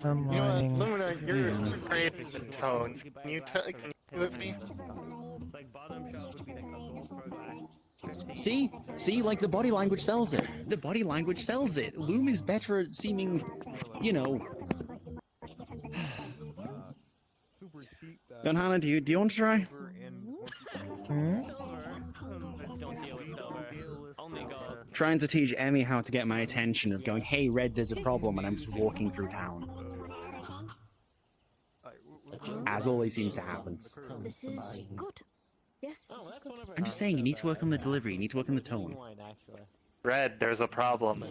I'm You know what, lying. Lumina, you're great at tones. Can you do it for me? See, like the body language sells it. The body language sells it. Loom is better at seeming, you know. Then Hannah, do you want to try? Hmm? Trying to teach Emmy how to get my attention of going, hey Red, there's a problem, and I'm just walking through town. As always seems to happen. This is good. Yes, this is good. I'm just saying, you need to work on the delivery, you need to work on the tone. Red, there's a problem.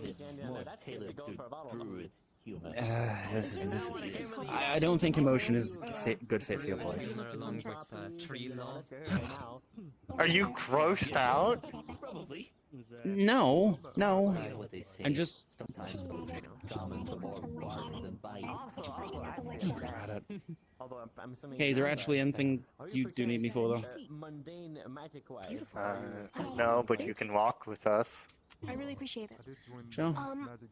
I don't think emotion is good fit for your voice. Are you grossed out? No. I'm just... Okay, is there actually anything you do need me for, though? No, but you can walk with us. I really appreciate it. Sure.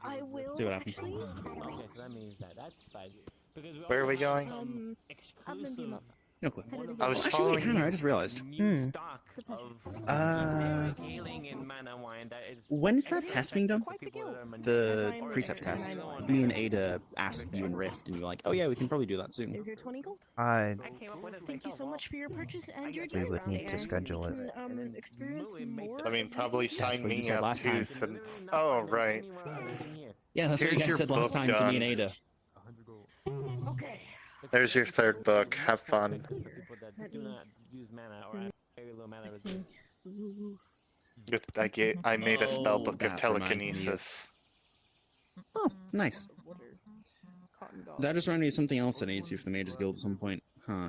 I will See what happens. actually. Where are we going? Admin beam up. No clue. I was Actually, following Hannah, I just realized. When is that test being done? The precept test. Me and Ada asked you and Rift, and you were like, oh yeah, we can probably do that soon. There's your 20 gold. Thank you so much for your purchase and your We would need to schedule it. Experience more. I mean, probably sign what you me said up last too, time. since... Oh, right. Yeah, that's what you Here's guys your said last book time to me and done. Ada. Okay. There's your third book. Have fun. I made a spell book of that reminded me of- telekinesis. Oh, nice. That just reminded me of something else I need to do for the Mages Guild at some point. Huh.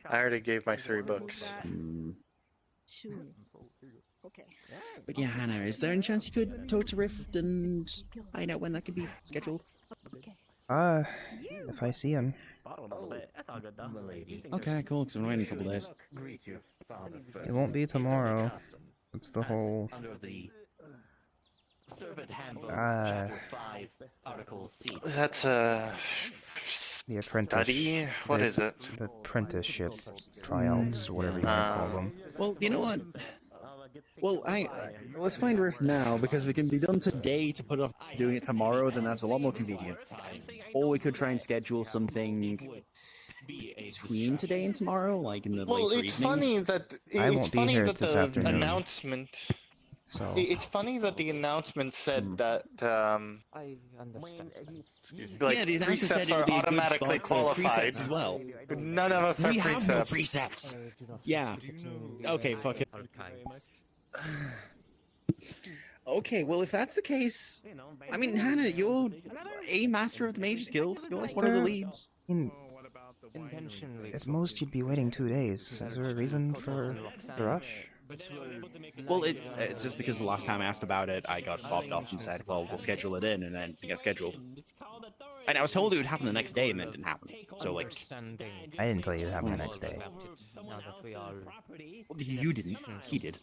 I already gave my 3 books. Okay. But yeah, Hannah, is there any chance you could talk to Rift and find out when that could be scheduled? If I see him. Okay, cool, because I'm waiting a couple days. It won't be tomorrow. It's the whole... That's the apprentice... study? What is it? The apprenticeship tryouts, whatever you want to call them. Well, you know what? Well, let's find Rift now, because we can be done today to put off doing it tomorrow, then that's a lot more convenient. Or we could try and schedule something between today and tomorrow, like in the Well, later it's evening. funny that I won't it's be funny here that this the afternoon. announcement. So... It's funny that the announcement said that I understand. like yeah, the announcer said precepts it are would be a good automatically spot for precepts qualified. as well. None of us are We have no precepts. precepts. Yeah. Okay, fuck it. Okay, well, if that's the case, I mean, Hannah, you're a master of the Mages Guild. You're like one of the leads. At most, you'd be waiting 2 days. Is there a reason for the rush? Well, it's just because the last time I asked about it, I got fobbed off and said, well, we'll schedule it in, and then it got scheduled. And I was told it would happen the next day, and then it didn't happen. So, like... I didn't tell you it happened the next day. Well, you didn't. He did.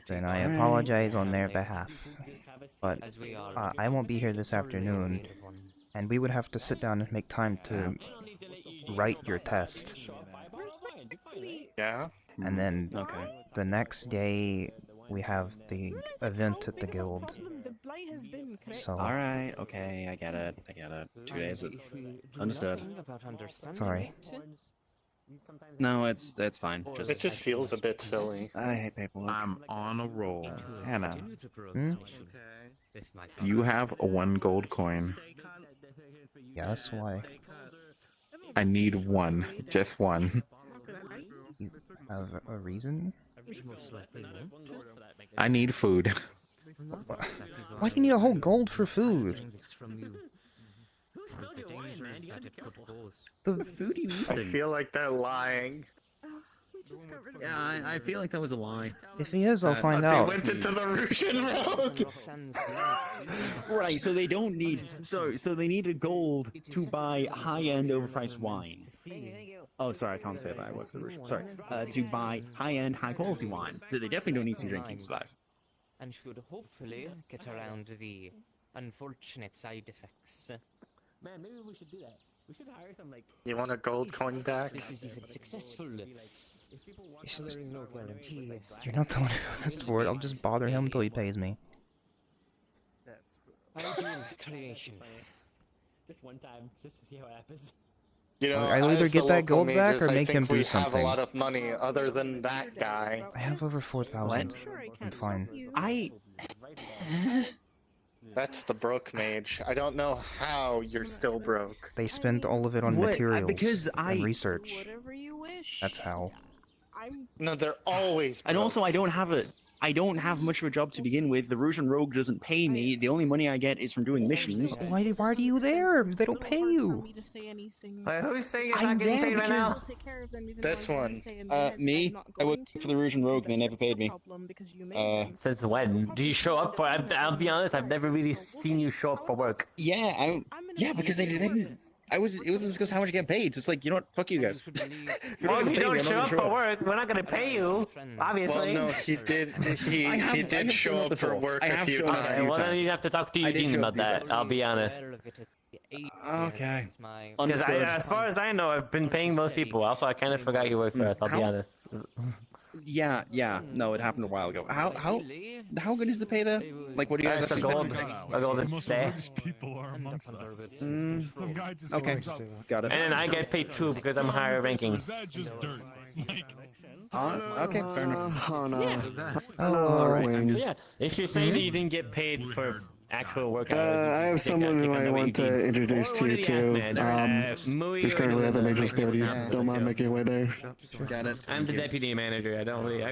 Then I apologize on their behalf. But I won't be here this afternoon, and we would have to sit down and make time to write your test. Yeah. And then the next day we have the event at the guild. So Alright, okay, I get it. 2 days. Understood. sorry. No, it's fine. It just feels a bit silly. I hate paperwork. I'm on a roll. Hannah, Hmm? do you have a 1 gold coin? Yes, why? I need 1. Just 1. You have a reason? I need food. Why do you need a whole gold for food? The food you I eating? feel like they're lying. Yeah, I feel like that was a lie. If he is, I'll find They out. went into the Russian road. Right, so they don't need... So they need a gold to buy high-end overpriced wine. Oh, sorry, I can't say that. I work for the Russian. Sorry. To buy high-end, high-quality wine that they definitely don't need to drink to survive. and should hopefully get around the unfortunate side effects. Man, maybe we should do that. We should hire some like. You want a gold coin back? This is even successful. Coloring no guarantee. You're not the one who asked for it. I'll just bother him until he pays me. Ideal creation. Just one time, just to see how it happens. You know, I'll either as the get that local gold back mages, or I make think him do we have something. a lot of money other than that guy. I have over 4,000. Sure, I I'm can't fine. help you. I. That's the broke mage. I don't know how you're still broke. They spent all of it on What? materials Because and research. Whatever you wish. That's how. I'm No, they're always broke. And also, I don't have much of a job to begin with. The Rouge and Rogue doesn't pay me. The only money I get is from doing missions. Why are you there? They don't pay you. Wait, who's saying you're I'm not getting there paid right now? because- This one. Me. I work for the Rouge and Rogue. They never paid me. Since when? Do you show up for? I'll be honest. I've never really seen you show up for work. Yeah, yeah, because they didn't. It wasn't because how much you get paid. It's like, you know what? Fuck you guys. Well, if you don't show up for work, we're not gonna pay you. Obviously. Well, no, he did. He I did have show shown up up for before. work I a have few shown up. Okay, times. well then you have to talk to I did Eugene show up about these that. times. I'll be honest. Okay. Because Understood. as far as I know, I've been paying most people. Also, I kind of forgot you work for us. I'll be How- honest. Yeah. No, it happened a while ago. How good is the pay there? Like, what do you guys That's a have gold. to A gold The most day. religious people are amongst us. Mm, Some guy just okay, comes up. got it. And then I get paid too because I'm higher Or ranking. is that just dirt? Like, Okay, fair enough. Oh no. Alright. Yeah, if you say that you didn't get paid for actual work hours, I have someone who I want to introduce to you to. She's currently at the Mage's Guild. You don't mind making your way there? Got it. I'm the deputy manager. I don't really.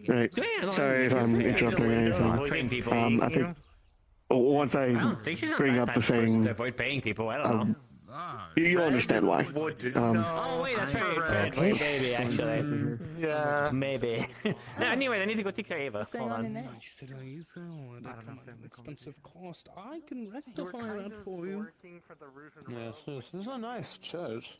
Right. Sorry if I'm interrupting or anything. Train people. I think once I I don't think she's not bring that up the type of person thing, to avoid paying people. I don't know. you'll understand why. Oh wait, that's right. Maybe actually. Yeah. Maybe. Anyway, I need to go take care of Ava. Hold on. Expensive cost. I can rectify that for you. Working for the Rouge and Yes, Rogue. this is a nice church.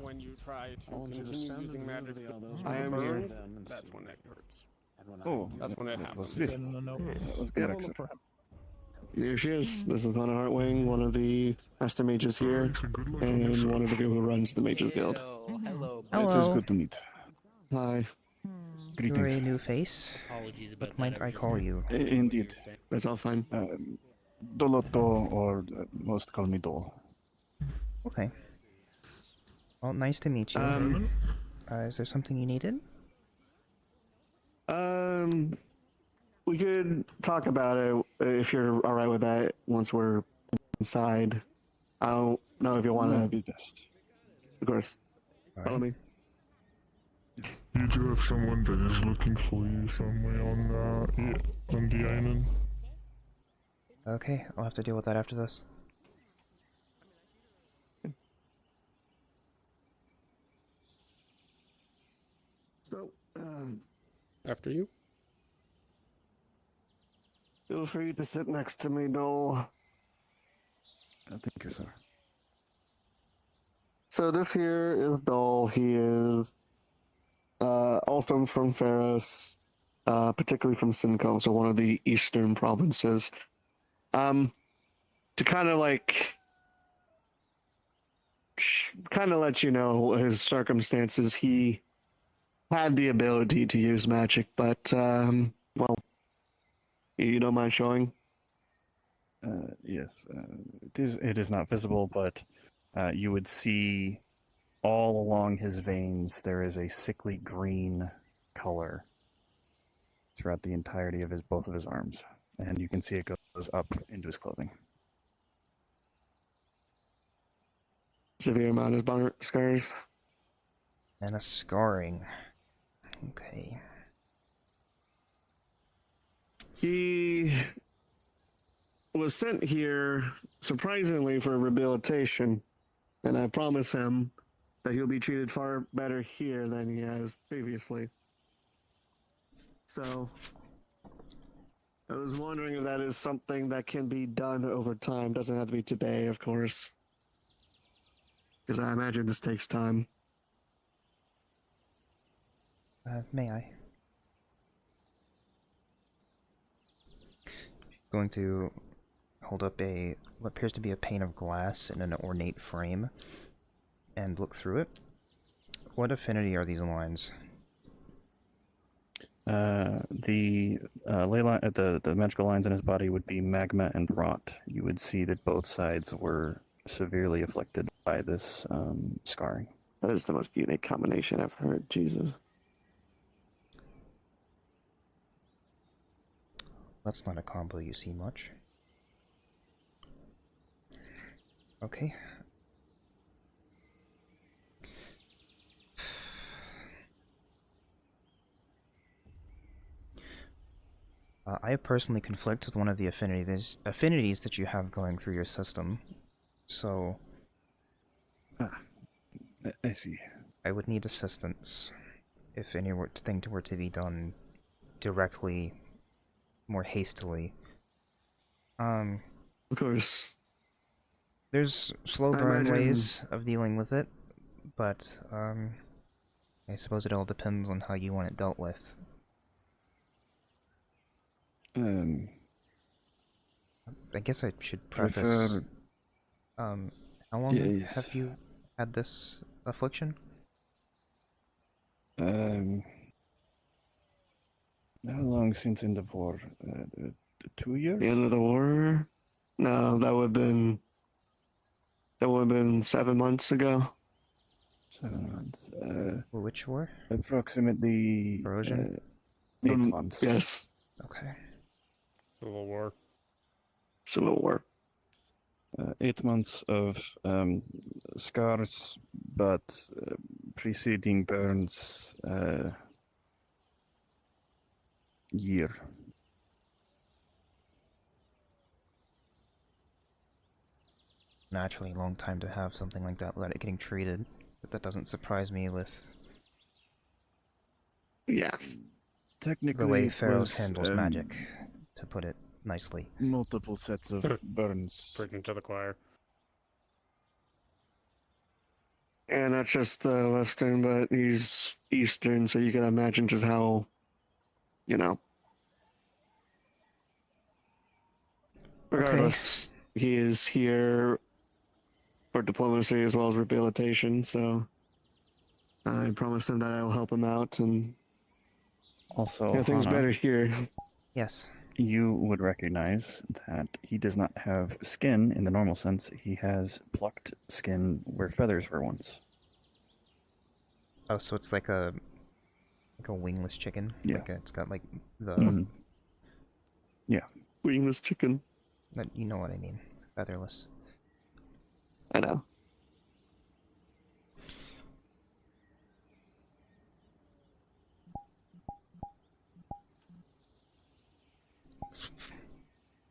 When you try to Only the continue sound using of magic the that others I am burns, here. that's when it hurts. Oh, That's when it happens. Here she is. This is Hannah Heartwing, one of the master mages here, and one of the people who runs the Mages Guild. Hello. Hello. to meet. Hi. You're a new face. What might I call you? Indeed. That's all fine. Doloto, or most call me Dol. Okay. Well, nice to meet you. Is there something you needed? We could talk about it if you're alright with that once we're inside. I don't know if you want to. Be best. Of course. Follow me. You do have someone that is looking for you somewhere on the island. Okay, I'll have to deal with that after this. So, After you. feel free to sit next to me, Dole. Thank you, sir. So this here is Dole. He is also from Ferris, particularly from Sincom, so one of the eastern provinces. To kind of like, let you know his circumstances, he had the ability to use magic, but, well, you don't mind showing? Yes, it is not visible, but you would see all along his veins there is a sickly green color throughout the entirety of both of his arms, and you can see it goes up into his clothing. Severe amount of burn scars. And a scarring. Okay. He was sent here, surprisingly, for rehabilitation, and I promise him that he'll be treated far better here than he has previously. So, I was wondering if that is something that can be done over time. Doesn't have to be today, of course, because I imagine this takes time. May I? Going to hold up what appears to be a pane of glass in an ornate frame and look through it. What affinity are these lines? The the magical lines in his body would be magma and rot. You would see that both sides were severely afflicted by this scarring. That is the most unique combination I've heard. Jesus. That's not a combo you see much. Okay. I personally conflict with one of the affinities that you have going through your system, so I see. I would need assistance if anything were to be done directly, more hastily. Of course. There's slow burn ways of dealing with it, but I suppose it all depends on how you want it dealt with. I guess I should preface. How long have you had this affliction? How long since end of war? 2 years? The end of the war? No, that would have been 7 months ago. 7 months. Which war? Approximately Erosion? 8 months. Yes. Okay. Civil War. Civil War. 8 months of scars, but preceding burns, year. Naturally, a long time to have something like that without it getting treated, but that doesn't surprise me with Technically, the way it Pharaohs was, handles magic, to put it nicely. Multiple sets of burns. Preaching to the choir. And not just the Western, but he's Eastern, so you can imagine just how, Regardless, he is here for diplomacy as well as rehabilitation, so I promised him that I will help him out, and Also, things Hana, better here. Yes. You would recognize that he does not have skin in the normal sense. He has plucked skin where feathers were once. Oh, so it's like a wingless chicken? Yeah. It's got like the... Yeah. Wingless chicken. You know what I mean. Featherless. I know.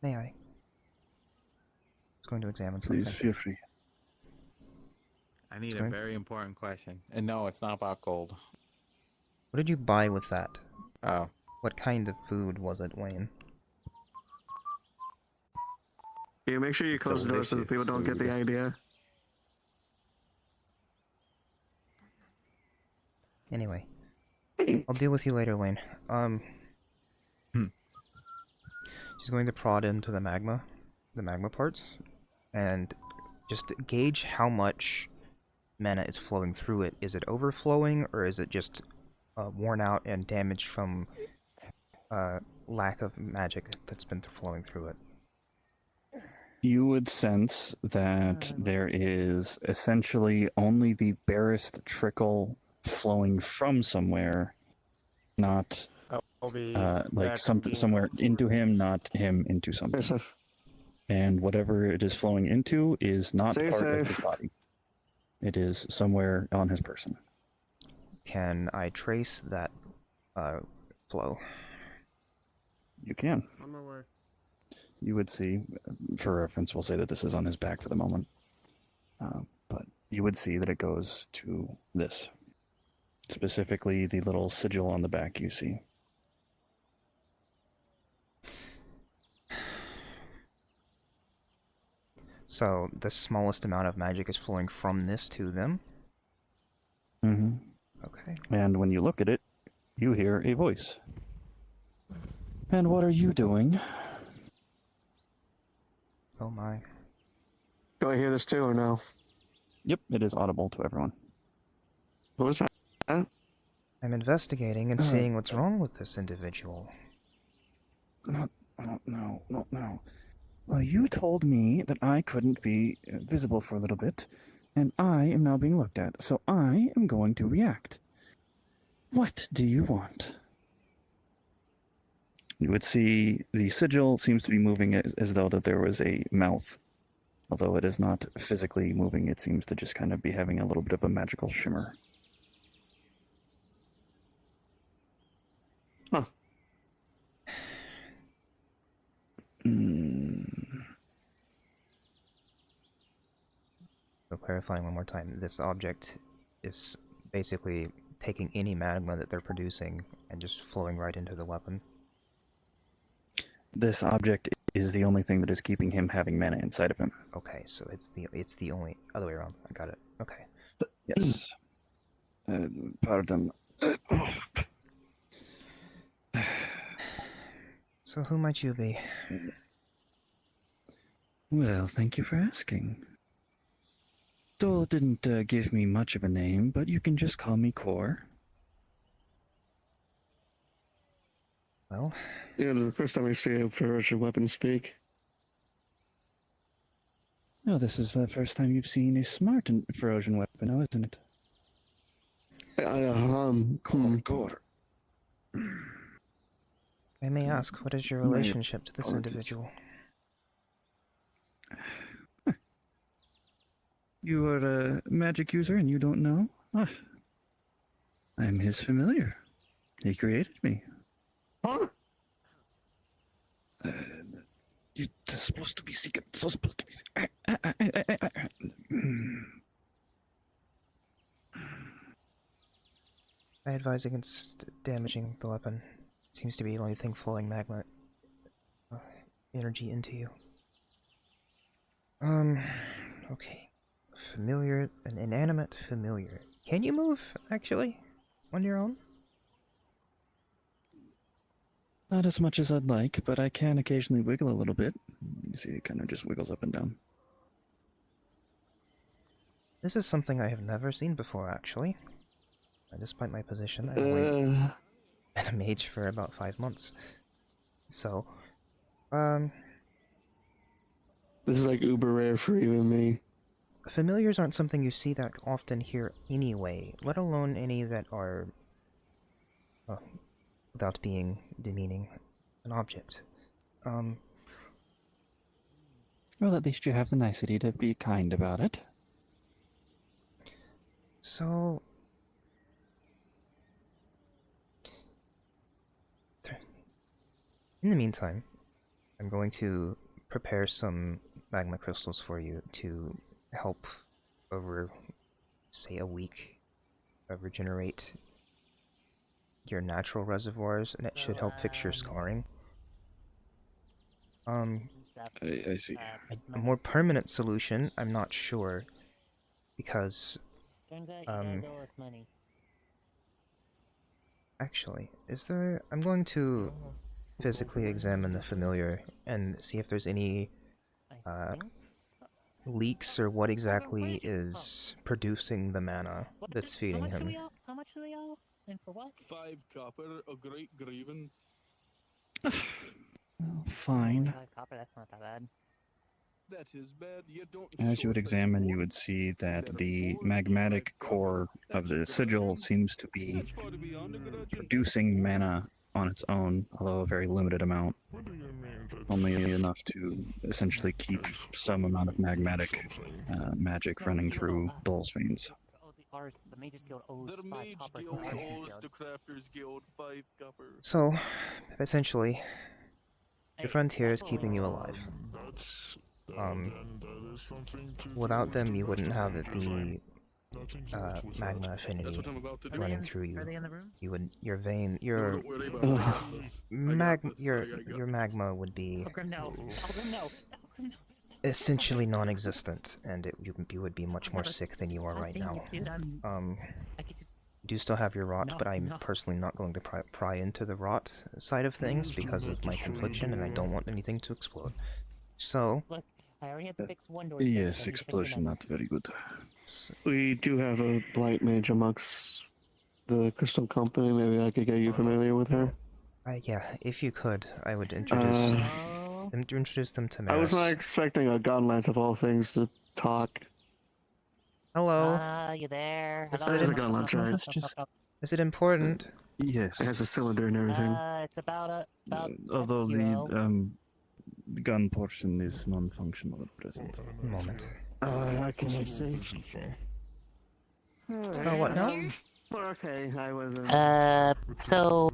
May I? I was going to examine something. Please feel free. I need a very important question. And no, it's not about gold. What did you buy with that? Oh. What kind of food was it, Wayne? Yeah, make sure you close the door so that people don't get the idea. Anyway. I'll deal with you later, Wayne. She's going to prod into the magma parts, and just gauge how much mana is flowing through it. Is it overflowing, or is it just worn out and damaged from lack of magic that's been flowing through it? You would sense that there is essentially only the barest trickle flowing from somewhere, not like somewhere into him, not him into something. And whatever it is flowing into is not part of his body. It is somewhere on his person. Can I trace that flow? You can. On my way. You would see, for reference, we'll say that this is on his back for the moment. But you would see that it goes to this. Specifically, the little sigil on the back you see. So, the smallest amount of magic is flowing from this to them? Mm-hmm. Okay. And when you look at it, you hear a voice. And what are you doing? Oh my. Do I hear this too or no? Yep, it is audible to everyone. What was that? I'm investigating and seeing what's wrong with this individual. No. Well, you told me that I couldn't be visible for a little bit, and I am now being looked at, so I am going to react. What do you want? You would see the sigil seems to be moving as though that there was a mouth. Although it is not physically moving, it seems to just kind of be having a little bit of a magical shimmer. Huh. So clarifying one more time, this object is basically taking any magma that they're producing and just flowing right into the weapon. This object is the only thing that is keeping him having mana inside of him. Okay, so it's the only other way around. I got it. Okay. Yes. Pardon. So who might you be? Well, thank you for asking. Dole didn't give me much of a name, but you can just call me Core. Well, Yeah, this is the first time I see a ferocious weapon speak. Oh, this is the first time you've seen a smart and Ferocian weapon, now isn't it? Core. I may ask, what is your relationship to this individual? You are a magic user and you don't know? Ah, I'm his familiar. He created me. Huh? You're supposed to be secret. So supposed to be. I advise against damaging the weapon. It seems to be the only thing flowing magma energy into you. Okay. Familiar, an inanimate familiar. Can you move, actually? On your own? Not as much as I'd like, but I can occasionally wiggle a little bit. You see, it kind of just wiggles up and down. This is something I have never seen before, actually. Despite my position, I've only been a mage for about 5 months. So, this is like uber rare for even me. familiars aren't something you see that often here anyway, let alone any that are, without being demeaning, an object. Well, at least you have the nicety to be kind about it. So... in the meantime, I'm going to prepare some magma crystals for you to help over, say, a week regenerate your natural reservoirs, and it should help fix your scarring. I see. A more permanent solution, I'm not sure, because Turns out you guys owe us money. actually, is there... I'm going to physically examine the familiar and see if there's any leaks or what exactly is producing the mana that's feeding him. How much do we owe? And for what? 5 copper, a great grievance. Fine. 5 copper, that's not that bad. That is bad. You don't As you would examine, you would see that the magmatic core of the sigil seems to be producing mana on its own, although a very limited amount. Only enough to essentially keep some amount of magmatic magic running through Dole's veins. The Mages Guild owes The 5 Mage copper to Guild the Crafter's owes Guild. the Crafters Guild 5 copper. So, essentially, your friend here is keeping you alive. Without them, you wouldn't have the magma affinity running through you. Are they in the room? You would, your vein, your magma would be Oh, Grim, no. Oh, Grim, no. essentially non-existent, and you would be much more sick than you are right now. Dude, I could just... You do still have your rot, No, but I'm no. personally not going to pry into the rot side of things because of my confliction, and I don't want anything to explode. So, Look, I already had to fix one door. Yes, explosion, not very good. We do have a blight mage amongst the Crystal Company. Maybe I could get you familiar with her. yeah, if you could, I would introduce Oh. them to I was not Maris. expecting a Godlance of all things to talk. Hello. You there? Is Hello? There's a Godlance, right? Let's just... Is it important? Yes. It has a cylinder and everything. It's about Although zero. the gun portion is non-functional at present. Moment. Can I see? Oh, what now? Okay, I wasn't. So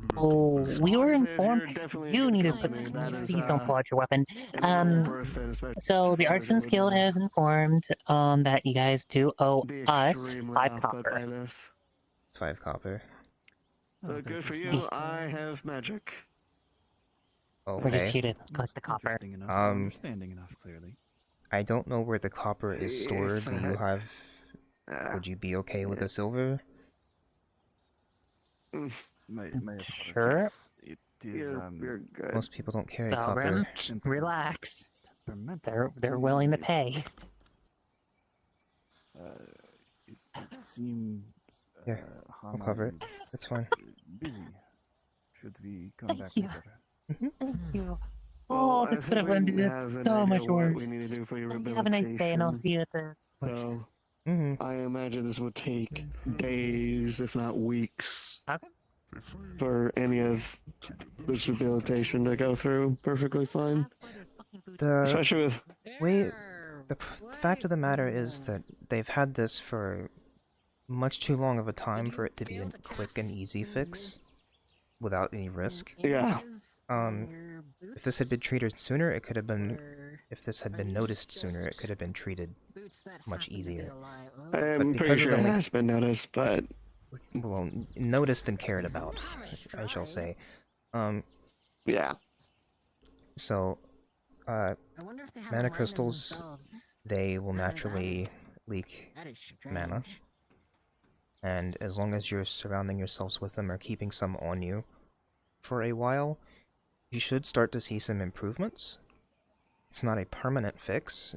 we were informed definitely you a good needed to company. That is, please don't pull out your weapon. person, especially So the Artisans Guild has informed that you guys do owe be us extremely 5 off put by copper. this. 5 copper. Good for you. I have magic. We're just Okay. here to collect the copper. Interesting enough, understanding enough, clearly. I don't know where the copper is stored. Do you have... Would you be okay with the silver? My Sure. It is, You're good. Most people don't carry Dalgrim, copper. relax. They're willing to pay. It seems... Yeah, I'll Hana cover it. is It's fine. busy. Should we come Thank back you. later? Thank you. Well, Oh, I this could think have ended we it have an so idea much what worse. we need to do for your Have a nice day, and I'll rehabilitation. see you at the. So, Mm-hmm. I imagine this would take days, if not weeks, Okay. for any of this rehabilitation to go through perfectly fine. The Especially with way... The fact of the matter is that they've had this for much too long of a time for it to be a quick and easy fix without any risk. Yeah. If this had been treated sooner, it could have been... If this had been noticed sooner, it could have been treated much easier. I'm pretty because of sure the it link- has been noticed, but Well, noticed and cared about, I shall say. yeah. So, mana crystals, they will naturally leak mana. And as long as you're surrounding yourselves with them or keeping some on you for a while, you should start to see some improvements. It's not a permanent fix,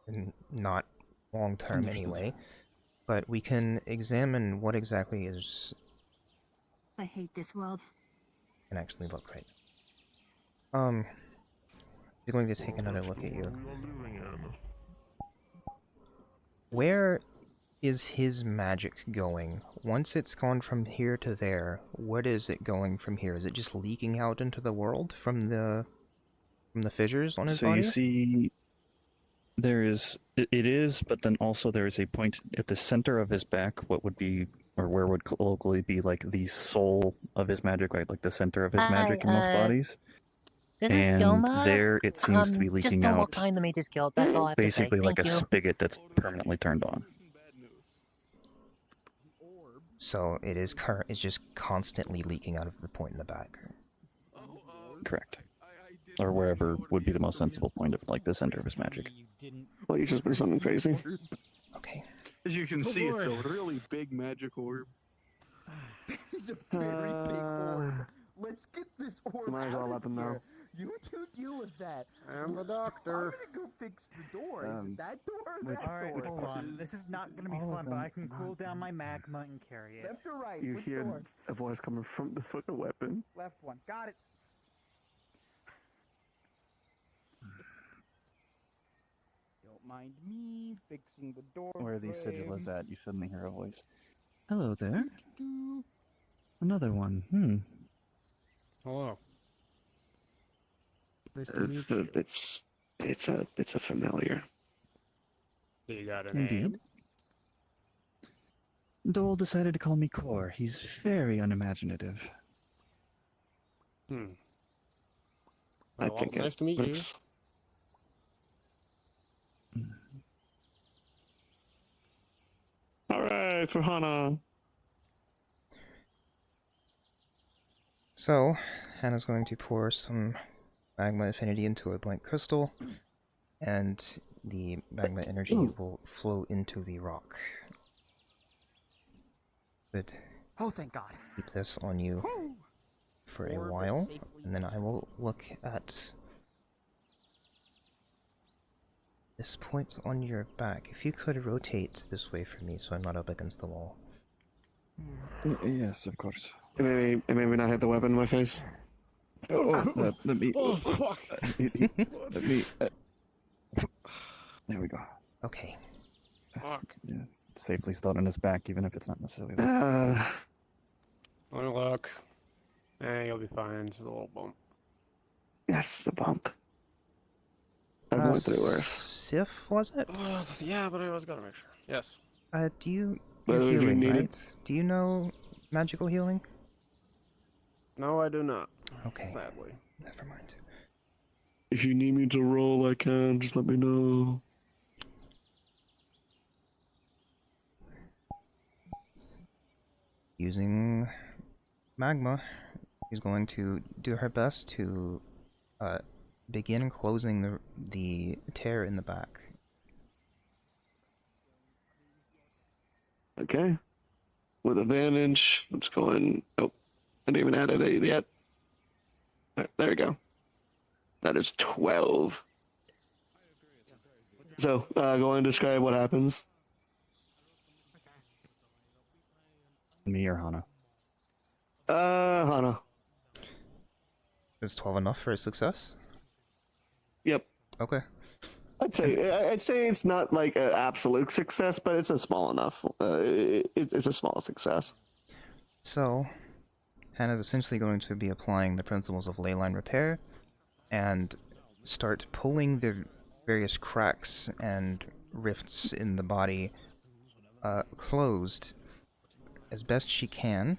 and not long-term anyway, but we can examine what exactly is... I hate this world. Can actually look right. He's going to take another look at you. Where is his magic going? Once it's gone from here to there, what is it going from here? Is it just leaking out into the world from the fissures on his So body? you see, there is... It is, but then also there is a point at the center of his back, what would be, or where would colloquially be like the soul of his magic, right? Like the center of his magic in most bodies. This is And Yoma. there it seems to be Just leaking don't out walk behind the Mage's Guild. That's all I have to say. basically like Thank a you. spigot that's permanently turned on. So it is it's just constantly leaking out of the point in the back. Correct. Or wherever would be the most sensible point of like the center of his magic. Well, you just put something crazy. Okay. As you can see, it's a really big magic orb. It's a very big orb. Let's get this orb Might as well out let of them know. here. You two deal with that. I'm the doctor. I'm gonna go fix the door. Is it that door or that Alright, door? hold on. This is not gonna be fun, but I can cool down my magma and carry it. Left or right? You Which hear door? a voice coming from the fucking weapon. Left one. Got it. Don't mind me fixing the door. Where the sigil is frame. at, you suddenly hear a voice. Hello there. Another one. Hello. Nice to meet you. It's a familiar. So you got a name? Indeed. Dole decided to call me Core. He's very unimaginative. Hmm. I Well, think nice to meet you. it's- All right, for Hana. So, Hannah's going to pour some magma affinity into a blank crystal, and the magma energy will flow into the rock. But Oh, thank God. keep this on you for a while, and then I will look at this point on your back. If you could rotate this way for me so I'm not up against the wall. Yes, of course. And maybe not hit the weapon in my face. Let me. Oh, fuck! Let me. There we go. Okay. Fuck. Yeah, safely start on his back, even if it's not necessarily. There. Wanna look? You'll be fine. Just a little bump. Yes, a bump. I've went through worse. Sif, was it? Yeah, but I always gotta make sure. Yes. Do you... Whether You're you healing, need it. right? Do you know magical healing? No, I do not. Okay. Sadly. Never mind. If you need me to roll, I can. Just let me know. Using magma, she's going to do her best to begin closing the tear in the back. Okay. With advantage, let's go in. Oh, I didn't even add it yet. There we go. That is 12. So, go and describe what happens. Me or Hana? Hana. Is 12 enough for a success? Yep. Okay. I'd say it's not like an absolute success, but it's a small enough. It's a small success. So, Hannah's essentially going to be applying the principles of ley line repair and start pulling the various cracks and rifts in the body closed as best she can.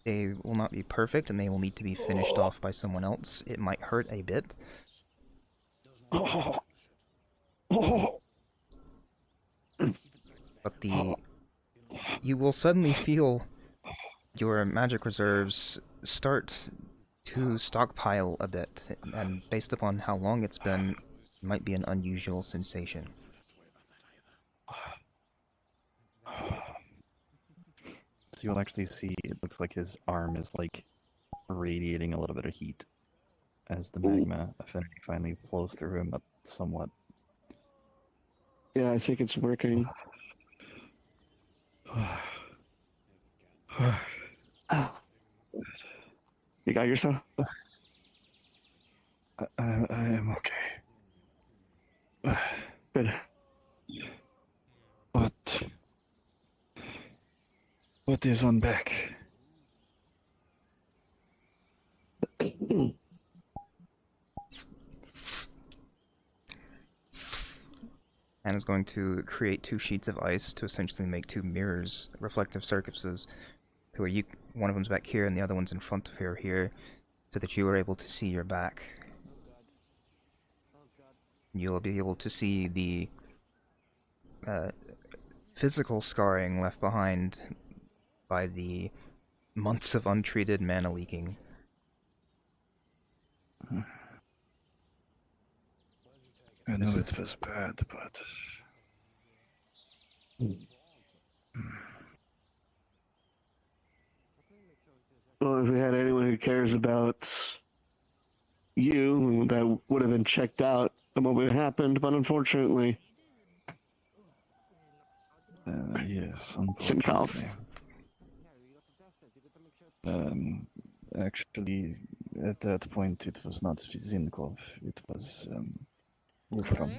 They will not be perfect and they will need to be finished off by someone else. It might hurt a bit. But you will suddenly feel your magic reserves start to stockpile a bit, and based upon how long it's been, it might be an unusual sensation. So you'll actually see, it looks like his arm is like radiating a little bit of heat as the magma affinity finally flows through him somewhat. Yeah, I think it's working. You got yourself? I am okay. Good. What is on back? Anna's going to create 2 sheets of ice to essentially make 2 mirrors, reflective surfaces, to where one of them's back here and the other one's in front of her here, so that you are able to see your back. You'll be able to see the physical scarring left behind by the months of untreated mana leaking. I know it was bad, but... Well, if we had anyone who cares about you, that would have been checked out the moment it happened, but unfortunately... Yes, Simkov. unfortunately. Actually, at that point, it was not Zinkov, it was, Wolfram.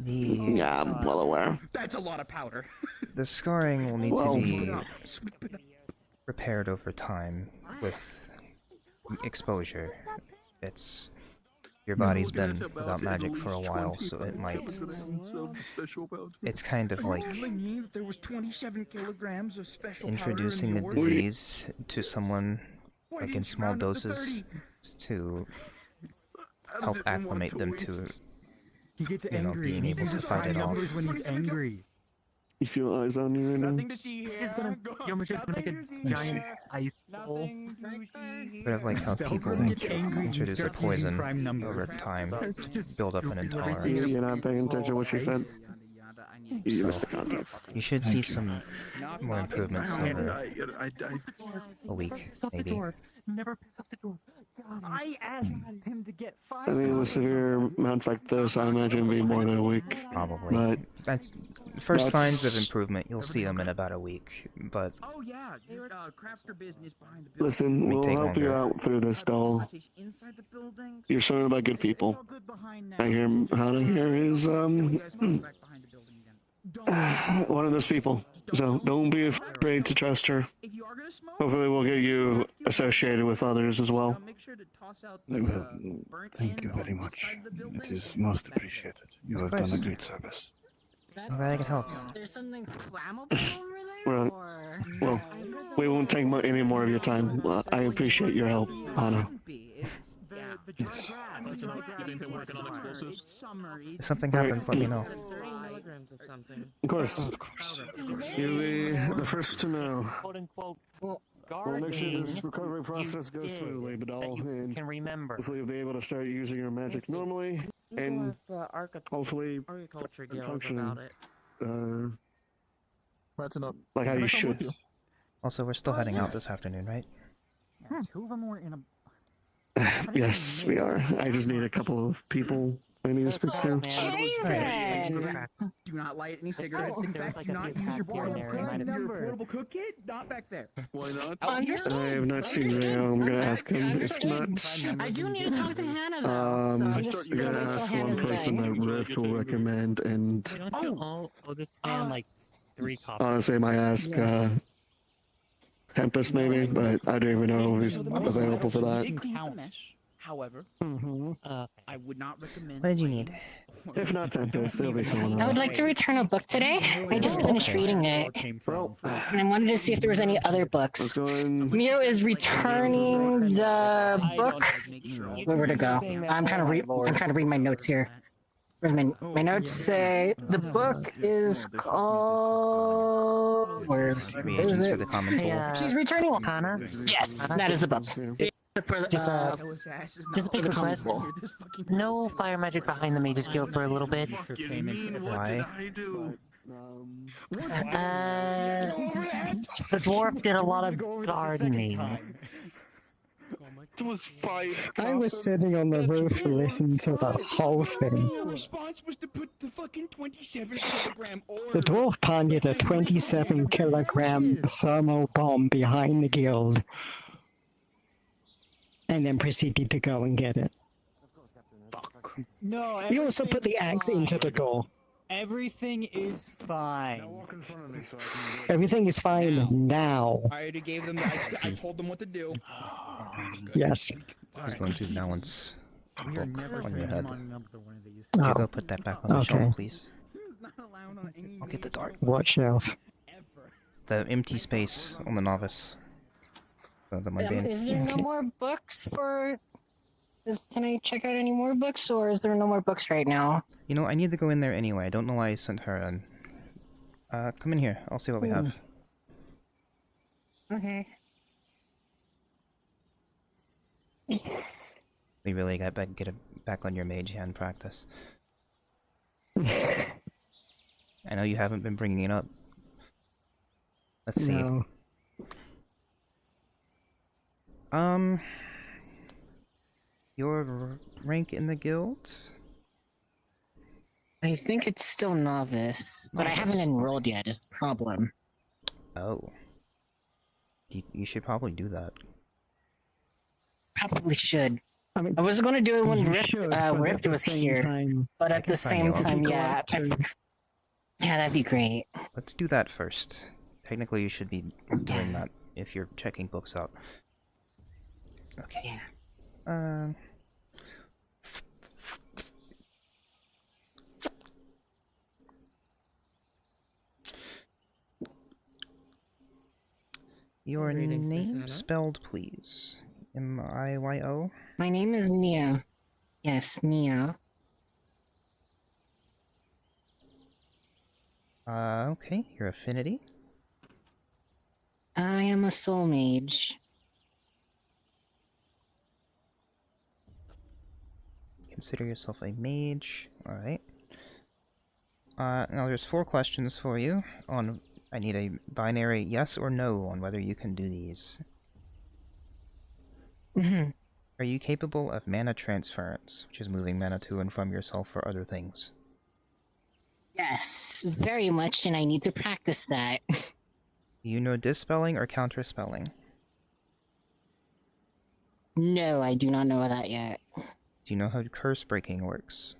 Yeah, I'm well aware. That's a lot of powder. The scarring will need to be repaired over time with exposure. Your body's been without magic for a while, so it might... It's kind of like There was 27 kilograms of special introducing the disease to someone, like in small doses, to help acclimate them to, He gets you know, angry. being He able to uses fight high it off. numbers when he's angry. You feel eyes on you right now? Nothing to see here. He's gonna make a giant ice bowl. But of like how people introduce a poison over time, build up an intolerance. You're not paying attention to what she said. You So, missed the contents. you should see some more improvements over a week, Piss off the maybe. dwarf. Never piss off the dwarf. I asked him to get 5. I mean, with severe amounts like this, I imagine it'd be more than a week. Probably. But That's first signs of that's- improvement. You'll see them in about a week, but Oh yeah, crafter business behind the building. listen, May we'll take help you longer. out through this, doll. Inside the building. You're surrounded by good people. I hear Hana here is Back behind the building again. one of those people. So don't be afraid to trust her. If you are gonna smoke, Hopefully we'll get you associated with others as well. make sure to toss out I the will. burnt Thank end you on very each much. side of the building. It is most appreciated. You have done a great service. I'm glad I could help. There's something flammable over there? Right. Or... Well, we won't take any more of your time. I appreciate your help, Hana. The dry grass. The dry grass. It's summer. If something happens, let me know. 30 milligrams or something. Of course. You'll be the first to know. Quote unquote. We'll make sure this recovery process goes smoothly, but all in. Can remember. Hopefully you'll be able to start using your magic normally, and hopefully Agriculture guild function about it. like how you should. Also, we're still heading out this afternoon, right? Two of them were in a. Yes, we are. I just need a couple of people I need to speak to. Do not light any cigarettes. In fact, do not use your portable cook kit. Not back there. Why not? I have not seen Rio. I'm gonna ask him. If not, I do need to talk to Hannah though. So I'm just I'm gonna wait till ask one Hannah's person done. that Rift will recommend, and Don't you all owe this man like 3 copies? honestly, I might ask Tempest maybe, but I don't even know if he's available for that. It can count. However, I would not recommend. What did you need? If not Tempest, it'll be someone I would else. like to return a book today. I just finished reading it, Well, and I wanted to see if there was any other let's books. go and Mio is returning the book. Where to go? I'm trying to read my notes here. Where's my notes say the book is called. Where is Reagents for it? the common pool. She's returning. Hannah? Yes, that is the book. For the, Just a big the common request. pool. No fire magic behind the Mage's Guild for a little bit. Why? The dwarf did a lot of gardening. It was 5. I was sitting on the roof listening to the whole thing. Your response was to put the fucking 27-kilogram ore. The dwarf planted a 27-kilogram thermal bomb behind the guild, and then proceeded to go and get it. No. He also put the axe into the door. Everything is fine. Everything is fine now. I already gave them. I told them what to do. Yes. I was going to balance a book on your head. Oh. Could you go put that back on the Okay. shelf, please? I'll get the dart. What shelf? The empty space on the novice. The mundane. Is there no more books for? Can I check out any more books, or is there no more books right now? You know, I need to go in there anyway. I don't know why I sent her in. Come in here. I'll see what we have. Okay. We really got get it back on your mage hand practice. I know you haven't been bringing it up. Let's see. No. Your rank in the guild? I think it's still novice, but I haven't enrolled yet. Is the problem? Oh. You should probably do that. Probably should. I mean, I was going to do it when you Rift, should, but at Rift the was same here, time- but I at can the sign same you up. time, Go yeah, up to- yeah, that'd be great. Let's do that first. Technically, you should be doing that if you're checking books out. Okay. Yeah. Your name spelled, please. M-I-Y-O? My name is Mia. Yes, Mia. Okay. Your affinity? I am a soul mage. Consider yourself a mage. Alright. Now there's 4 questions for you on... I need a binary yes or no on whether you can do these. Are you capable of mana transference, which is moving mana to and from yourself for other things? Yes, very much, and I need to practice that. Do you know dispelling or counterspelling? No, I do not know that yet. Do you know how curse breaking works?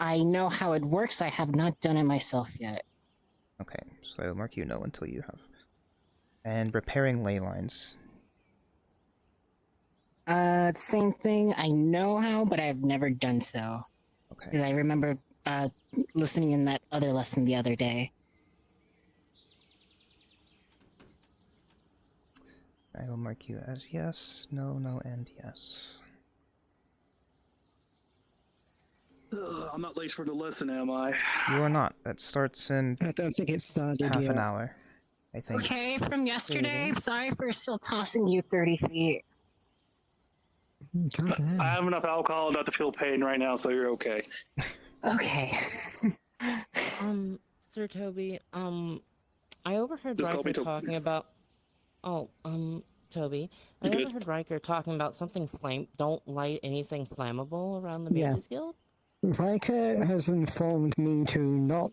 I know how it works, I have not done it myself yet. Okay, so mark you know until you have. And repairing ley lines. Same thing, I know how, but I've never done so. Okay. Because I remember, listening in that other lesson the other day. I will mark you as yes, no, no, and yes. I'm not late for the lesson, am I? You are not. That starts in I don't think it started half yet. an hour, I think. Okay, from yesterday, sorry for still tossing you 30 feet. I have enough alcohol not to feel pain right now, so you're okay. Okay. Sir Toby, I overheard Just call me Riker Toby, talking please. about... Oh, Toby, I You good? overheard Riker talking about something don't light anything flammable around the Yeah. Mages Guild? Riker has informed me to not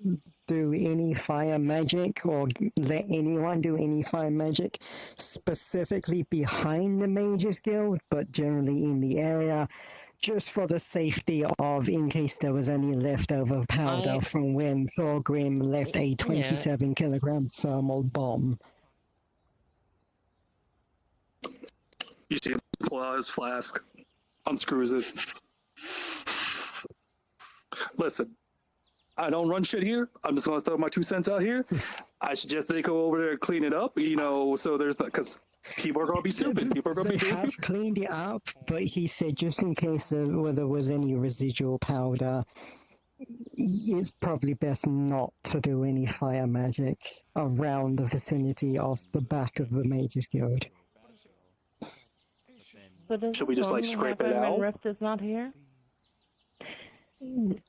do any fire magic or let anyone do any fire magic specifically behind the Mages Guild, but generally in the area, just for the safety of in case there was any leftover powder from when Thorgrim left a 27 kilogram thermal bomb. You see him pull out his flask, unscrews it. Listen, I don't run shit here. I'm just gonna throw my 2 cents out here. I suggest they go over there and clean it up, you know, so there's that, because people are gonna be stupid. People are gonna be They stupid. have cleaned it up, but he said just in case there was any residual powder, it's probably best not to do any fire magic around the vicinity of the back of the Mages Guild. So does Should we this just, like, normally scrape it happen when out? Rift is not here?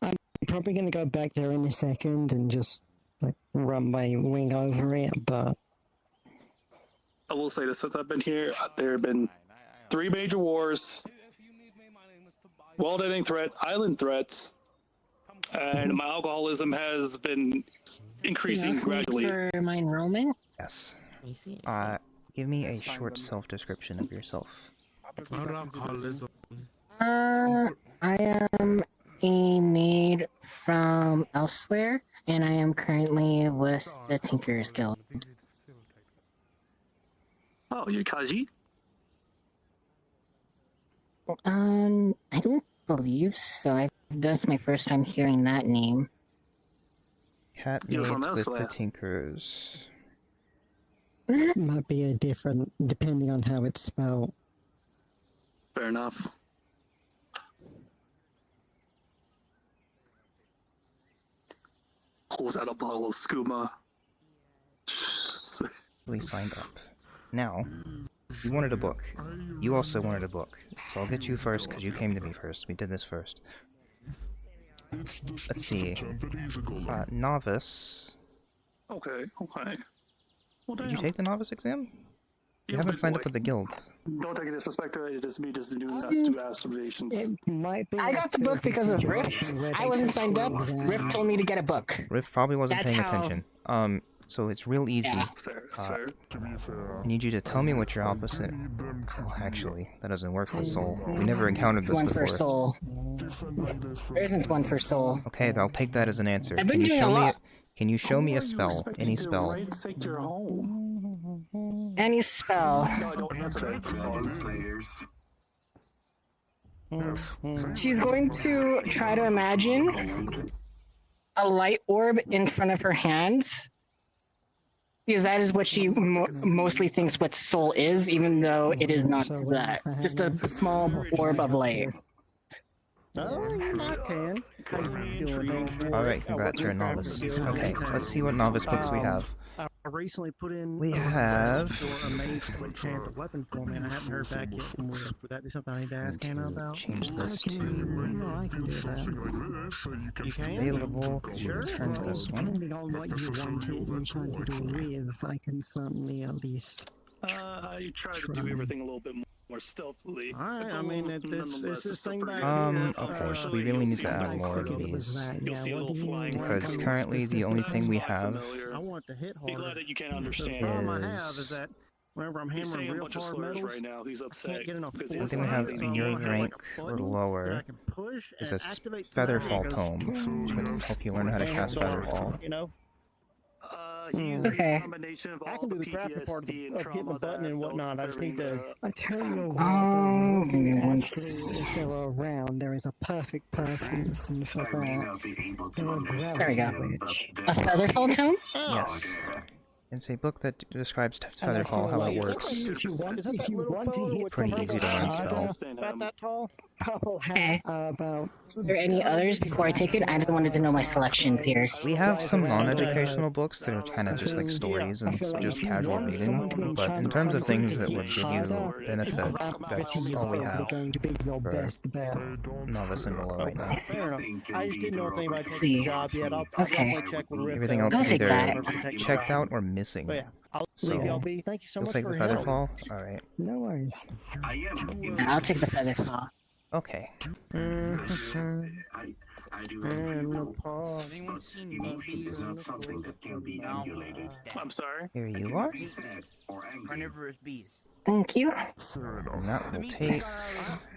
I'm probably going to go back there in a second and just like run my wing over it, but I will say this, since I've been here, there have been 3 major wars, world-ending threat, island threats, and my alcoholism has been increasing gradually. For my enrollment? Yes. Give me a short self-description of yourself. I am a maid from elsewhere, and I am currently with the Tinker's Guild. Oh, you're Kaji? I don't believe so. That's my first time hearing that name. Cat You're maid from with the elsewhere. Tinkers. might be a different depending on how it's spelled. Fair enough. Pulls out a bottle of skooma. We signed up. Now, you wanted a book. You also wanted a book. So I'll get you first because you came to me first. We did this first. Let's see. Novice. Okay, okay. Well, Did you damn. take the novice exam? You Yeah, haven't big signed boy. up with the guild. Don't take it disrespect, it's just me just doing observations. It might be. I got the book because of Rift. I wasn't signed up. Rift told me to get a book. Rift probably wasn't That's paying how- attention. So it's real easy. Yeah. It's fair, it's fair. I need you to tell me what your opposite... Oh, actually, that doesn't work with soul. We never encountered It's this one before. for soul. There isn't one for soul. Okay, I'll take that as an answer. I've been Can you doing show a me lot. Can you show me a spell? Any spell? Take your home. Any spell. No, don't answer that. She's going to try to imagine a light orb in front of her hands. Because that is what she mostly thinks what soul is, even though it is not that. Just a small orb of light. Oh, you're not can. Alright, congrats, you're a novice. Okay, let's see what novice books we have. I recently put in We a request have- for a mage to enchant a weapon for me, and I haven't heard back yet from Rift. Would that be something I need to ask Hannah about? Change this to No, I can do that. You can? available. Could you Sure. return to this one? Depending on what you want it enchanted with, I can certainly at least. You try to do everything a little bit more stealthily. Alright, I mean, it's this thing back Okay, we really need to add more of these. Because currently the only thing we have I want to hit Be harder. glad that you can The understand. problem I have is that whenever I'm He's hammering saying a real bunch of hard slurs metals, right now. He's I upset can't get enough because the he only has thing we have nothing in to your do. rank or that I lower can push is and this activate Featherfall something. Tome, which will help you learn how to cast Featherfall. You know? He's Okay. a combination of I all can the do the crafty part PTSD and of hitting the trauma button that and whatnot. I just need to. I tell you what, give me one actually, if they were around, there is a perfect person for that. There are There we gravity go. witch. A Featherfall tome? Yes. It's a book that describes Featherfall, how it works. If you want to hit Pretty easy to learn spell. About that tall? Purple Okay. hat about. Is there any others before I take it? I just wanted to know my selections here. We have some non-educational books that are kind of just like stories and just casual reading, but in terms of things that would give you benefit, that's all we have Going to be your for best bet. novice and below right now. Fair enough. I just didn't know if anybody took see. the job yet. I'll Okay. definitely check with Rift. Everything though. else I'll is take either that. checked out or missing. But yeah, I'll So, leave y'all be. Thank you so you'll much take for the your help. Featherfall? Alright. No worries. I'll take the Featherfall. Okay. I'm sorry. Here you are. Carnivorous bees. Thank you. And that will take...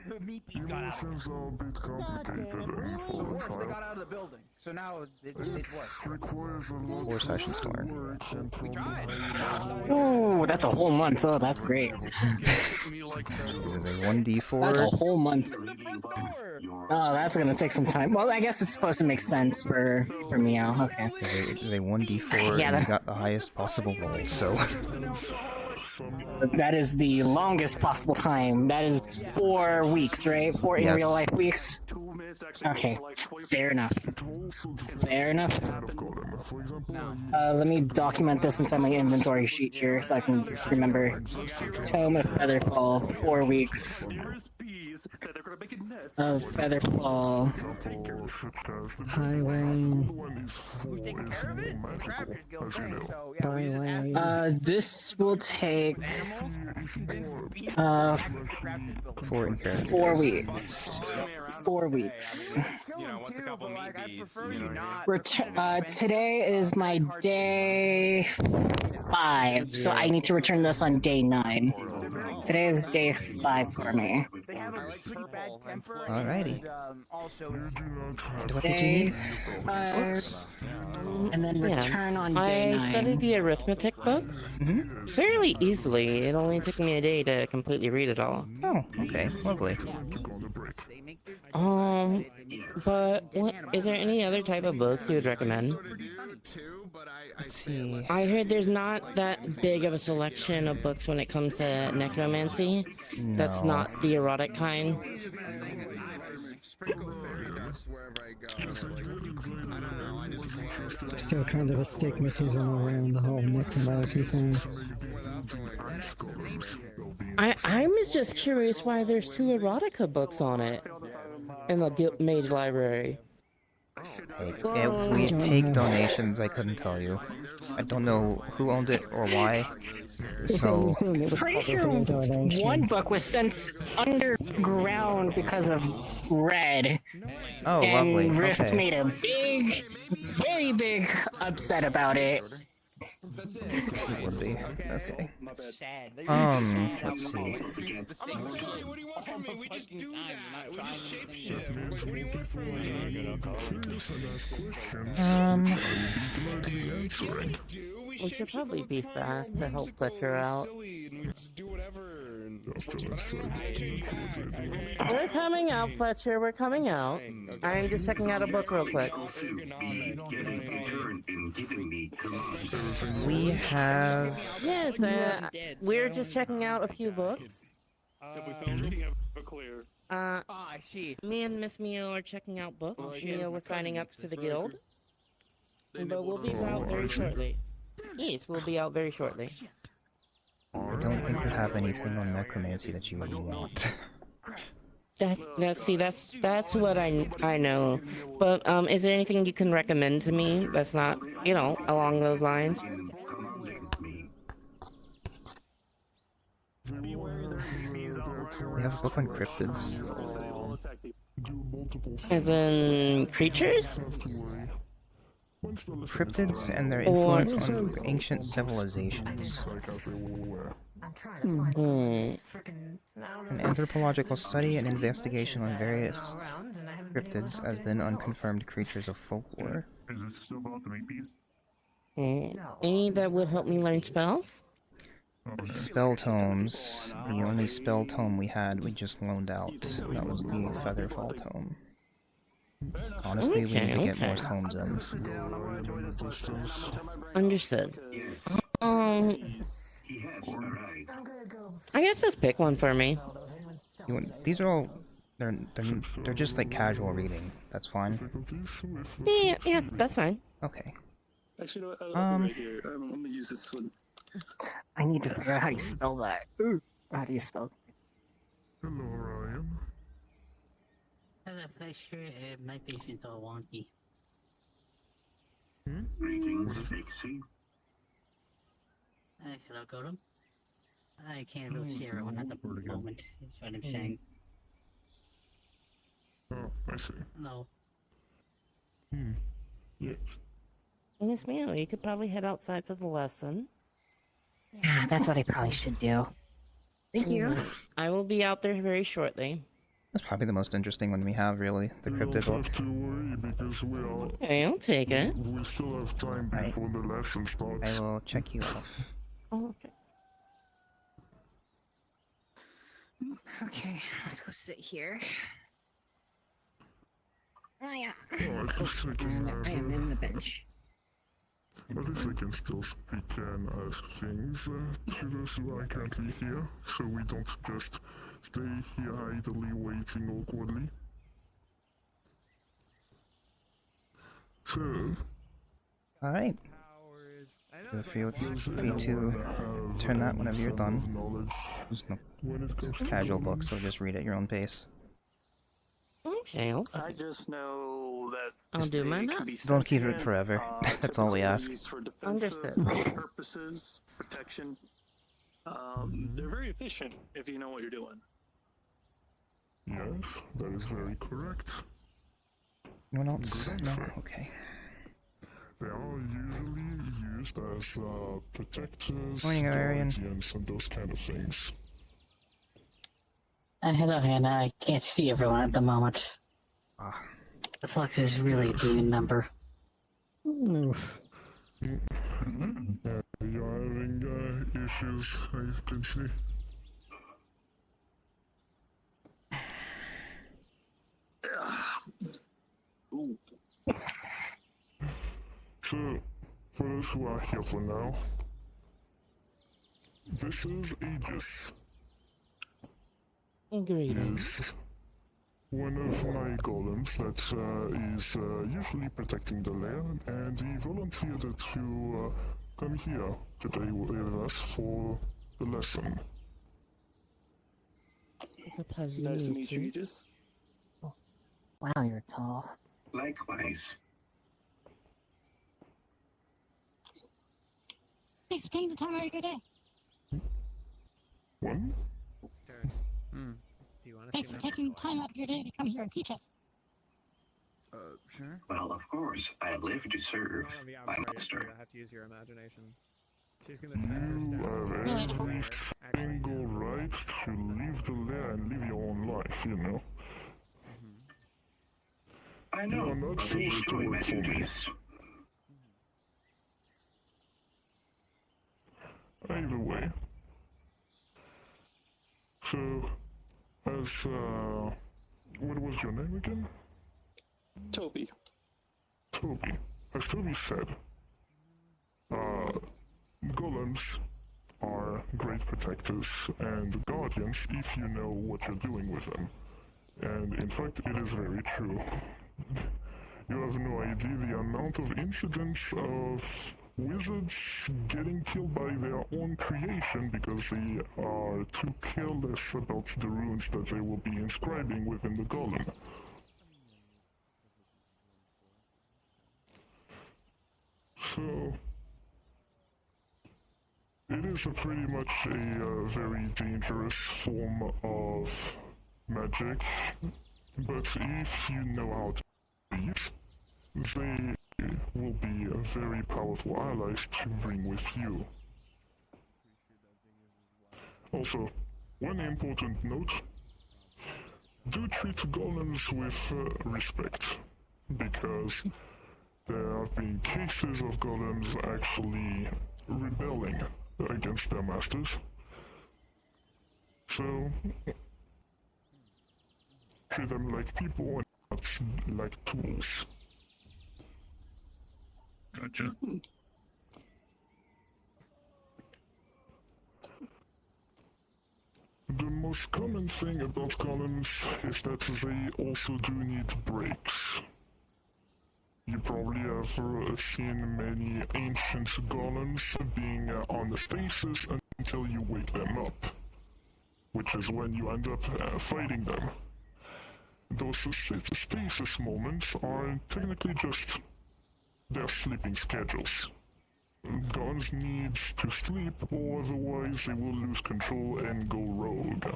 The meat bees got out. Emotions are a bit complicated and full of They trial. got out of the building, so now it works. Requires a lot 4 sessions to learn. We tried. Ooh, that's a whole month. Oh, that's great. This is a 1d4. That's a whole month. Oh, that's gonna take some time. Well, I guess it's supposed to make sense for Meow. Okay. It is a 1d4 Yeah, and that- you got the highest possible roll, so... That is the longest possible time. That is 4 weeks, right? 4 in Yes. real life weeks. Okay, fair enough. Fair enough. Let me document this inside my inventory sheet here so I can remember. Tome of Featherfall, 4 weeks. Of Featherfall. Highway. Who's taking care of it? The Crafters Guild thing, so yeah, we just asked Byway. This will take bees. 4 in character. 4 weeks. 4 weeks. You know, what's a couple meat bees? You know, Today is my day 5, so I need to return this on day 9. Today is day 5 for me. They have a pretty bad temper. Alrighty. And, also, And what did you Day need? 5, and then Yeah. return on day I studied 9. the arithmetic book fairly easily. It only took me a day to completely read it all. Oh, okay. Lovely. But what, is there any other type of books you would recommend? Let's see. I heard there's not that big of a selection of books when it comes to necromancy. That's No. not the erotic kind. Still kind of a stigmatism around the whole necromancy thing. I'm just curious why there's 2 erotica books on it in the Mage Library. If we take donations, I couldn't tell you. I don't know who owned it or why. So, Pretty sure one book was sent underground because of Red. oh, And lovely. Rift Okay. made a big, very big upset about it. It would be. Okay. sad. Let's see. What do you want from me? We just do that. We just shapeshift. What do you want from me? We should probably be fast to help Fletcher out. We're coming out, Fletcher. We're coming out. I'm just checking out a book real quick. We have... Yes, we're just checking out a few books. I see. Me and Miss Mio are checking out books. Mio was signing up to the guild. But we'll be out very shortly. Yes, we'll be out very shortly. I don't think we have anything on necromancy that you would want. That's what I know. But is there anything you can recommend to me that's not, along those lines? We have a book on cryptids. As in creatures? Cryptids and their influence on ancient civilizations. An anthropological study and investigation on various cryptids as then unconfirmed creatures of folklore. Any that would help me learn spells? Spell tomes. The only spell tome we had we just loaned out. That was the Featherfall tome. Honestly, we need to get more tomes in. Understood. I guess just pick one for me. These are all... They're just like casual reading. That's fine. Yeah, that's fine. Okay. Actually, no, I'll be right here. I'm gonna use this one. I need to figure out how you spell that. Ooh, how do you spell? Hello, Ryan. Hello, Fleisher. My patient's all wonky. Greetings, Fixie. Hello, Golem. I can't really share one at the moment. That's what I'm saying. Oh, I see. No. Yes. Miss Mio, you could probably head outside for the lesson. Yeah, that's what I probably should do. Thank you. I will be out there very shortly. That's probably the most interesting one we have, really. The cryptid book. Don't have to worry because we are... Okay, I'll take it. We still have time before the lesson starts. I will check you off. Oh, okay. Okay, let's go sit here. Oh yeah. Oh, at least I can I am in the bench. At least I can still speak and ask things to those who are currently here, so we don't just stay here idly waiting awkwardly. So... Alright. Feel free to turn that whenever you're done. It's a casual book, so just read at your own pace. Okay, I just know that I'll do my best. Don't keep it forever. That's all we ask. for defensive Understood. purposes, protection. They're very efficient if you know what you're doing. Yes, that is very correct. Anyone else? No? Okay. They are usually used as protectors, Morning, Arian. guardians, and those kind of things. Hello, Hannah. I can't see everyone at the moment. The flux is really doing a number. Oof. You're having issues, I can see. Ooh. So, for those who are here for now, this is Aegis. Greetings. One of my golems that is usually protecting the lair, and he volunteered to come here today with us for the lesson. It's a pleasure Nice to meet you, Aegis. Wow, you're tall. Likewise. Thanks for taking the time out of your day. What? Stern. Do you want to Thanks for taking time out of your day to come here and teach us. Sure. Well, of course, I live to serve my master. You have to use your imagination. She's gonna set her You step. have every single right to leave the lair and live your own life, you know. I know, You are not but I supposed to enjoy my work for me. duties. Either way. So, as, what was your name again? Toby. Toby. As Toby said, golems are great protectors and guardians if you know what you're doing with them. And in fact, it is very true. You have no idea the amount of incidents of wizards getting killed by their own creation because they are too careless about the runes that they will be inscribing within the golem. So, it is pretty much a very dangerous form of magic, but if you know how to use, they will be very powerful allies to bring with you. Also, one important note, do treat golems with respect, because there have been cases of golems actually rebelling against their masters. So, treat them like people and not like tools. Gotcha. The most common thing about golems is that they also do need breaks. You probably have seen many ancient golems being on the stasis until you wake them up, which is when you end up fighting them. Those stasis moments are technically just their sleeping schedules. Golems need to sleep, or otherwise they will lose control and go rogue.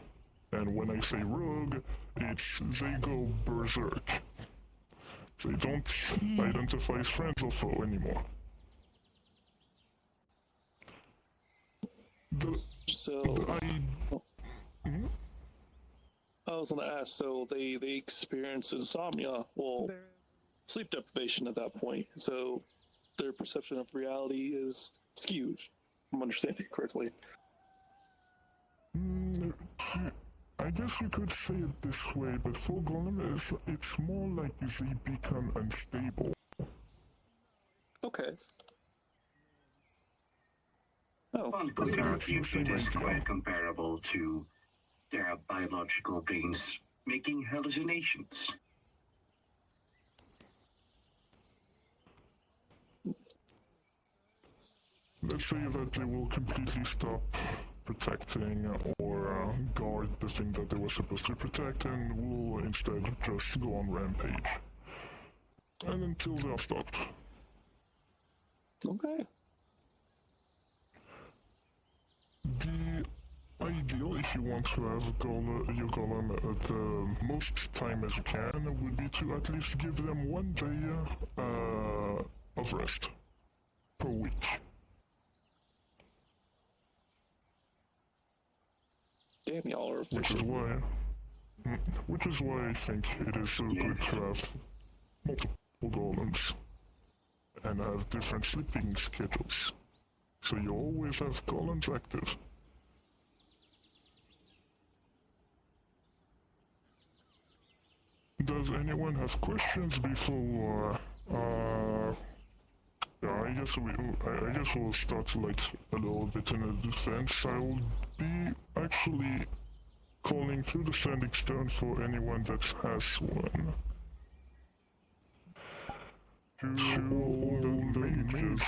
And when I say rogue, it's they go berserk. They don't identify as friends or foe anymore. I was gonna ask, so they experience insomnia, well, sleep deprivation at that point, so their perception of reality is skewed, if I'm understanding correctly. I guess you could say it this way, but for golems, it's more like they become unstable. Okay. On paper, it is quite comparable to their biological brains making hallucinations. Let's say that they will completely stop protecting or guard the thing that they were supposed to protect and will instead just go on rampage. And until they are stopped. Okay. The ideal, if you want to have your golem at the most time as you can, would be to at least give them 1 day of rest per week. Damn, y'all are efficient. Which is why I think it is so good to have multiple golems and have different sleeping schedules. So you always have golems active. Does anyone have questions before? Yeah, I guess we'll start like a little bit in a defense. I will be actually calling through the Standing Stone for anyone that has one. All the mages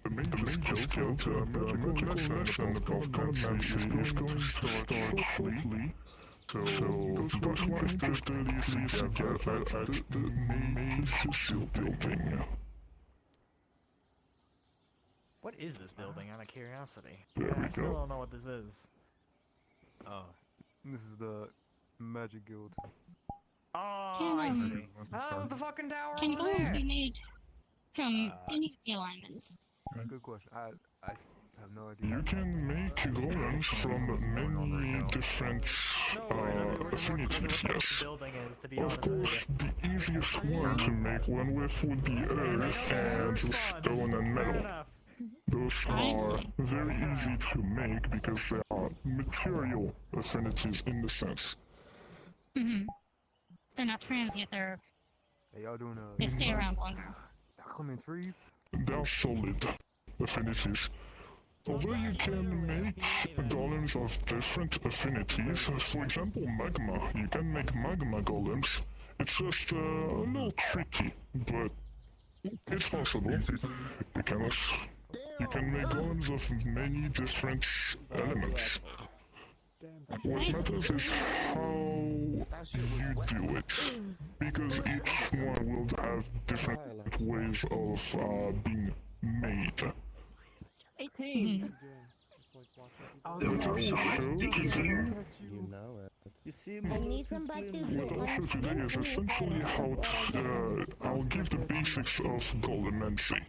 the mages guild, the magical lesson of Golemancy is going to start shortly. So those who are interested, please gather at the mages building. What is this building, out of curiosity? There we I still go. don't know what this is. Oh, this is the Magic Guild. Oh, I see. That was the fucking tower Can over golems there. be made from any of the alignments? Good question. I have no idea. You can make golems from many different affinities, yes. Of course, the easiest one to make one with would be earth and stone and metal. Those are very easy to make because they are material affinities in the sense. Mm-hmm. They're not transient, Hey, y'all doing they stay around longer. climbing trees? They are solid affinities. Although you can make golems of different affinities, for example magma, you can make magma golems. It's just a little tricky, but It's possible. You can make golems of many different elements. What matters is how you do it, because each one will have different ways of being made. 18. But also today, You know it. You see, what I'll show today is essentially how I'll give the basics of Golemancy,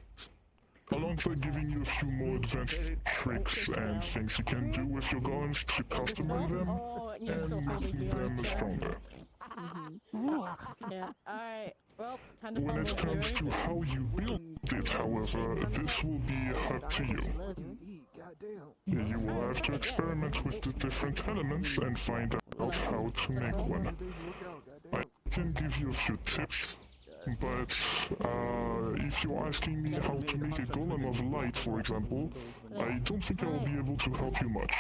alongside giving you a few more advanced tricks and things you can do with your golems to customize them and make them stronger. Yeah. Alright. Well, time to When it comes to how you build it, however, this will be up to you. You will have to experiment with the different elements and find out how to make one. I can give you a few tips, but if you're asking me how to make a golem of light, for example, I don't think I will be able to help you much.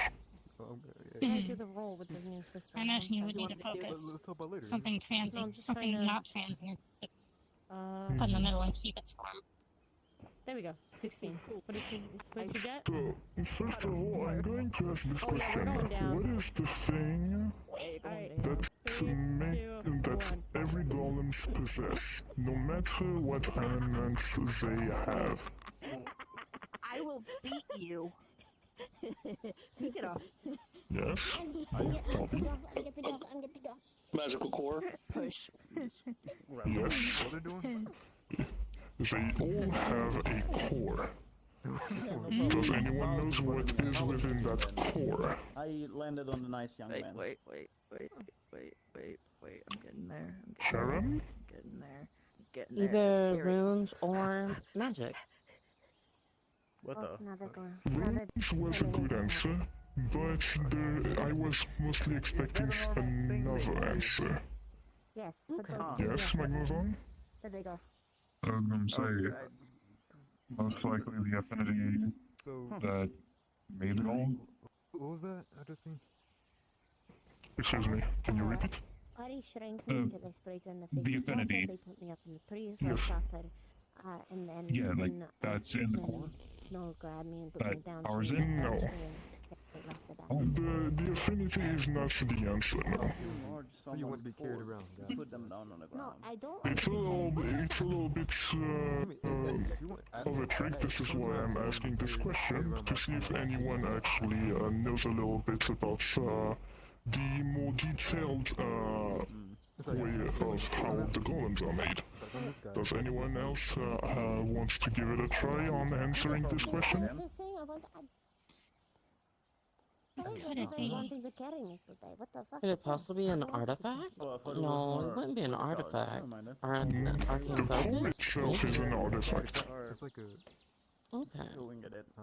do the roll with the new system. I imagine you would need to focus something transient, something not transient, to put in the middle and keep its form. There we go. 16. What did you get? So, first of all, I'm going to ask this question. What is the thing that every golems possess, no matter what elements they have? I will beat you. Get off. Yes? I'm good to go. Magical core? Push. Yes? They all have a core. Does anyone knows what is within that core? I landed on a nice young man. Wait. I'm getting there. Sharon? Getting there. Either runes or magic. What the? Runes was a good answer, but I was mostly expecting another answer. Yes. Yes, Magnavon? Where'd they go? I was gonna say, most likely the affinity that made the golem. What was that? I just seen. Excuse me, can you repeat? Ari shrank me because I sprayed in the face. The affinity. They put me up in the tree, so I shot her. And then Yeah, like, that's in the core? Snow grabbed me and put me down. Ours in? No. The affinity is not the answer, no. So you want to be carried around? Put them down on the ground. No, I don't. It's a little bit of a trick. This is why I'm asking this question, to see if anyone actually knows a little bit about the more detailed way of how the golems are made. Does anyone else wants to give it a try on answering this question? Could it be? Could it possibly be an artifact? No, it wouldn't be an artifact. Or an arcane The core focus? itself is an artifact. It's like a. Okay.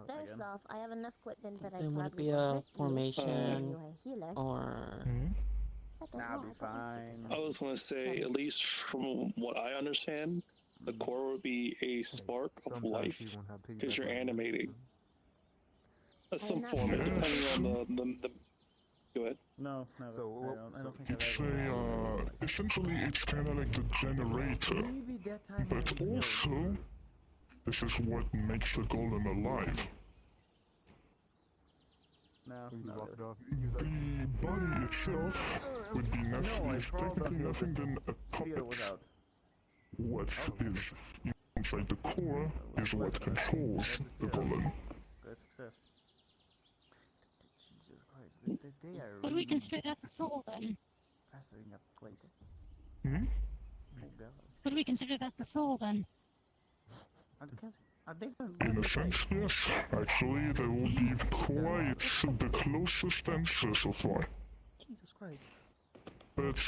First off, I have enough equipment that I Then would it probably be a could formation healer. or... Nah, I'll be fine. I was going to say, at least from what I understand, the core would be a spark of life because you're animating. Some form, depending on the. Go ahead. No, I don't think It's essentially it's kind of like the generator, but also this is what makes a golem alive. The body itself would be nothing, is technically nothing than a puppet. What is inside the core is what controls the golem. Would we consider that the soul then? Hmm? Would we consider that the soul then? In a sense, yes. Actually, that will be quite the closest answer so far. Jesus Christ. But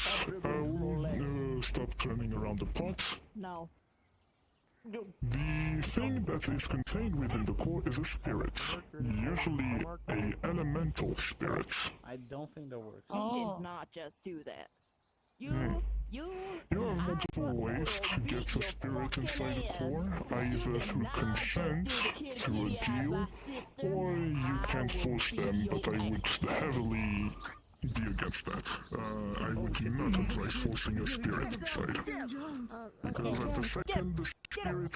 I will stop turning around the pot. No. The thing that is contained within the core is a spirit, usually a elemental spirit. I don't think that works. You did not just do that. You have multiple ways to get a spirit inside the core, either through consent, through a deal, or you can force them, but I would heavily be against that. I would not advise forcing a spirit inside. Because at the second the spirit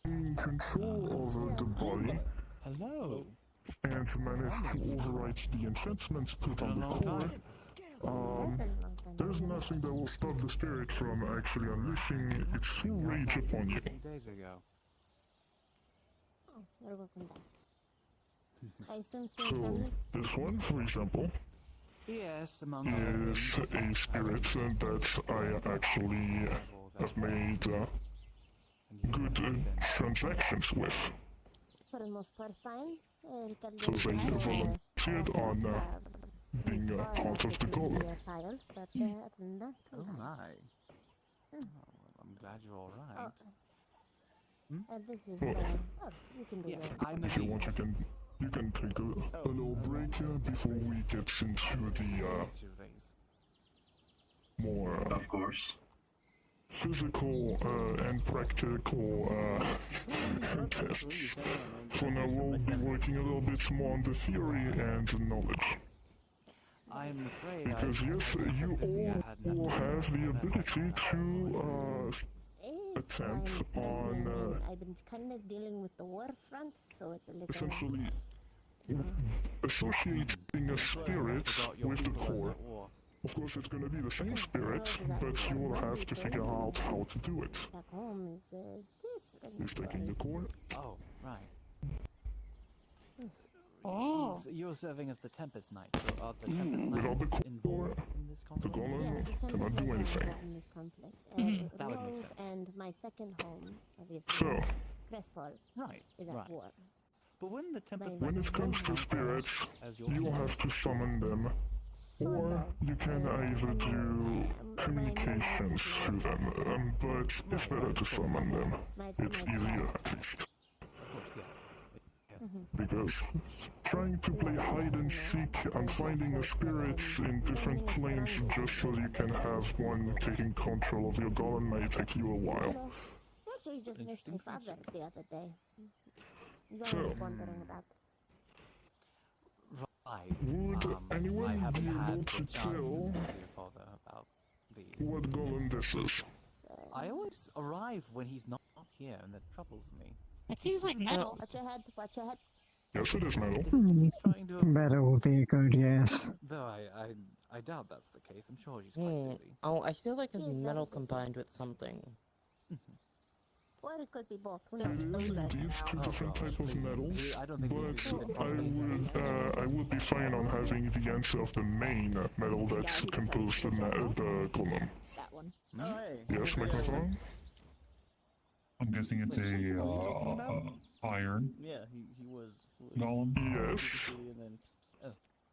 gain control over the body Hello. and manage to overwrite the enchantments put on the core, there's nothing that will stop the spirit from actually unleashing its full rage upon you. Days ago. Oh, you're welcome back. I assume So, family? this one, for example, Yes, among is a spirit that I actually have made good transactions with. For the most part, fine. So they volunteered on being a part of the golem. Oh my. Oh, well, I'm glad you're alright. This is, Well, you can do yes, that. I'm if you want, you can take a little break before we get into the more Of course. physical and practical tests. For now, we'll be working a little bit more on the theory and the knowledge. I'm afraid Because yes, you all have the ability to attempt on I've been kind of dealing with the war front, so it's a little... essentially associating a spirit with the core. Of course, it's going to be the same spirit, but you will have to figure out how to do it. Back home is the different He's taking the core. Oh, right. Oh. You're serving as the Tempest Knight, so are the Tempest Without the Knights core, involved in this the conflict? golem cannot do anything. in this conflict. That would make Rove sense. and my second home, obviously, So, Crestfall, Right, is at right. war. But when the Tempest when Knights it comes to don't spirits, as your you'll have to summon them, or you can either do communications through them, but it's better to summon them. It's easier, at least. Of course, yes. Because trying to play hide and seek and finding a spirit in different planes just so you can have one taking control of your golem may take you a while. You actually just missed my father the other day. You So, was wondering about. Right. Would I anyone haven't be able had to the chance to tell speak to your father about the... what golem this is? I always arrive when he's not here, and that troubles me. It seems like metal. Watch your head, watch your head. Yes, it is metal. Better will be good, yes. Though I doubt that's the case. I'm sure he's quite busy. Oh, I feel like it's metal combined with something. Or it could be both. It is indeed two different types of metals, but I would be fine on having the answer of the main metal that composed the golem. That one. Yes, microphone? I'm guessing it's a iron Yeah, he was. golem. Yes.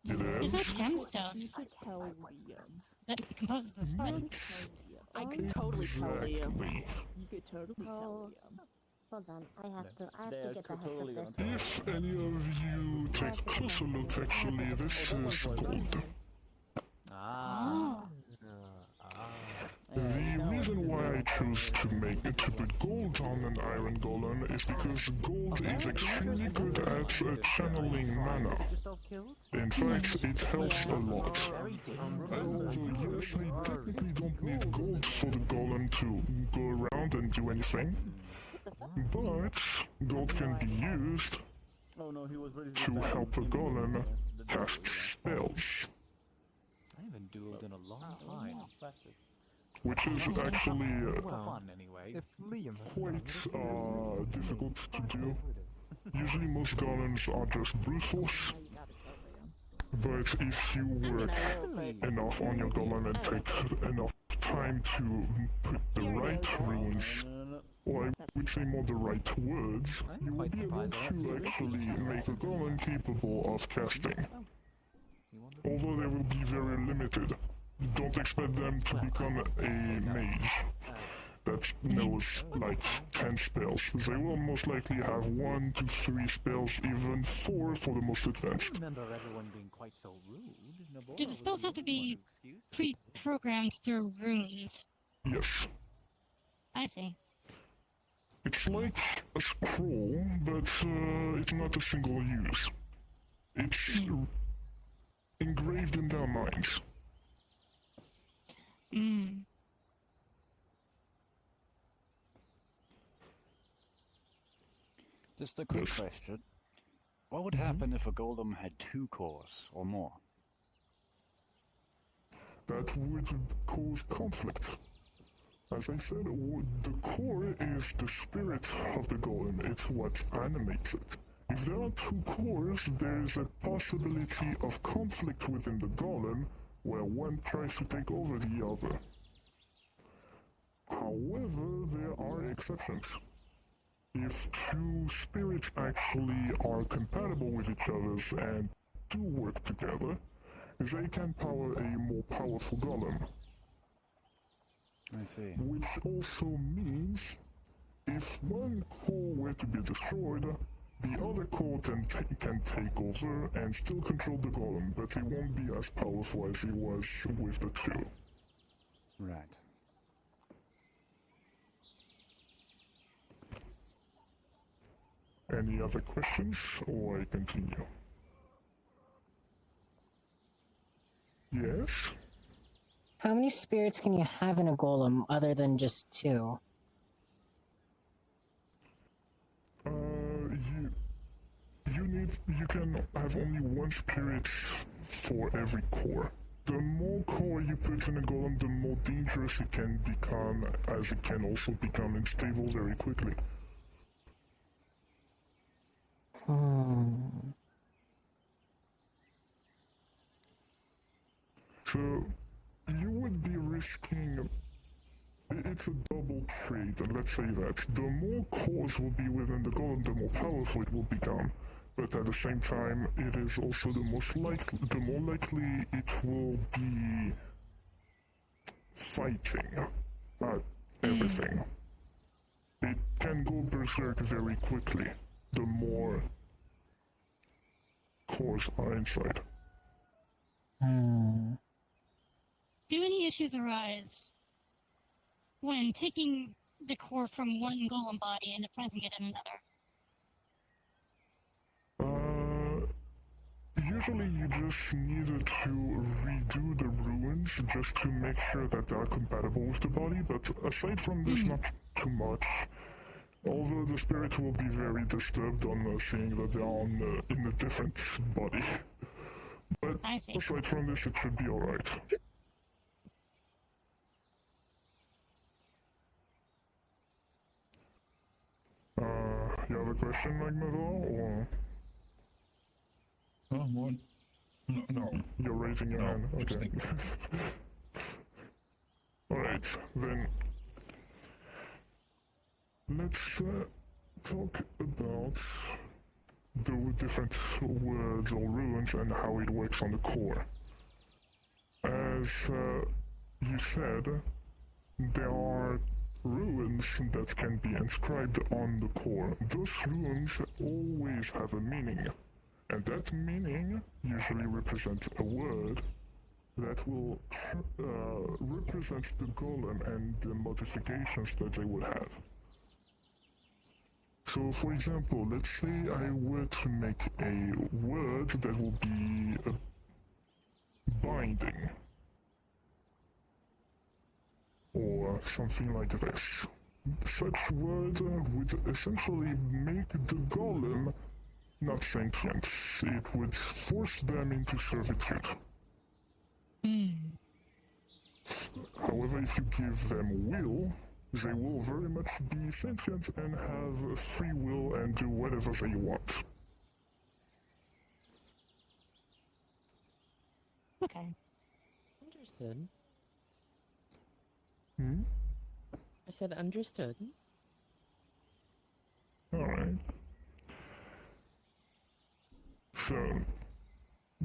It Is is. that gemstone? You should tell Liam. That composes the spine. I could totally tell Liam. Exactly. You could totally tell Liam. Hold on, I have to get the heck totally of gonna this. If any of you take a closer look, actually, this is gold. Ah. The reason why I chose to put gold on an iron golem is because gold is extremely good at channeling mana. In fact, it helps a lot. Although, yes, I technically don't need gold for the golem to go around and do anything, but gold can be used to help a golem cast spells. I haven't dueled in a long time. Which is actually For fun, anyway. quite difficult to do. Usually most golems are just brute force, but if you work enough on your golem and take enough time to put the right runes, or I would say more the right words, you will be able to actually make a golem capable of casting. Although they will be very limited. Don't expect them to become a mage that knows like 10 spells. They will most likely have 1 to 3 spells, even 4 for the most advanced. I remember everyone being quite so rude. Do the spells have to be pre-programmed through runes? Yes. I see. It's like a scroll, but it's not a single use. It's engraved in their minds. Mm. Just a quick question. What would happen if a golem had 2 cores or more? That would cause conflict. As I said, the core is the spirit of the golem. It's what animates it. If there are 2 cores, there is a possibility of conflict within the golem where one tries to take over the other. However, there are exceptions. If 2 spirits actually are compatible with each other and do work together, they can power a more powerful golem. I see. Which also means if one core were to be destroyed, the other core can take over and still control the golem, but it won't be as powerful as it was with the 2. Right. Any other questions, or I continue? Yes? How many spirits can you have in a golem other than just 2? You can have only 1 spirit for every core. The more core you put in a golem, the more dangerous it can become, as it can also become unstable very quickly. So, you would be risking... It's a double trade, and let's say that. The more cores will be within the golem, the more powerful it will become. But at the same time, it is also the more likely it will be fighting everything. It can go berserk very quickly, the more cores are inside. Do any issues arise when taking the core from one golem body and implanting it in another? Usually you just need to redo the ruins just to make sure that they are compatible with the body, but aside from this, not too much. Although the spirit will be very disturbed on seeing that they are in a different body. But aside from this, it should be alright. You have a question, Magmador, or...? What? No. You're raising your hand, okay. Alright, then... Let's talk about the different words or runes and how it works on the core. As you said, there are runes that can be inscribed on the core. Those runes always have a meaning, and that meaning usually represents a word that will represent the golem and the modifications that they would have. So, for example, let's say I were to make a word that will be binding, or something like this. Such word would essentially make the golem not sentient. It would force them into servitude. However, if you give them will, they will very much be sentient and have free will and do whatever they want. Okay. Understood. I said understood. Alright. So,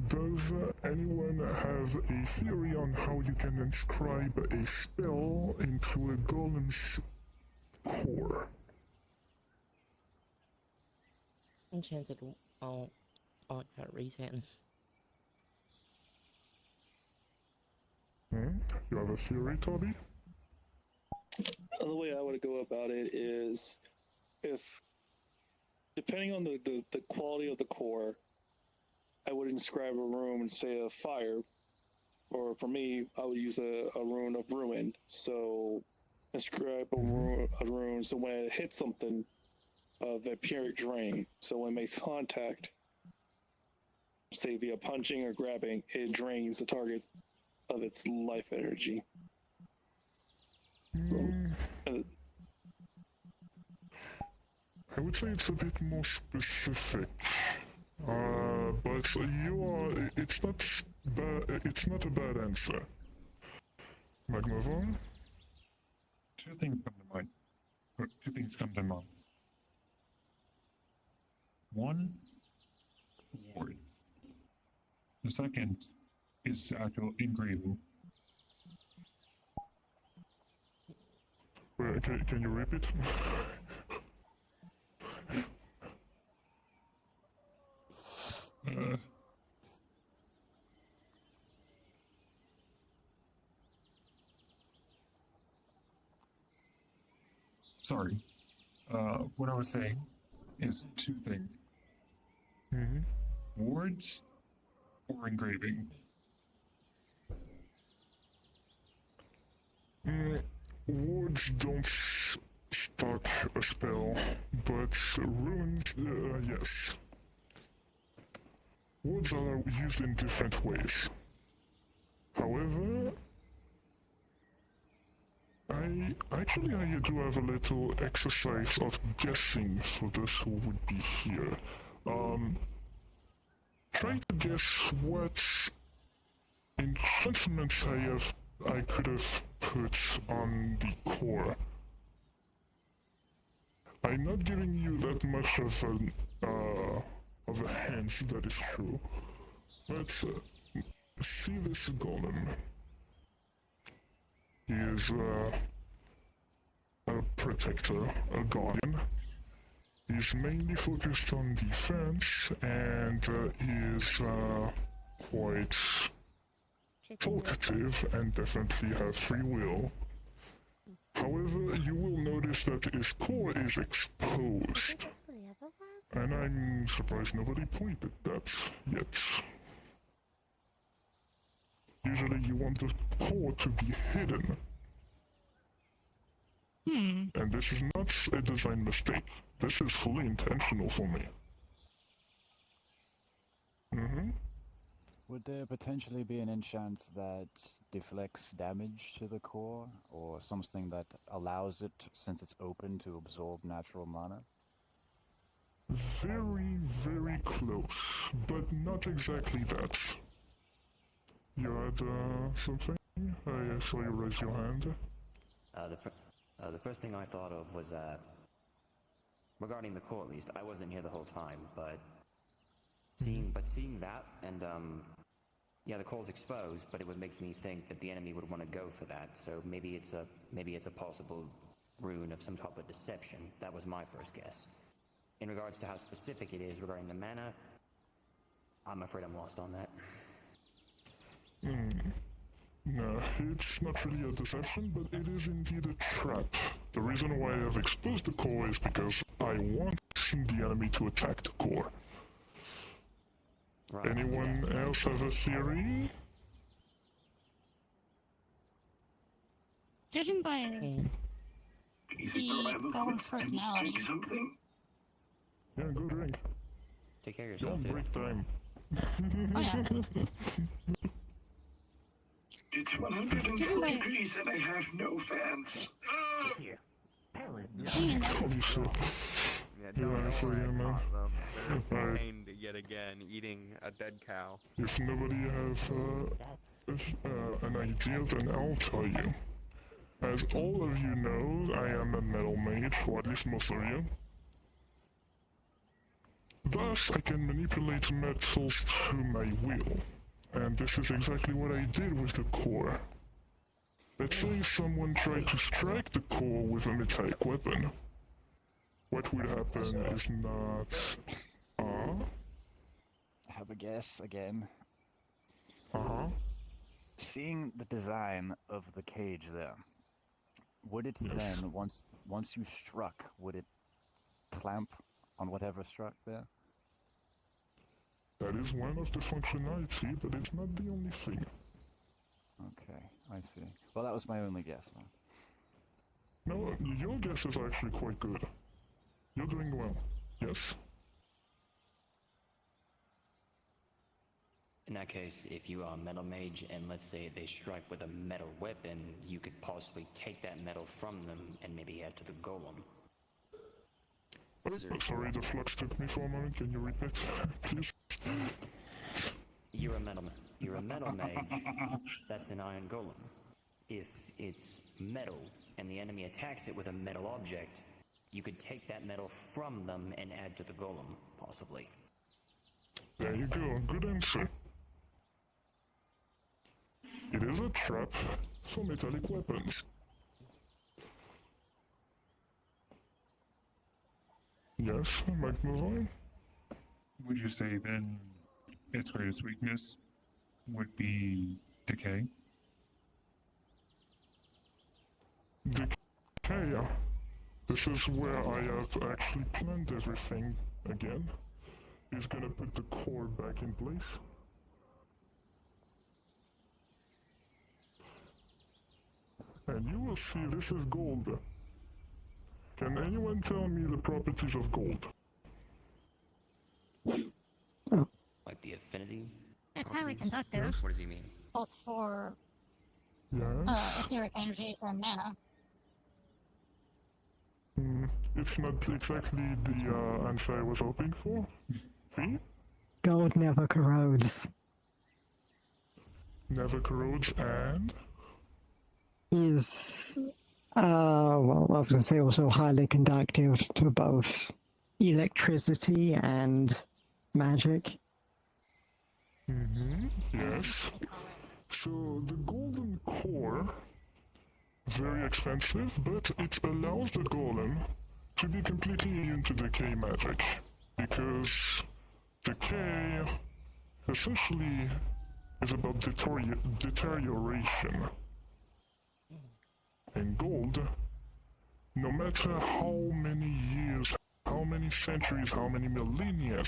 does anyone have a theory on how you can inscribe a spell into a golem's core? Enchanted. Oh, got reset. You have a theory, Toby? The way I would go about it is, if, depending on the quality of the core, I would inscribe a room and say a fire, or for me, I would use a rune of ruin. So inscribe a rune so when it hits something, vampiric drain. So when it makes contact, say via punching or grabbing, it drains the target of its life energy. So, I would say it's a bit more specific, but it's not a bad answer. Magmavon? Two things come to mind. Two things come to mind. One, wards. The second is actual engraving. Wait, can you repeat? Sorry. What I was saying is two things. Wards or engraving. Words don't start a spell, but runes, yes. Words are used in different ways. However, I do have a little exercise of guessing for those who would be here. Try to guess what enchantments I could have put on the core. I'm not giving you that much of a hint, that is true. But see this golem. He is a protector, a guardian. He's mainly focused on defense, and he is quite talkative and definitely has free will. However, you will notice that his core is exposed. And I'm surprised nobody pointed that yet. Usually you want the core to be hidden. And this is not a design mistake. This is fully intentional for me. Would there potentially be an enchant that deflects damage to the core, or something that allows it, since it's open, to absorb natural mana? Very, very close, but not exactly that. You had something? I saw you raise your hand. The first thing I thought of was, regarding the core at least, I wasn't here the whole time, but seeing that, and yeah, the core's exposed, but it would make me think that the enemy would want to go for that, so maybe it's a possible rune of some type of deception. That was my first guess. In regards to how specific it is regarding the mana, I'm afraid I'm lost on that. No, it's not really a deception, but it is indeed a trap. The reason why I have exposed the core is because I want the enemy to attack the core. Right, Anyone else have a theory? Judging by the golem's personality, Yeah, go drink. Take care of You're yourself, on dude. break time. oh yeah, It's 104 degrees and I have no fans. Here. Helen. Holy shit. Yeah, Yeah, don't I saw worry, you, I man. caught them. They're Alright. contained yet again, eating a dead cow. If nobody have an idea, then I'll tell you. As all of you know, I am a metal mage, or at least most of you. Thus, I can manipulate metals to my will. And this is exactly what I did with the core. Let's say someone tried to strike the core with a metallic weapon. What would happen is not... Have a guess again. Uh-huh. Seeing the design of the cage there, would it then, once you struck, would it clamp on whatever struck there? That is one of the functionality, but it's not the only thing. Okay, I see. Well, that was my only guess, man. No, your guess is actually quite good. You're doing well. Yes? In that case, if you are a metal mage and let's say they strike with a metal weapon, you could possibly take that metal from them and maybe add to the golem. Sorry, the flux took me for a moment. Can you repeat, please? You're a metal mage. That's an iron golem. If it's metal and the enemy attacks it with a metal object, you could take that metal from them and add to the golem, possibly. There you go. Good answer. It is a trap for metallic weapons. Yes, might move on. Would you say then its greatest weakness would be decay? Decay. This is where I have actually planned everything again. He's gonna put the core back in place. And you will see this is gold. Can anyone tell me the properties of gold? Like the affinity? It's highly conductive. What does he mean? Both for Yes. etheric energies and mana. It's not exactly the answer I was hoping for. See? Gold never corrodes. Never corrodes and? Is, well, I was going to say also highly conductive to both electricity and magic. Yes. So the golden core, very expensive, but it allows the golem to be completely immune to decay magic. Because decay essentially is about deterioration. And gold, no matter how many years, how many centuries, how many millennia,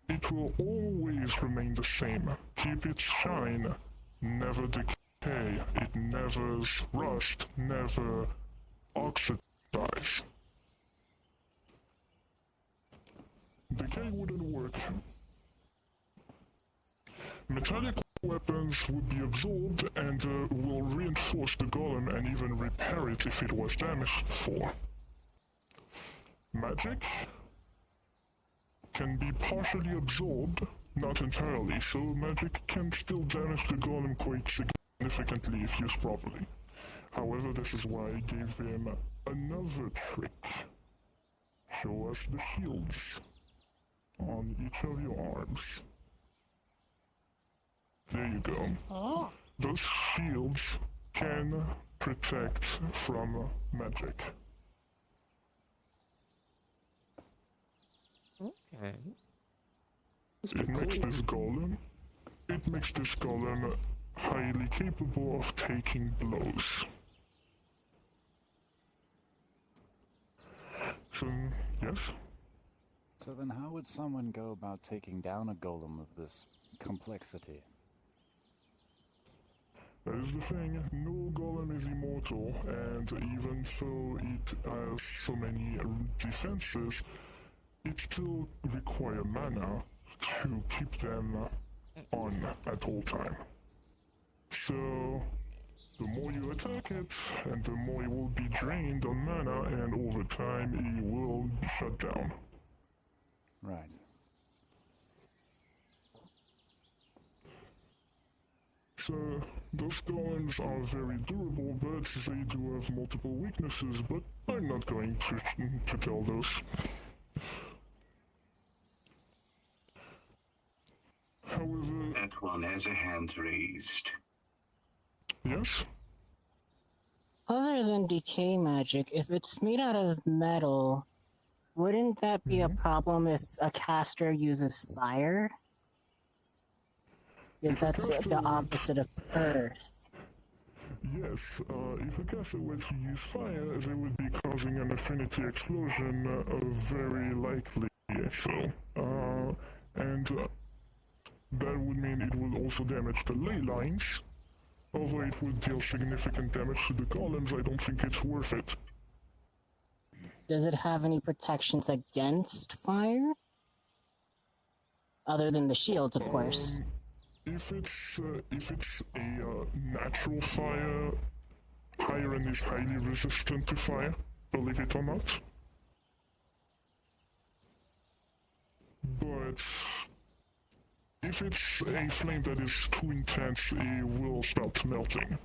it will always remain the same. Keep its shine, never decay, it never rust, never oxidize. Decay wouldn't work. Metallic weapons would be absorbed and will reinforce the golem and even repair it if it was damaged before. Magic can be partially absorbed, not entirely, so magic can still damage the golem quite significantly if used properly. However, this is why I gave him another trick. Show us the shields on each of your arms. There you go. Oh. Those shields can protect from magic. Okay. It makes this golem highly capable of taking blows. So, yes? So then how would someone go about taking down a golem of this complexity? That is the thing, no golem is immortal, and even though it has so many defenses, it still requires mana to keep them on at all time. So, the more you attack it, and the more it will be drained on mana, and over time it will shut down. Right. So, those golems are very durable, but they do have multiple weaknesses, but I'm not going to tell those. However... That one has a hand raised. Yes? Other than decay magic, if it's made out of metal, wouldn't that be a problem if a caster uses fire? Because that's the opposite of earth. Yes, if a caster were to use fire, they would be causing an affinity explosion, very likely, so. And that would mean it would also damage the ley lines, although it would deal significant damage to the golems, I don't think it's worth it. Does it have any protections against fire? Other than the shields, of course. If it's a natural fire, iron is highly resistant to fire, believe it or not. But if it's a flame that is too intense, it will start melting.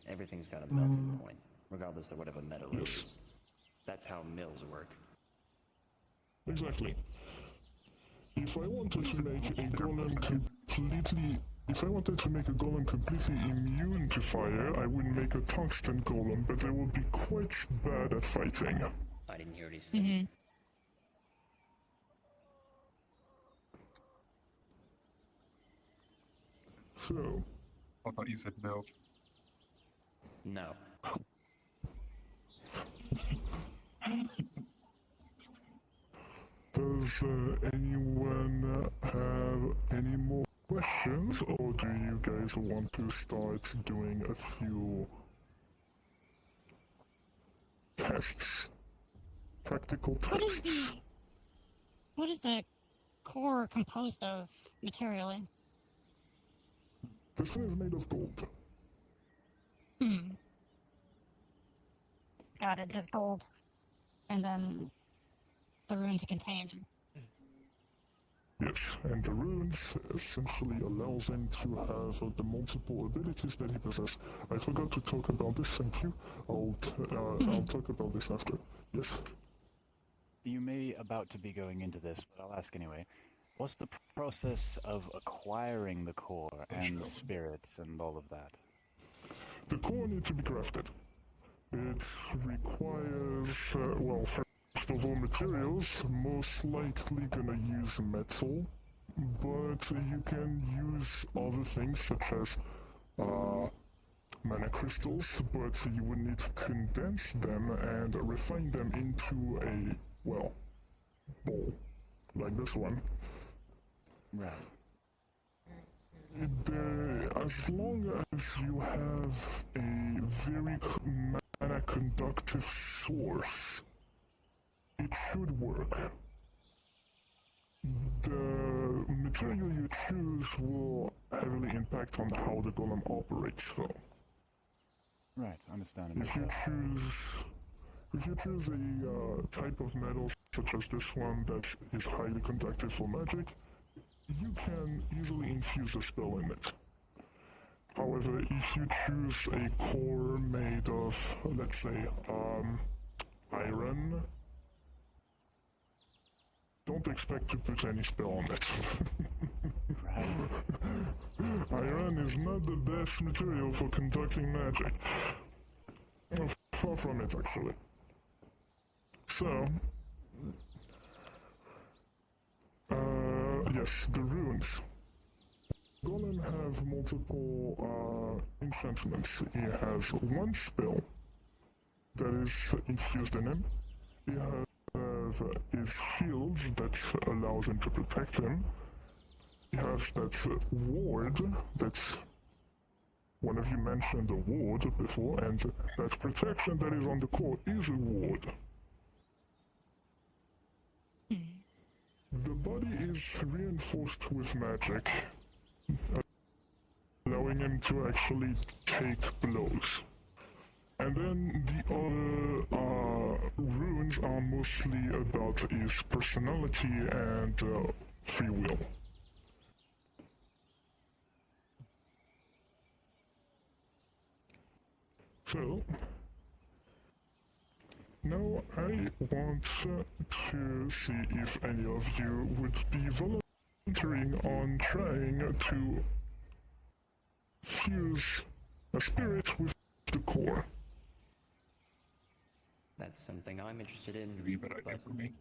Everything's got a melting point, regardless of whatever metal it is. That's how mills work. Exactly. If I wanted to make a golem completely immune to fire, I would make a tungsten golem, but they would be quite bad at fighting. I didn't hear what he said. So, I thought you said no. No. Does anyone have any more questions, or do you guys want to start doing a few tests? Practical tests. What is the core composed of materially? This one is made of gold. Got it, just gold. And then the rune to contain. Yes, and the runes essentially allows him to have the multiple abilities that he possesses. I forgot to talk about this, thank you. I'll talk about this after. Yes? You may about to be going into this, but I'll ask anyway. What's the process of acquiring the core and the spirits and all of that? The core need to be crafted. It requires, well, first of all, materials, most likely gonna use metal, but you can use other things such as mana crystals, but you would need to condense them and refine them into a, well, bowl, like this one. Right. As long as you have a very mana conductive source, it should work. The material you choose will heavily impact on how the golem operates, though. Right, understandable. If you choose a type of metal such as this one that is highly conductive for magic, you can easily infuse a spell in it. However, if you choose a core made of, let's say, iron, don't expect to put any spell on it. Iron is not the best material for conducting magic. Far from it, actually. So, yes, the runes. Golem have multiple enchantments. He has one spell that is infused in him. He has his shields that allows him to protect him. He has that ward that's... One of you mentioned the ward before, and that protection that is on the core is a ward. The body is reinforced with magic, allowing him to actually take blows. And then the other runes are mostly about his personality and free will. So, now I want to see if any of you would be volunteering on trying to fuse a spirit with the core. That's something I'm interested in, but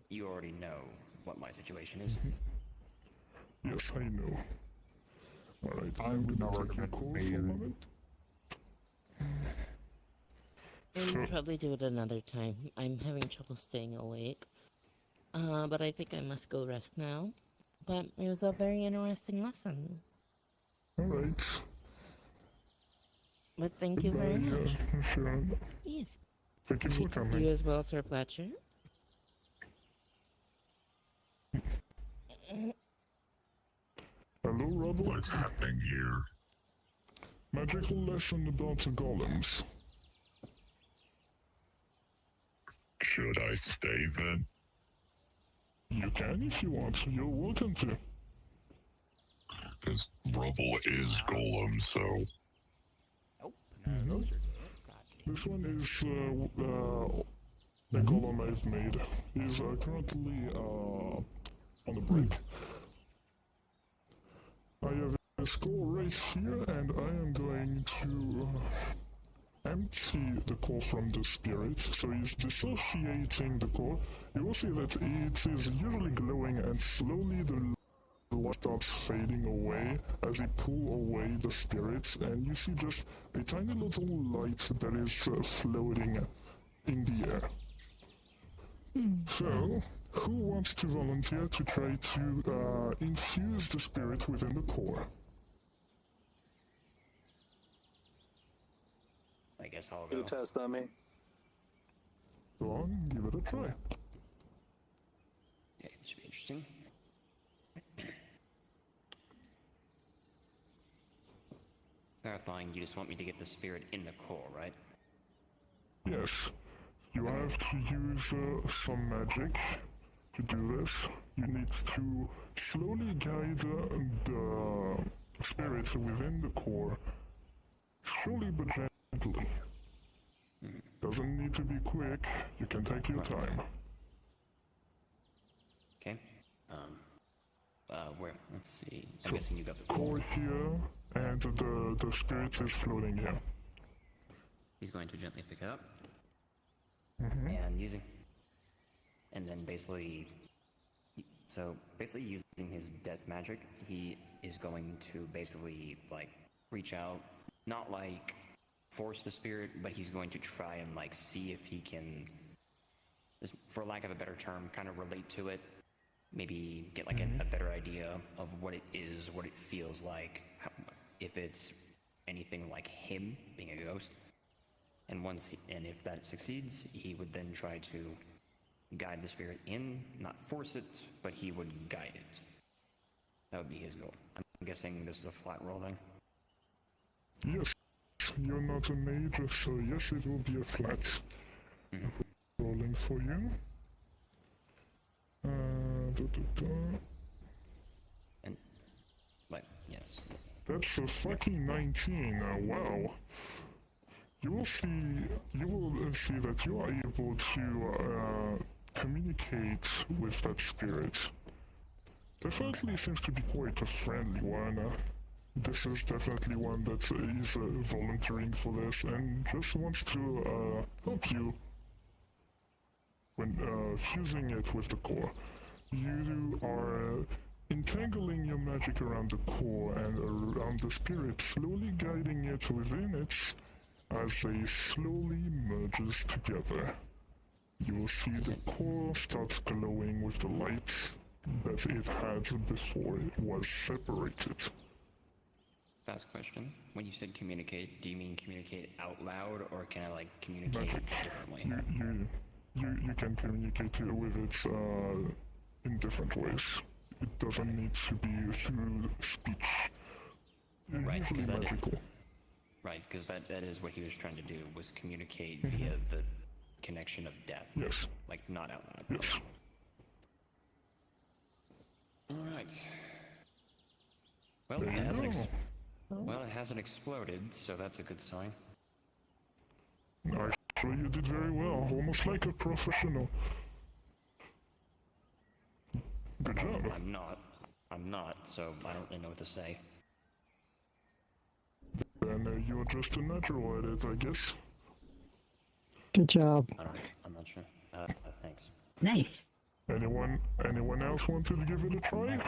you already know what my situation is. Yes, I know. Alright, I would not recommend it. We'll probably do it another time. I'm having trouble staying awake. But I think I must go rest now. But it was a very interesting lesson. Alright. But thank you very much. Sure. Yes. Thank you for coming. You as well, Sir Fletcher. Hello, Redwall. What's happening here? Magical lesson about the golems. Should I stay then? You can if you want. You're welcome to. Because rubble is golem, so... This one is a golem I've made. He's currently on a break. I have a skull right here, and I am going to empty the core from the spirit. So he's dissociating the core. You will see that it is usually glowing, and slowly the light starts fading away as he pull away the spirits, and you see just a tiny little light that is floating in the air. So, who wants to volunteer to try to infuse the spirit within the core? I guess I'll Do go. a test on me. Go on, give it a try. Yeah, it should be interesting. Clarifying, you just want me to get the spirit in the core, right? Yes. You have to use some magic to do this. You need to slowly guide the spirit within the core. Slowly but gently. Doesn't need to be quick. You can take your time. Okay. Where? Let's see. I'm guessing you got the core here, and the spirit is floating here. He's going to gently pick it up. And then basically using his death magic, he is going to basically like reach out, not like force the spirit, but he's going to try and like see if he can, for lack of a better term, kind of relate to it, maybe get like a better idea of what it is, what it feels like, if it's anything like him being a ghost. And if that succeeds, he would then try to guide the spirit in, not force it, but he would guide it. That would be his goal. I'm guessing this is a flat roll then? Yes, you're not a mage, so yes, it will be a flat rolling for you. And, yes. That's a fucking 19, wow. You will see that you are able to communicate with that spirit. Definitely seems to be quite a friendly one. This is definitely one that is volunteering for this and just wants to help you when fusing it with the core. You are entangling your magic around the core and around the spirit, slowly guiding it within it as they slowly merges together. You will see the core starts glowing with the light that it had before it was separated. Fast question. When you said communicate, do you mean communicate out loud, or can I like communicate differently? You can communicate with it in different ways. It doesn't need to be through speech. Right, usually magical. Right, because that is what he was trying to do, was communicate via the connection of death. Yes. Like, not out loud. Yes. Alright. Well, it hasn't exploded, so that's a good sign. Actually, you did very well, almost like a professional. Good job. I'm not, so I don't really know what to say. Then you're just a natural at it, I guess. Good job. I'm not sure. Thanks. Nice. Anyone else want to give it a try?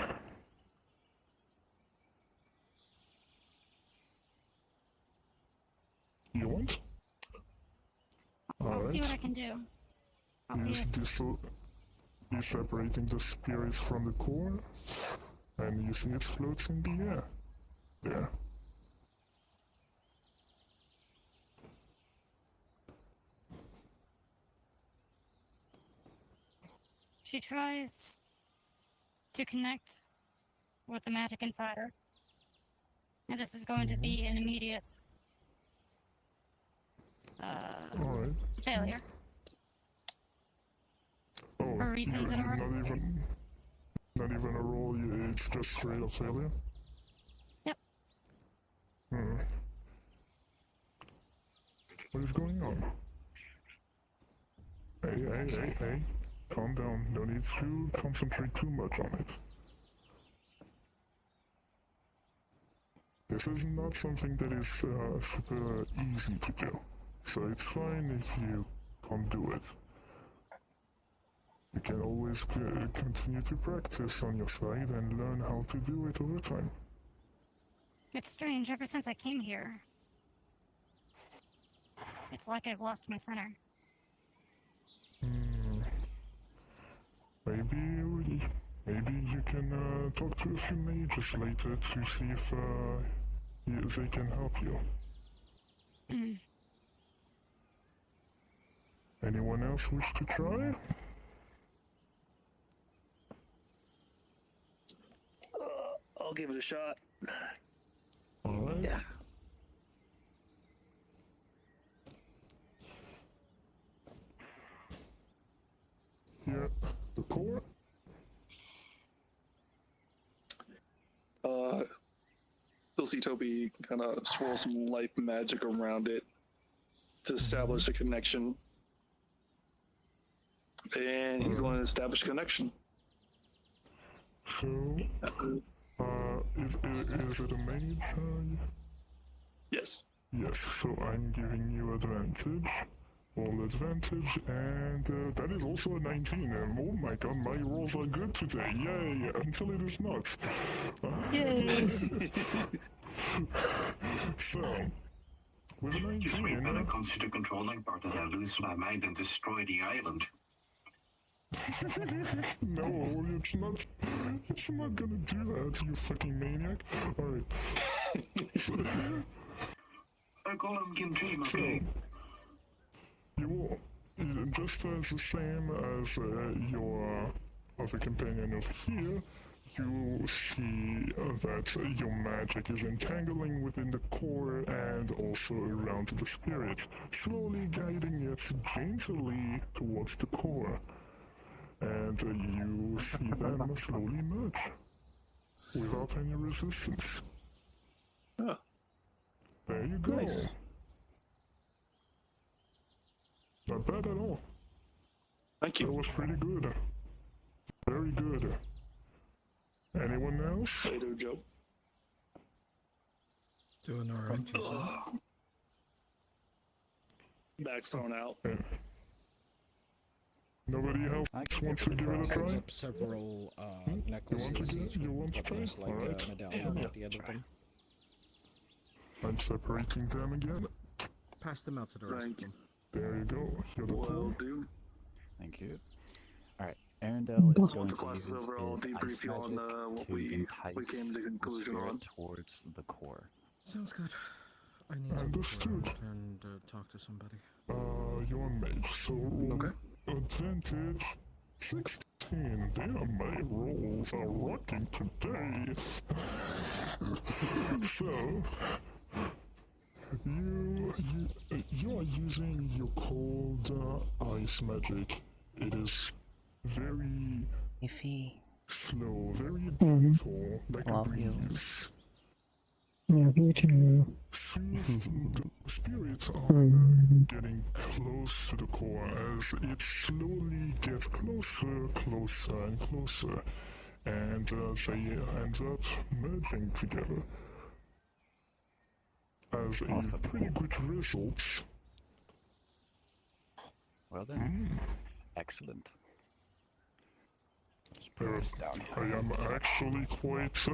You want? I'll see what I can do. You're separating the spirits from the core, and you see it floats in the air. There. she tries to connect with the magic inside her. And this is going to be an immediate Alright. failure. Oh, For reasons that are... not even a roll, it's just straight up failure? Yep. What is going on? Hey. Calm down. No need to concentrate too much on it. This is not something that is super easy to do. So it's fine if you can't do it. You can always continue to practice on your side and learn how to do it over time. It's strange, ever since I came here. It's like I've lost my center. Maybe you can talk to a few mages later to see if they can help you. Anyone else wish to try? I'll give it a shot. Alright. Yeah. Here, the core. You'll see Toby kind of swirl some life magic around it to establish a connection. And he's going to establish a connection. So, is it a mage? Yes. Yes, so I'm giving you advantage. All advantage, and that is also a 19. And oh my god, my rolls are good today. Yay! Until it is not. Yay! So, with a 19. Just wait till it comes to the controlling part and I lose my mind and destroy the island. No, it's not. It's not gonna do that, you fucking maniac. Alright. A golem can dream, okay? You will, just as the same as your other companion over here, you see that your magic is entangling within the core and also around the spirit, slowly guiding it gently towards the core. And you see them slowly merge, without any resistance. Oh. There you go. Nice. Not bad at all. Thank you. That was pretty good. Very good. Anyone else? Later, Joe. Doing alright. Back's thrown out. Yeah. Nobody else wants to give it a try? Opens up several necklaces. You want to try? Like Alright. medallion at the end of them. I'm separating them again. Pass them out to the rest of them. There you go. You're the Will core. do. Thank you. Alright, Arendelle is Once going the to class use is over, I'll his debrief ice you on magic what to we entice came to the conclusion the on. spirit towards the core. Sounds good. I need to Understood. look around and talk to somebody. You're a mage, so roll advantage 16. Damn, my rolls are rocking today. So, you are using your cold ice magic. It is very slow, very gentle, like a breeze. Yeah, me too. The spirits are getting close to the core as it slowly gets closer and closer, and they end up merging together. As a pretty good result. Well then, excellent. Spirits down I am actually quite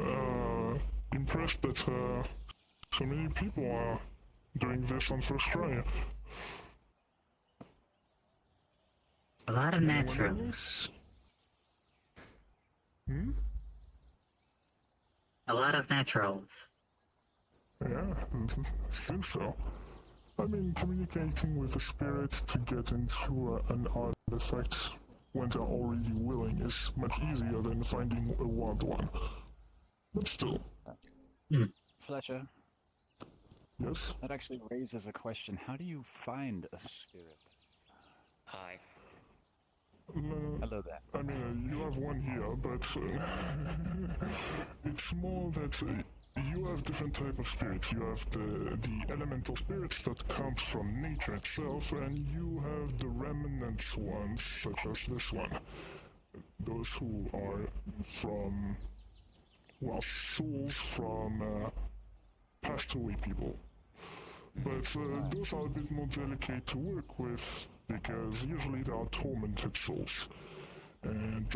impressed that so many people are doing this on first try. A lot of Anyone naturals. else? A lot of naturals. Yeah, seems so. I mean, communicating with the spirit to get into an artifact when they're already willing is much easier than finding a wild one. But still. Fletcher? Yes? That actually raises a question. How do you find a spirit? Hi. Hello there. I mean, you have one here, but it's more that you have different type of spirits. You have the elemental spirits that come from nature itself, and you have the remnant ones, such as this one. Those who are from, well, souls from passed away people. But those are a bit more delicate to work with, because usually they are tormented souls. And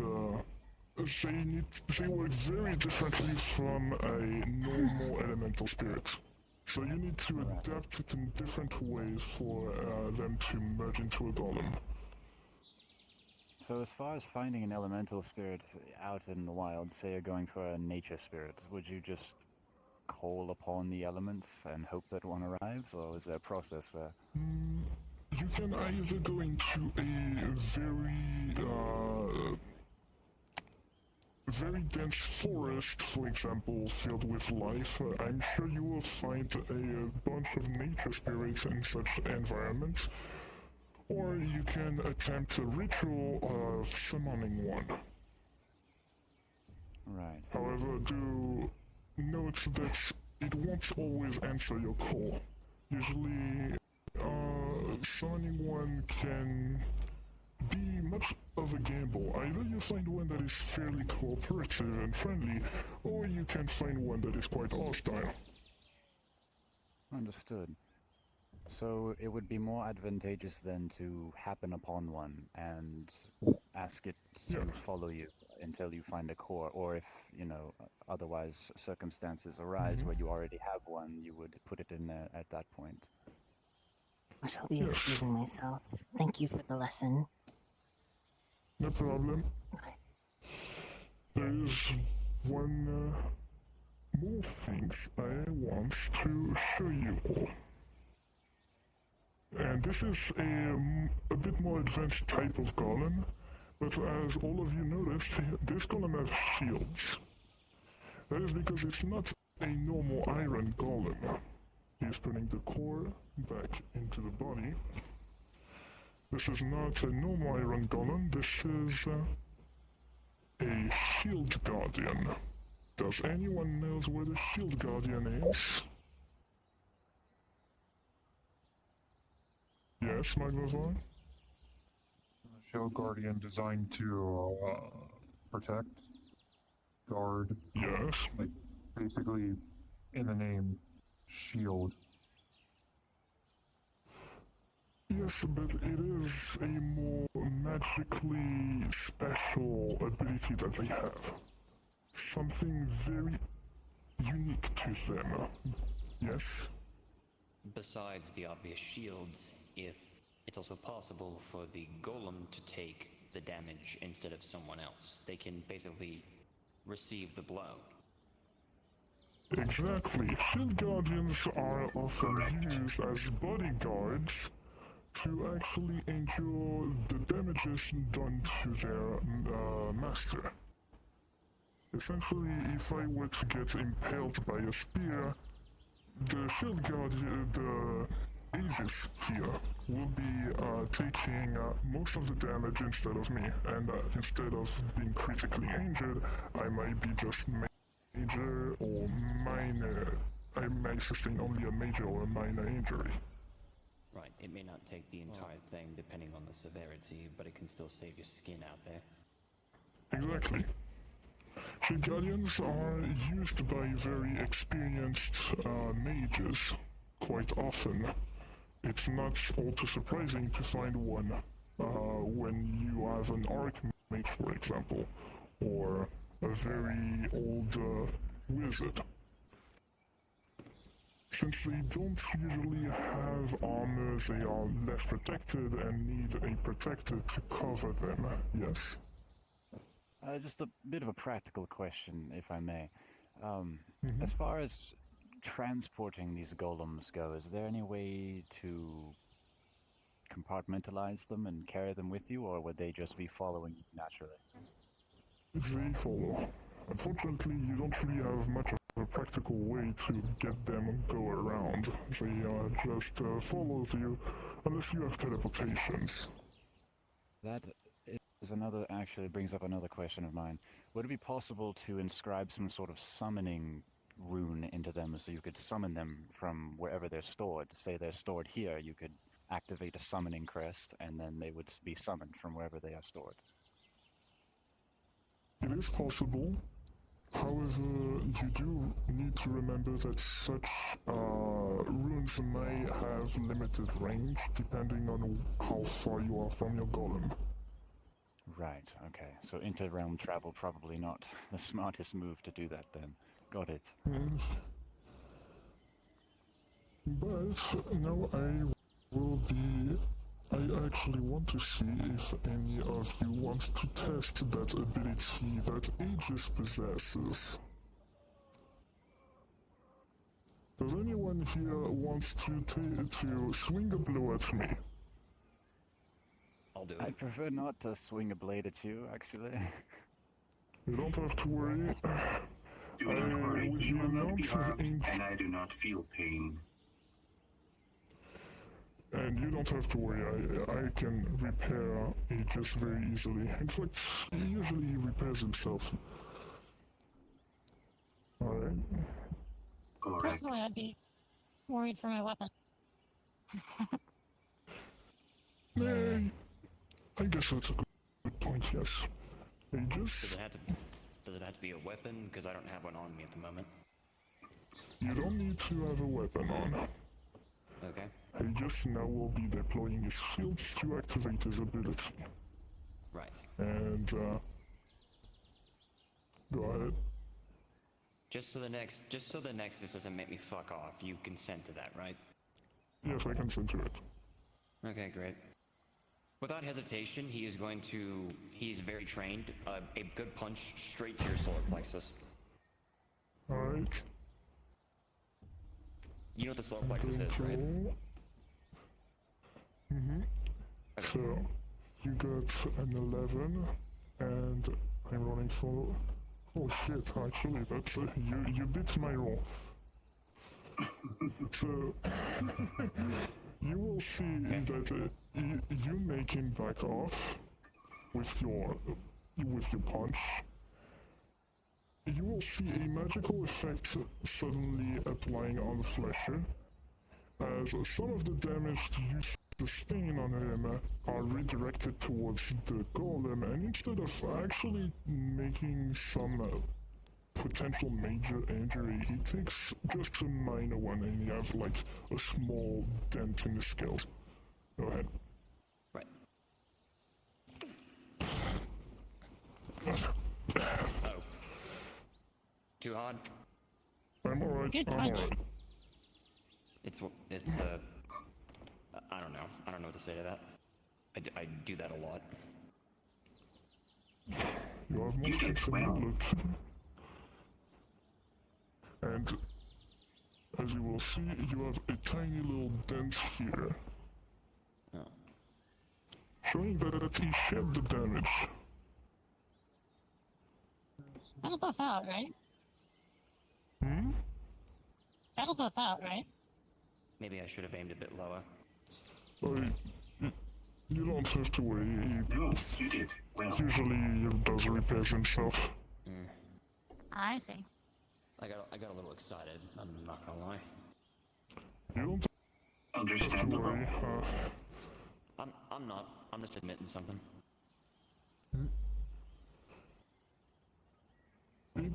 they work very differently from a normal elemental spirit. So you need to adapt it in different ways for them to merge into a golem. So as far as finding an elemental spirit out in the wild, say you're going for a nature spirit, would you just call upon the elements and hope that one arrives, or is there a process there? You can either go into a very dense forest, for example, filled with life. I'm sure you will find a bunch of nature spirits in such environments. Or you can attempt a ritual of summoning one. Right. However, do note that it won't always answer your call. Usually, summoning one can be much of a gamble. Either you find one that is fairly cooperative and friendly, or you can find one that is quite hostile. Understood. So it would be more advantageous then to happen upon one and ask it to follow you until you find a core, or if, you know, otherwise circumstances arise where you already have one, you would put it in there at that point. I shall be excusing myself. Thank you for the lesson. No problem. There is one more thing I want to show you all. And this is a bit more advanced type of golem, but as all of you noticed, this golem has shields. That is because it's not a normal iron golem. He is putting the core back into the body. This is not a normal iron golem, this is a shield guardian. Does anyone know where the shield guardian is? Yes, Magnus? Shield Guardian designed to protect, guard. Yes. Like, basically, in the name, shield. Yes, but it is a more magically special ability that they have. Something very unique to them. Yes? Besides the obvious shields, if it's also possible for the golem to take the damage instead of someone else, they can basically receive the blow. Exactly. Shield Guardians are often used as bodyguards to actually endure the damages done to their master. Essentially, if I were to get impaled by a spear, the Shield Guardian, the Aegis here, will be taking most of the damage instead of me, and instead of being critically injured, I might be just major or minor. I may sustain only a major or a minor injury. Right, it may not take the entire thing depending on the severity, but it can still save your skin out there. Exactly. Shield Guardians are used by very experienced mages quite often. It's not all too surprising to find one when you have an archmage, for example, or a very old wizard. Since they don't usually have armor, they are less protected and need a protector to cover them, yes? Just a bit of a practical question, if I may. As far as transporting these golems go, is there any way to compartmentalize them and carry them with you, or would they just be following you naturally? They follow. Unfortunately, you don't really have much of a practical way to get them and go around. They just follow you unless you have teleportations. That is actually brings up another question of mine. Would it be possible to inscribe some sort of summoning rune into them so you could summon them from wherever they're stored? Say they're stored here, you could activate a summoning crest and then they would be summoned from wherever they are stored. It is possible. However, you do need to remember that such runes may have limited range depending on how far you are from your golem. Right, okay. So inter-realm travel probably not the smartest move to do that then. Got it. But now I actually want to see if any of you wants to test that ability that Aegis possesses. Does anyone here wants to swing a blow at me? I'll do it. I'd prefer not to swing a blade at you, actually. You don't have to worry. Do not worry, you will not be harmed, and I do not feel pain. And you don't have to worry, I can repair Aegis very easily. In fact, usually he repairs himself. Alright. Personally, I'd be worried for my weapon. Hey, I guess that's a good point, yes. Aegis? Does it have to be a weapon? Because I don't have one on me at the moment. You don't need to have a weapon on. Okay. Aegis now will be deploying his shields to activate his ability. Right. And, go ahead. Just so the Nexus doesn't make me fuck off, you consent to that, right? Yes, I consent to it. Okay, great. Without hesitation, he's very trained. A good punch straight to your solar plexus. Alright. You know what the solar plexus is, right? Mm-hmm. Okay. So, you got an 11, and I'm rolling for... Oh shit, actually, that's... you beat my roll. So... you will see that you make him back off with your punch. You will see a magical effect suddenly applying on Fleisher, as some of the damage you sustain on him are redirected towards the golem, and instead of actually making some potential major injury, he takes just a minor one, and you have like a small dent in the scales. Go ahead. Right. Oh. Too hard? I'm alright, I'm alright. I don't know. I don't know what to say to that. I do that a lot. You have more sticks than you look. And as you will see, you have a tiny little dent here. Oh. Showing that he shed the damage. That'll buff out, right? Hmm? That'll buff out, right? Maybe I should have aimed a bit lower. You don't have to worry. No, you did well. Usually he does repairs himself. I see. I got a little excited. I'm not gonna lie. You don't Understandable. have to worry. I'm not. I'm just admitting something. It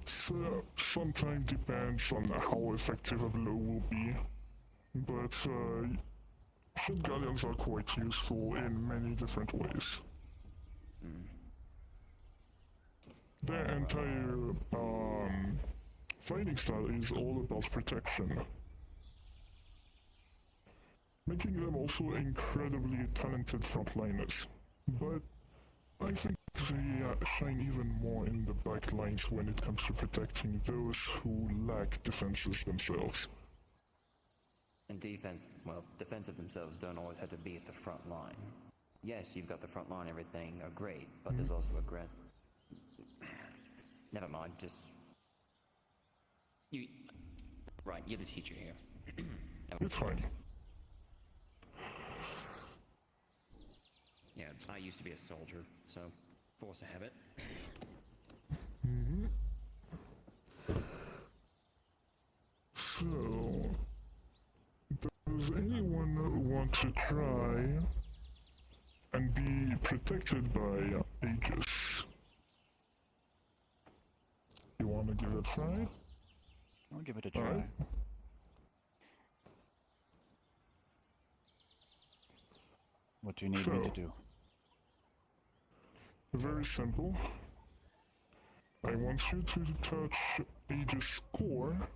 sometimes depends on how effective a blow will be, but shield galleons are quite useful in many different ways. Their entire fighting style is all about protection, making them also incredibly talented frontliners. But I think they shine even more in the back lines when it comes to protecting those who lack defenses themselves. And defense of themselves don't always have to be at the front line. Yes, you've got the front line, everything are great, but there's also Never mind, just... Right, you're the teacher here. It's fine. Yeah, I used to be a soldier, so force a habit. So, does anyone want to try and be protected by Aegis? You want to give it a try? I'll give it a try. Alright. What do you need me to do? Very simple. I want you to touch Aegis' core,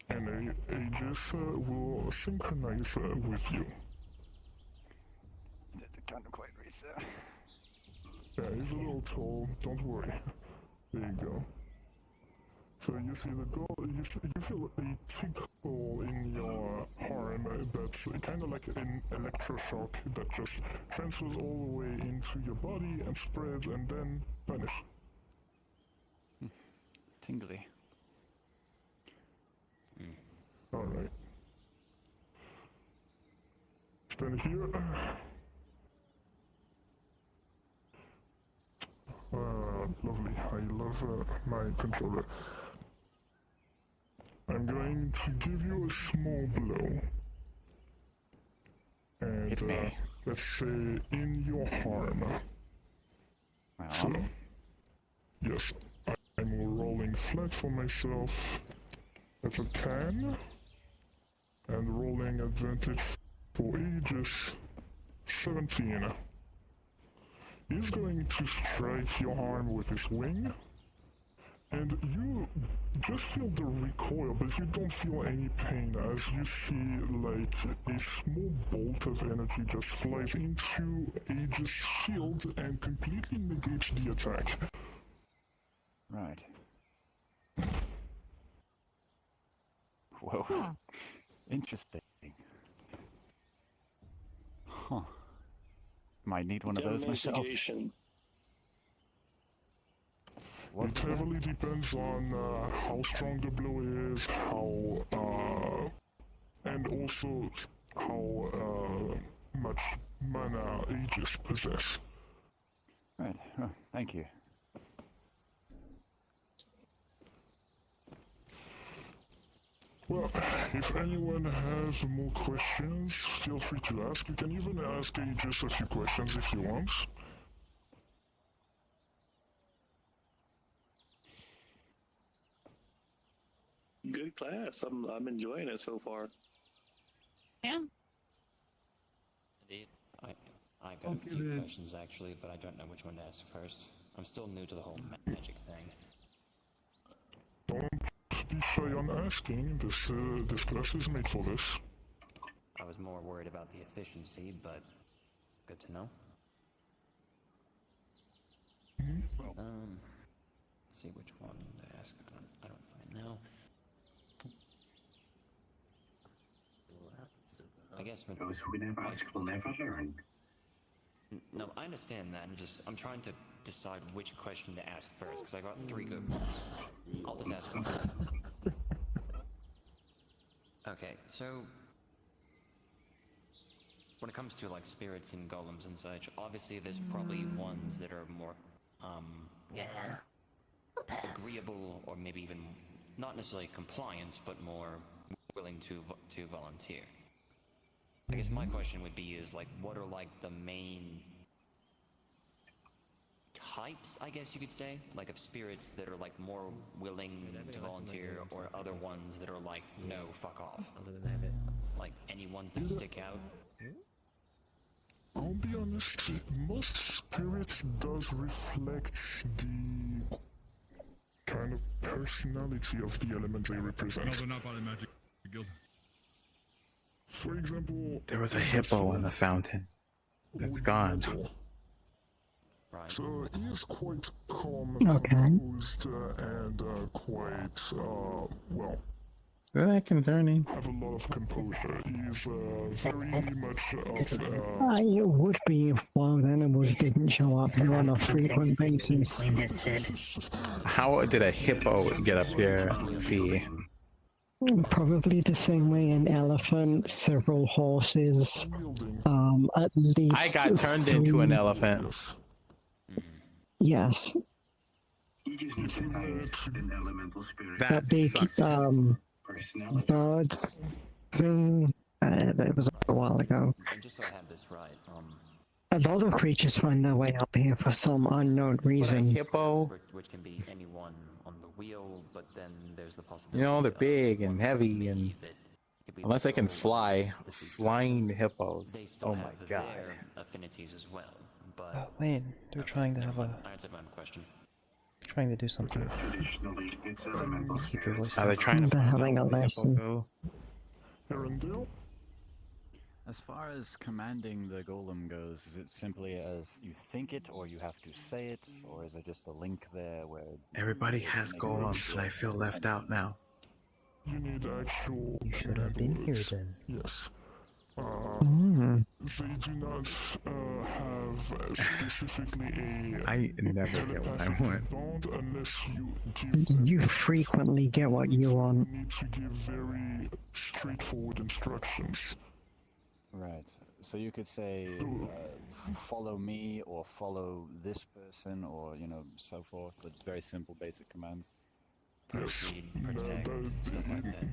and Aegis will synchronize with you. That can't quite reach there. Yeah, he's a little tall, don't worry. There you go. So you see you feel a tickle in your arm that's kind of like an electroshock that just transfers all the way into your body and spreads and then vanish. Tingly. Alright. Stand here. Lovely. I love my controller. I'm going to give you a small blow. And let's say in your arm. So, yes, I'm rolling flat for myself. That's a 10. And rolling advantage for Aegis, 17. He's going to strike your arm with his wing. And you just feel the recoil, but you don't feel any pain as you see like a small bolt of energy just flies into Aegis' shield and completely negates the attack. Right. Whoa. Huh. Interesting. Huh. Might need one of those myself. It heavily depends on how strong the blow is, how and also how much mana Aegis possess. Right. Oh, thank you. Well, if anyone has more questions, feel free to ask. You can even ask Aegis a few questions if you want. Good class. I'm enjoying it so far. Yeah. Indeed. I got a few questions actually, but I don't know which one to ask first. I'm still new to the whole magic thing. Don't be shy on asking. This class is made for this. I was more worried about the efficiency, but good to know. Let's see which one to ask. I don't find now. I guess those who never ask will never learn. No, I understand that. I'm trying to decide which question to ask first because I got 3 good ones. I'll just ask one. Okay, so when it comes to like spirits and golems and such, obviously there's probably ones that are more agreeable or maybe even not necessarily compliant, but more willing to volunteer. I guess my question would be is like, what are like the main types, I guess you could say, like of spirits that are like more willing to volunteer, or other ones that are like, no, fuck off. Like any ones that stick out? I'll be honest, most spirits does reflect the kind of personality of the element they represent. No, they're not part of the magic guild. For example, there was a hippo in the fountain. That's gone. Right. So he is quite calm, Okay. composed, and quite, well, That concerning. Have a lot of composure. He's very much of. It would be if wild animals didn't show up here on a frequent basis. How did a hippo get up here, Fee? Probably the same way an elephant, several horses, at least. I got turned into an elephant. Yes. You just need to find an elemental spirit. That big bird thing. That was a while ago. And just so I have this right, A lot of creatures find their way up here for some unknown reason. Hippo. which can be anyone on the wheel, but then there's the possibility. You know, they're big and heavy, and unless they can fly, flying hippos. Oh my god. Affinities as well, but Oh, Lane, they're trying to have a. I answered my own question. Trying to do something. Traditionally, it's elemental Keep your voice Are they down. trying to They're find having out a where the lesson. hippo go? Arendelle? As far as commanding the golem goes, is it simply as you think it, or you have to say it, or is it just a link there where... Everybody has golems, and I feel left out now. You need actual. You should have been here then. Yes. Mm. They do not have specifically a I never get what I telepathic want. bond unless you give You frequently get what you want. need to give very straightforward instructions. Right. So you could say, follow me, or follow this person, or, you know, so forth. That's very simple, basic commands. Yes. Protect, stuff like that.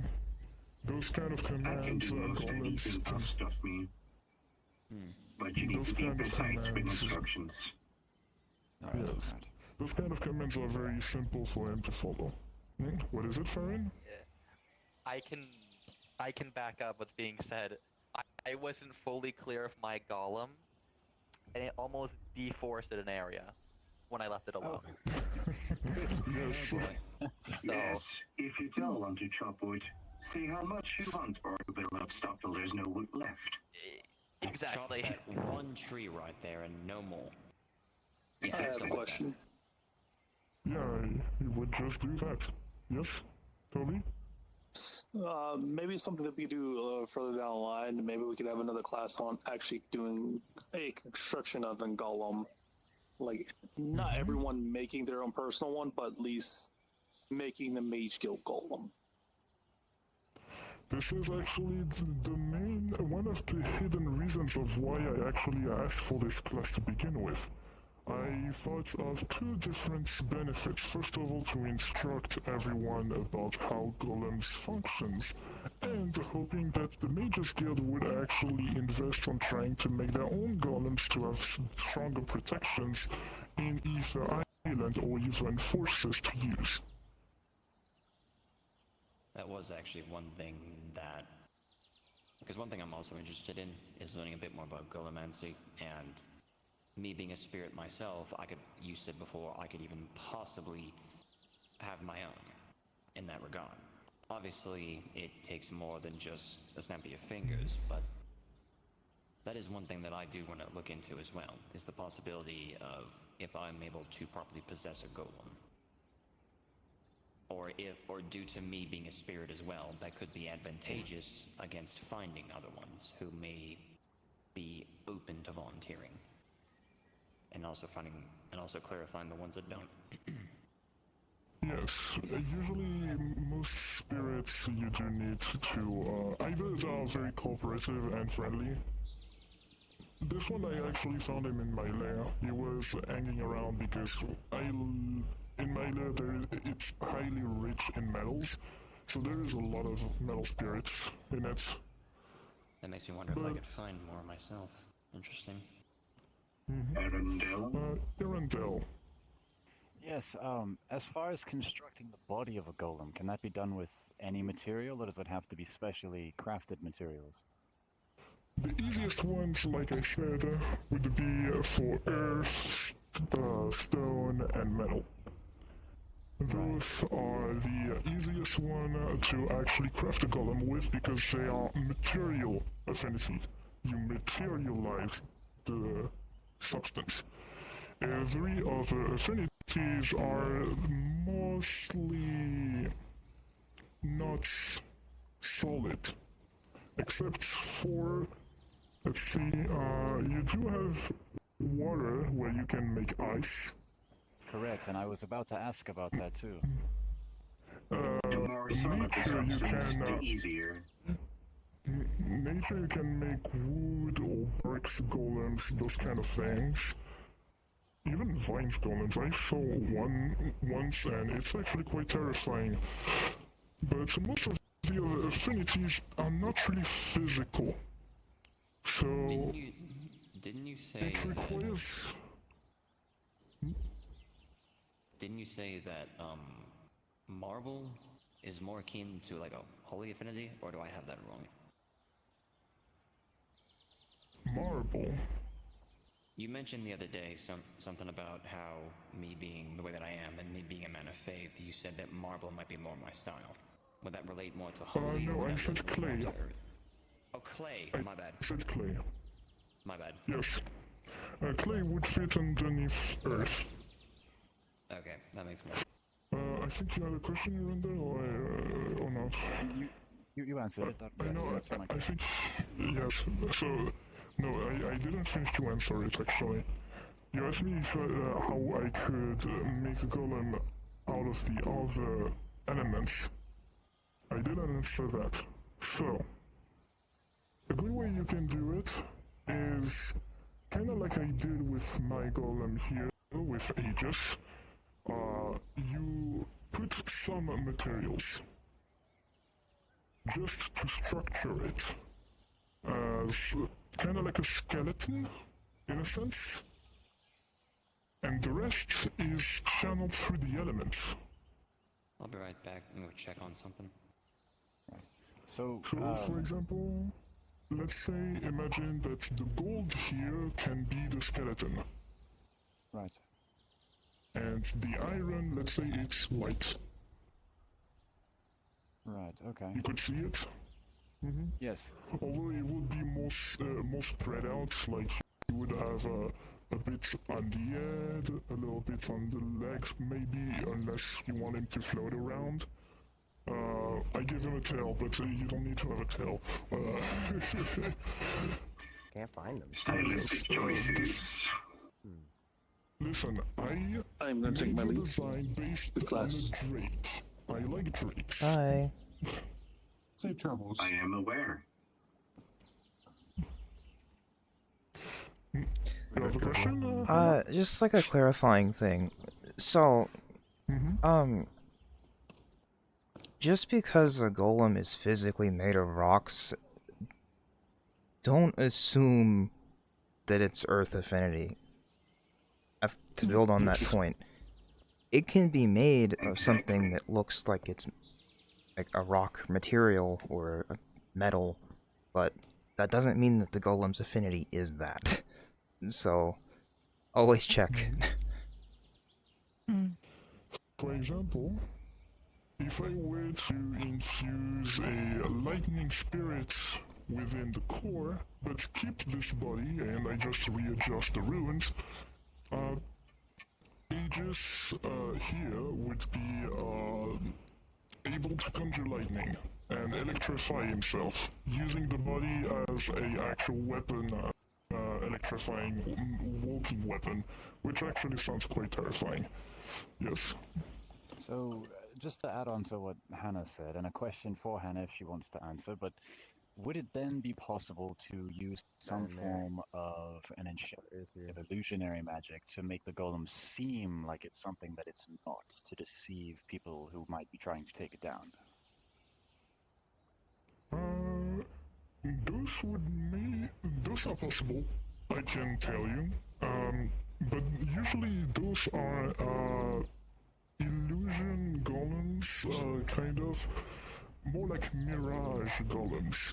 Those kind of I can commands do most anything golems plus stuff me. But you need Those to be kind of precise with commands- instructions. Yes. Those kind of commands are very simple for him to follow. What is it, Farron? I can back up what's being said. I wasn't fully clear of my golem, and it almost deforested an area when I left it alone. Yes, if you tell one to chop wood, say how much you want, or it will not stop till there's no wood left. Exactly. Chop that one tree right there and no more. I have a question. Yeah, he would just do that. Yes, Toby? Maybe something that we could do further down the line. Maybe we could have another class on actually doing a construction of a golem. Like, not everyone making their own personal one, but at least making the Mage Guild golem. This is actually the main, one of the hidden reasons of why I actually asked for this class to begin with. I thought of two different benefits. First of all, to instruct everyone about how golems functions, and hoping that the Mages Guild would actually invest on trying to make their own golems to have stronger protections in Aether Island or even forces to use. That was actually one thing that... Because one thing I'm also interested in is learning a bit more about Golemancy, and me being a spirit myself, you said before, I could even possibly have my own in that regard. Obviously, it takes more than just a snap of your fingers, but that is one thing that I do want to look into as well, is the possibility of if I'm able to properly possess a golem. Or due to me being a spirit as well, that could be advantageous against finding other ones who may be open to volunteering. And also clarifying the ones that don't. Yes, usually most spirits you do need to, either they are very cooperative and friendly. This one I actually found him in my lair. He was hanging around because in my lair it's highly rich in metals, so there is a lot of metal spirits in it. That makes me wonder if I could find more myself. Interesting. Arendelle. Yes, as far as constructing the body of a golem, can that be done with any material, or does it have to be specially crafted materials? The easiest ones, like I said, would be for earth, stone, and metal. Those are the easiest one to actually craft a golem with because they are material affinity. You materialize the substance. Every other affinities are mostly not solid. Except for, let's see, you do have water where you can make ice. Correct, and I was about to ask about that too. The more solid the Nature you substance, can, the easier. nature you can make wood or bricks golems, those kind of things. Even vines golems, I saw one once and it's actually quite terrifying. But most of the other affinities are not really physical. So Didn't you say it requires... Didn't you say that marble is more akin to like a holy affinity, or do I have that wrong? Marble? You mentioned the other day something about how me being the way that I am and me being a man of faith, you said that marble might be more my style. Would that relate more to holy? No, or would I that said relate more clay. to earth? Oh, clay. My bad. I said clay. My bad. Yes. Clay would fit underneath earth. Okay, that makes more. I think you had a question, Renda, or not? You answered it. I know, I think, yes. So, no, I didn't finish to answer it, actually. You asked me if, how I could make a golem out of the other elements. I didn't answer that. So, a good way you can do it is kind of like I did with my golem here, with Aegis. You put some materials just to structure it as kind of like a skeleton, in a sense, and the rest is channeled through the elements. I'll be right back and go check on something. So, for example, let's say, imagine that the gold here can be the skeleton. Right. And the iron, let's say it's white. Right, okay. You could see it? Yes. Although it would be more spread out, like you would have a bit on the head, a little bit on the legs, maybe, unless you want him to float around. I give him a tail, but you don't need to have a tail. Can't find them. Stylistic choices. Listen, I'm gonna take my leave. Design based The class. on a drake. I like drakes. Hi. Safe travels. I am aware. You have a question? Just like a clarifying thing. So, just because a golem is physically made of rocks, don't assume that it's earth affinity. To build on that point, it can be made of something that looks like it's like a rock material or a metal, but that doesn't mean that the golem's affinity is that. So, always check. For example, if I were to infuse a lightning spirit within the core, but keep this body and I just readjust the runes, Aegis here would be able to conjure lightning and electrify himself, using the body as a actual weapon, electrifying walking weapon, which actually sounds quite terrifying. Yes. So, just to add on to what Hannah said, and a question for Hannah if she wants to answer, but would it then be possible to use some form of an illusionary magic to make the golem seem like it's something that it's not, to deceive people who might be trying to take it down? Those are possible, I can tell you. But usually those are illusion golems, kind of more like mirage golems.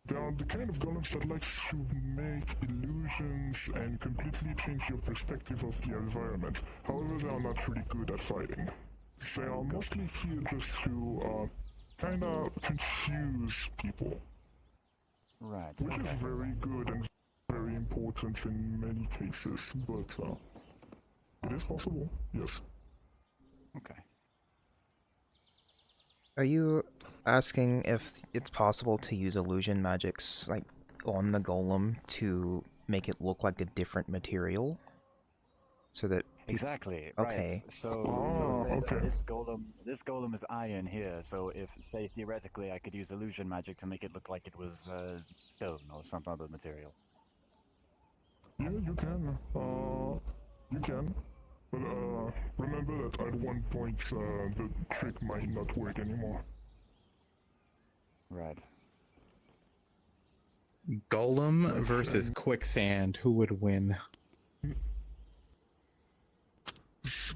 They are the kind of golems that like to make illusions and completely change your perspective of the environment. However, they are not really good at fighting. They are mostly here just to kind of confuse people. Right. Which is very good and very important in many cases, but it is possible, yes. Okay. Are you asking if it's possible to use illusion magics, like, on the golem to make it look like a different material? So that... Exactly. Okay. Right. So say that this golem is iron here. So if, say, theoretically, I could use illusion magic to make it look like it was stone or some other material. Yeah, you can. You can. But remember that at one point the trick might not work anymore. Right. Golem versus quicksand, who would win?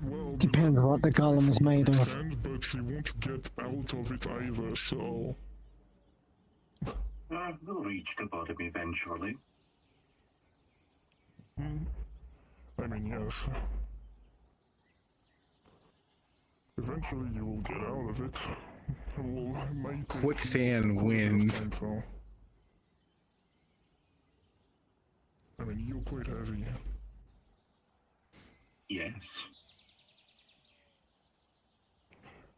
Well, Depends what the golem is made of. But you won't get out of it either, so... We'll reach the bottom eventually. I mean, yes. Eventually you will get out of it. Well, it might take Quicksand wins. time, though. I mean, you're quite heavy. Yes.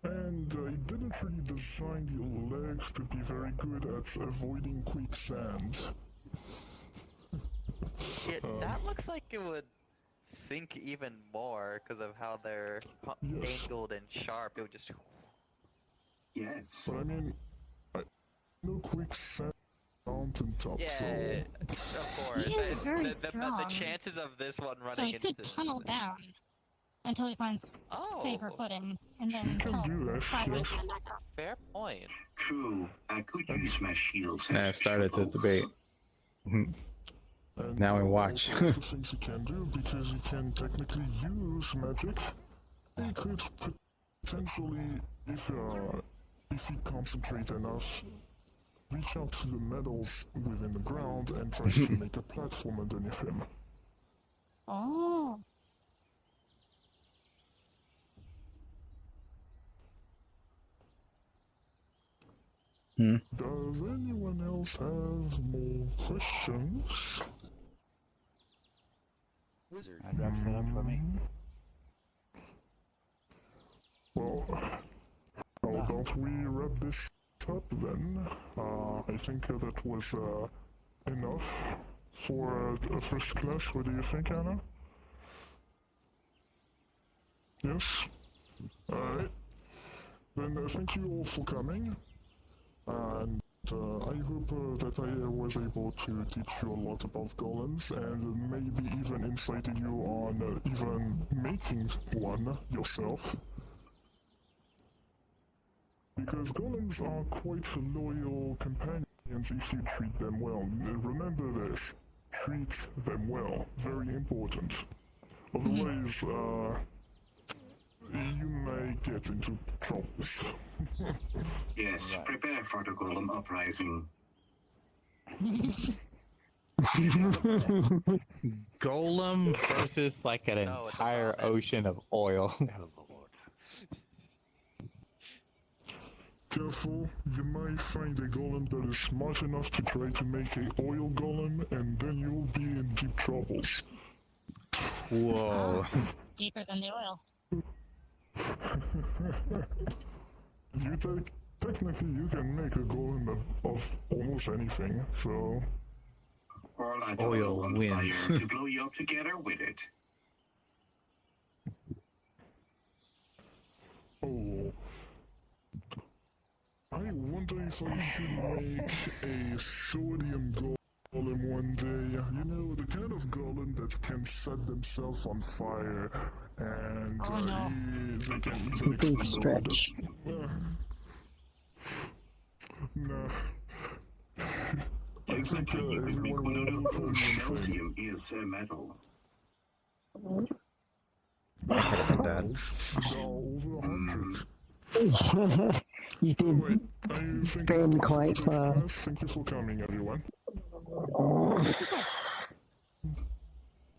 And I didn't really design your legs to be very good at avoiding quicksand. That looks like it would sink even more because of how they're angled and sharp. It would just... Yes. But I mean, no quicksand mountaintop, Yeah, so... of course. He is very The strong. chances of this one So running he could into... tunnel down until he finds safer footing, and then tunnel sideways and back up. Fair point. True. I could use my shields. I started the debate. Now I watch. Also, the things you can do, because you can technically use magic, you could potentially, if you concentrate enough, reach out to the metals within the ground and try to make a platform underneath him. Oh. Does anyone else have more questions? Wizard. I'd wrap set up for me. Well, how about we wrap this up then? I think that was enough for a first class. What do you think, Anna? Yes? Alright. Then thank you all for coming. And I hope that I was able to teach you a lot about golems and maybe even incited you on even making one yourself. Because golems are quite loyal companions if you treat them well. Remember this, treat them well, very important. Otherwise, you may get into troubles. Yes, prepare for the golem uprising. Golem versus like an entire ocean of oil. Careful, you might find a golem that is smart enough to try to make an oil golem, and then you'll be in deep troubles. Whoa. Deeper than the oil. Technically, you can make a golem of almost anything, so... Or light Oil on wins. fire to blow you up together with it. Oh... I wonder if I should make a sodium golem one day. You know, the kind of golem that can set themselves on fire and they can even Big explode. stretch. No. Exactly, you could make one out of everyone calcium is a metal. That could have been bad. Over 100. You did been quite far. Thank you for coming, everyone.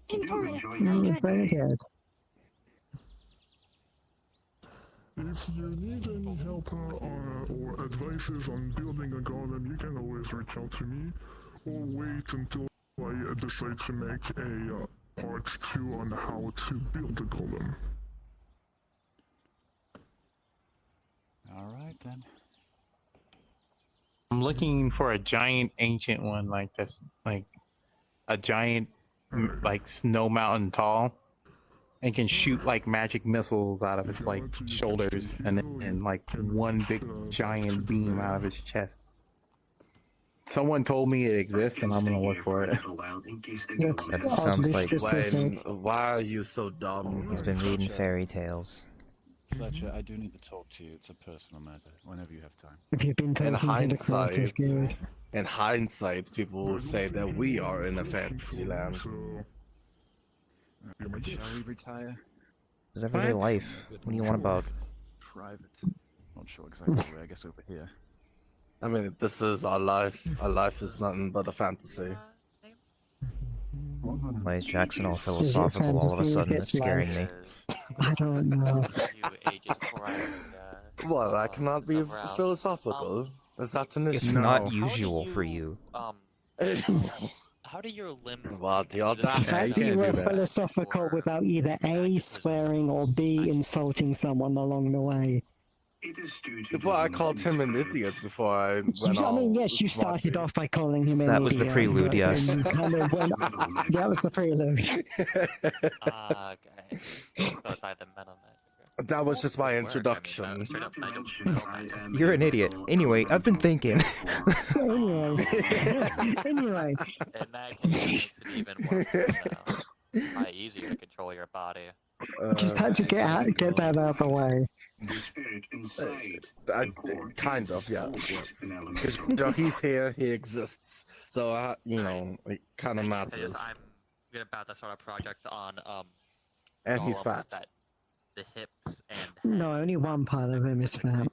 It was very good. If you need any help or advices on building a golem, you can always reach out to me, or wait until I decide to make a part 2 on how to build a golem. Alright then. I'm looking for a giant ancient one like this, like a giant, like snow mountain tall, and can shoot like magic missiles out of its like shoulders, and then like one big giant beam out of its chest. Someone told me it exists, and I'm gonna look for it. That sounds like Why are you so dumb? he's been reading fairy tales. Fletcher, I do need to talk to you. It's a personal matter. Whenever you have time. If you've been In talking to the craft is good. people will say that we are in a fantasy land. Shall we retire? It's everyday life. What do you want about? Private. Not sure exactly where. I guess over here. I mean, this is our life. Our life is nothing but a fantasy. Why is Jackson all philosophical all of a sudden? It's scaring me. I don't know. What? I cannot be philosophical. Is that an issue? It's not usual for you. How do your limbs? What the The fact that you were philosophical without either A, swearing, or B, insulting someone along the way. Well, I called him an idiot before I went I mean, all yes, you started off by calling him an That idiot. was the prelude, but yes. then you kind of went, that was the prelude. Okay. So it's either metal magic. That was just my introduction. You're an idiot. Anyway, I've been thinking. Anyway. It makes it even worse. Probably easier to control your body. Just had to get that out of the way. Kind of, yeah. Yes. Because he's here, he exists. So, it kind of matters. I'm about to start a project on And he's golems fat. that the hips and No, only one part of him is fat.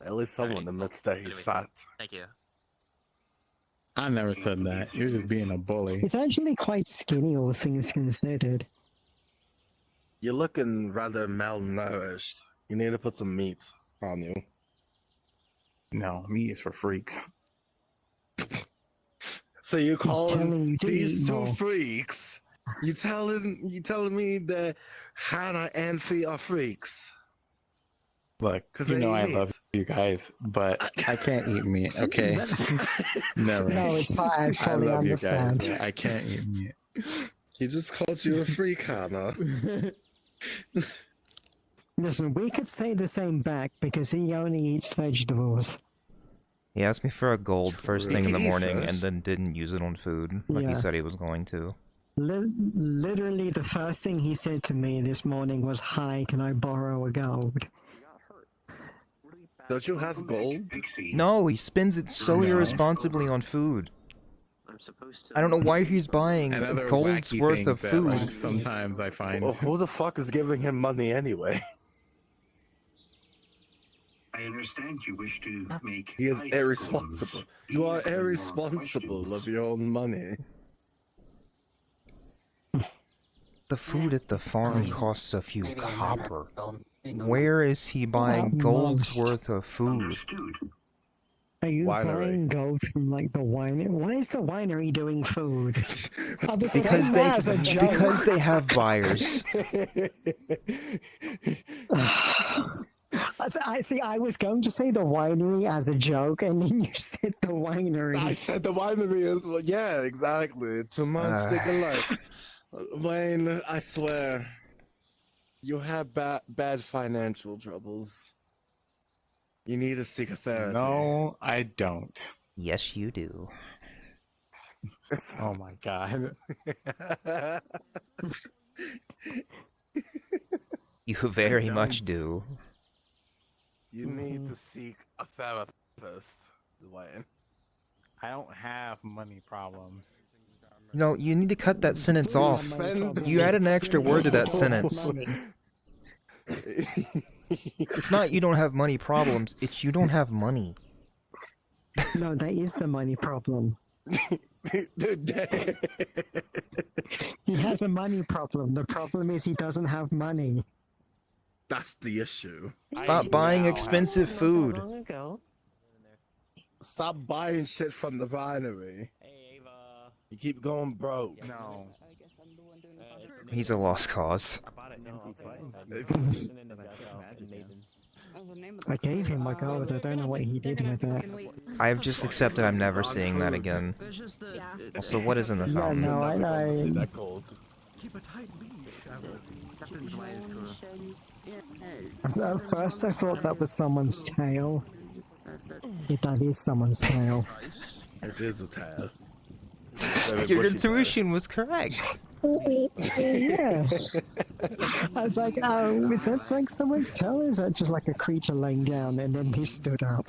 At least someone admits that he's fat. Thank you. I never said that. You're just being a bully. He's actually quite skinny, all things considered. You're looking rather malnourished. You need to put some meat on you. No, meat is for freaks. So you call telling you to these eat two more. freaks? You telling me that Hannah and Fee are freaks? Look, 'Cause you they know eat I meat. love you guys, but I can't eat meat, okay? Never. No, it's fine. I I fully love you guys, understand. but I can't eat meat. He just called you a freak, Hannah. Listen, we could say the same back because he only eats vegetables. He asked me for a gold first thing in the He morning first. and then didn't use it on food, like he Yeah. said he was going to. Literally, the first thing he said to me this morning was, "Hi, can I borrow a gold?" Don't you have gold? No, he spends it so irresponsibly on food. I don't know why he's buying And other gold's wacky worth of things that, like, food. sometimes I find. Well, who the fuck is giving him money anyway? I understand you wish to make. He is ice irresponsible. golems. You are These are more irresponsible questions. of your own money. The food at the farm costs a few copper. Where is he buying gold's worth of food? Are you Winery. buying gold from like the winery? Why is the winery doing food? Because they have buyers. I see. I was going to say the winery as a joke, and then you said the winery. I said the winery is well, yeah, exactly. 2 months stick alike. Wayne, I swear, you have bad financial troubles. You need to seek a therapy. No, I don't. Yes, you do. Oh my god. You very much do. You need to seek a therapist, Wayne. I don't have money problems. No, you need to cut that sentence off. You added an extra word to that sentence. It's not you don't have money problems, it's you don't have money. No, that is the money problem. He has a money problem. The problem is he doesn't have money. That's the issue. Stop buying expensive food. Stop buying shit from the winery. You keep going broke. No. He's a lost cause. I gave him my gold. I don't know what he did with it. I've just accepted I'm never seeing that again. Also, what is in the Yeah, fountain? no, I. Keep a tight leash. Captain's wise At first, I thought that was someone's tail. That is someone's tail. It is a tail. Your intuition was correct. Yeah. I was like, oh, if that's like someone's tail, is that just like a creature laying down? And then he stood up.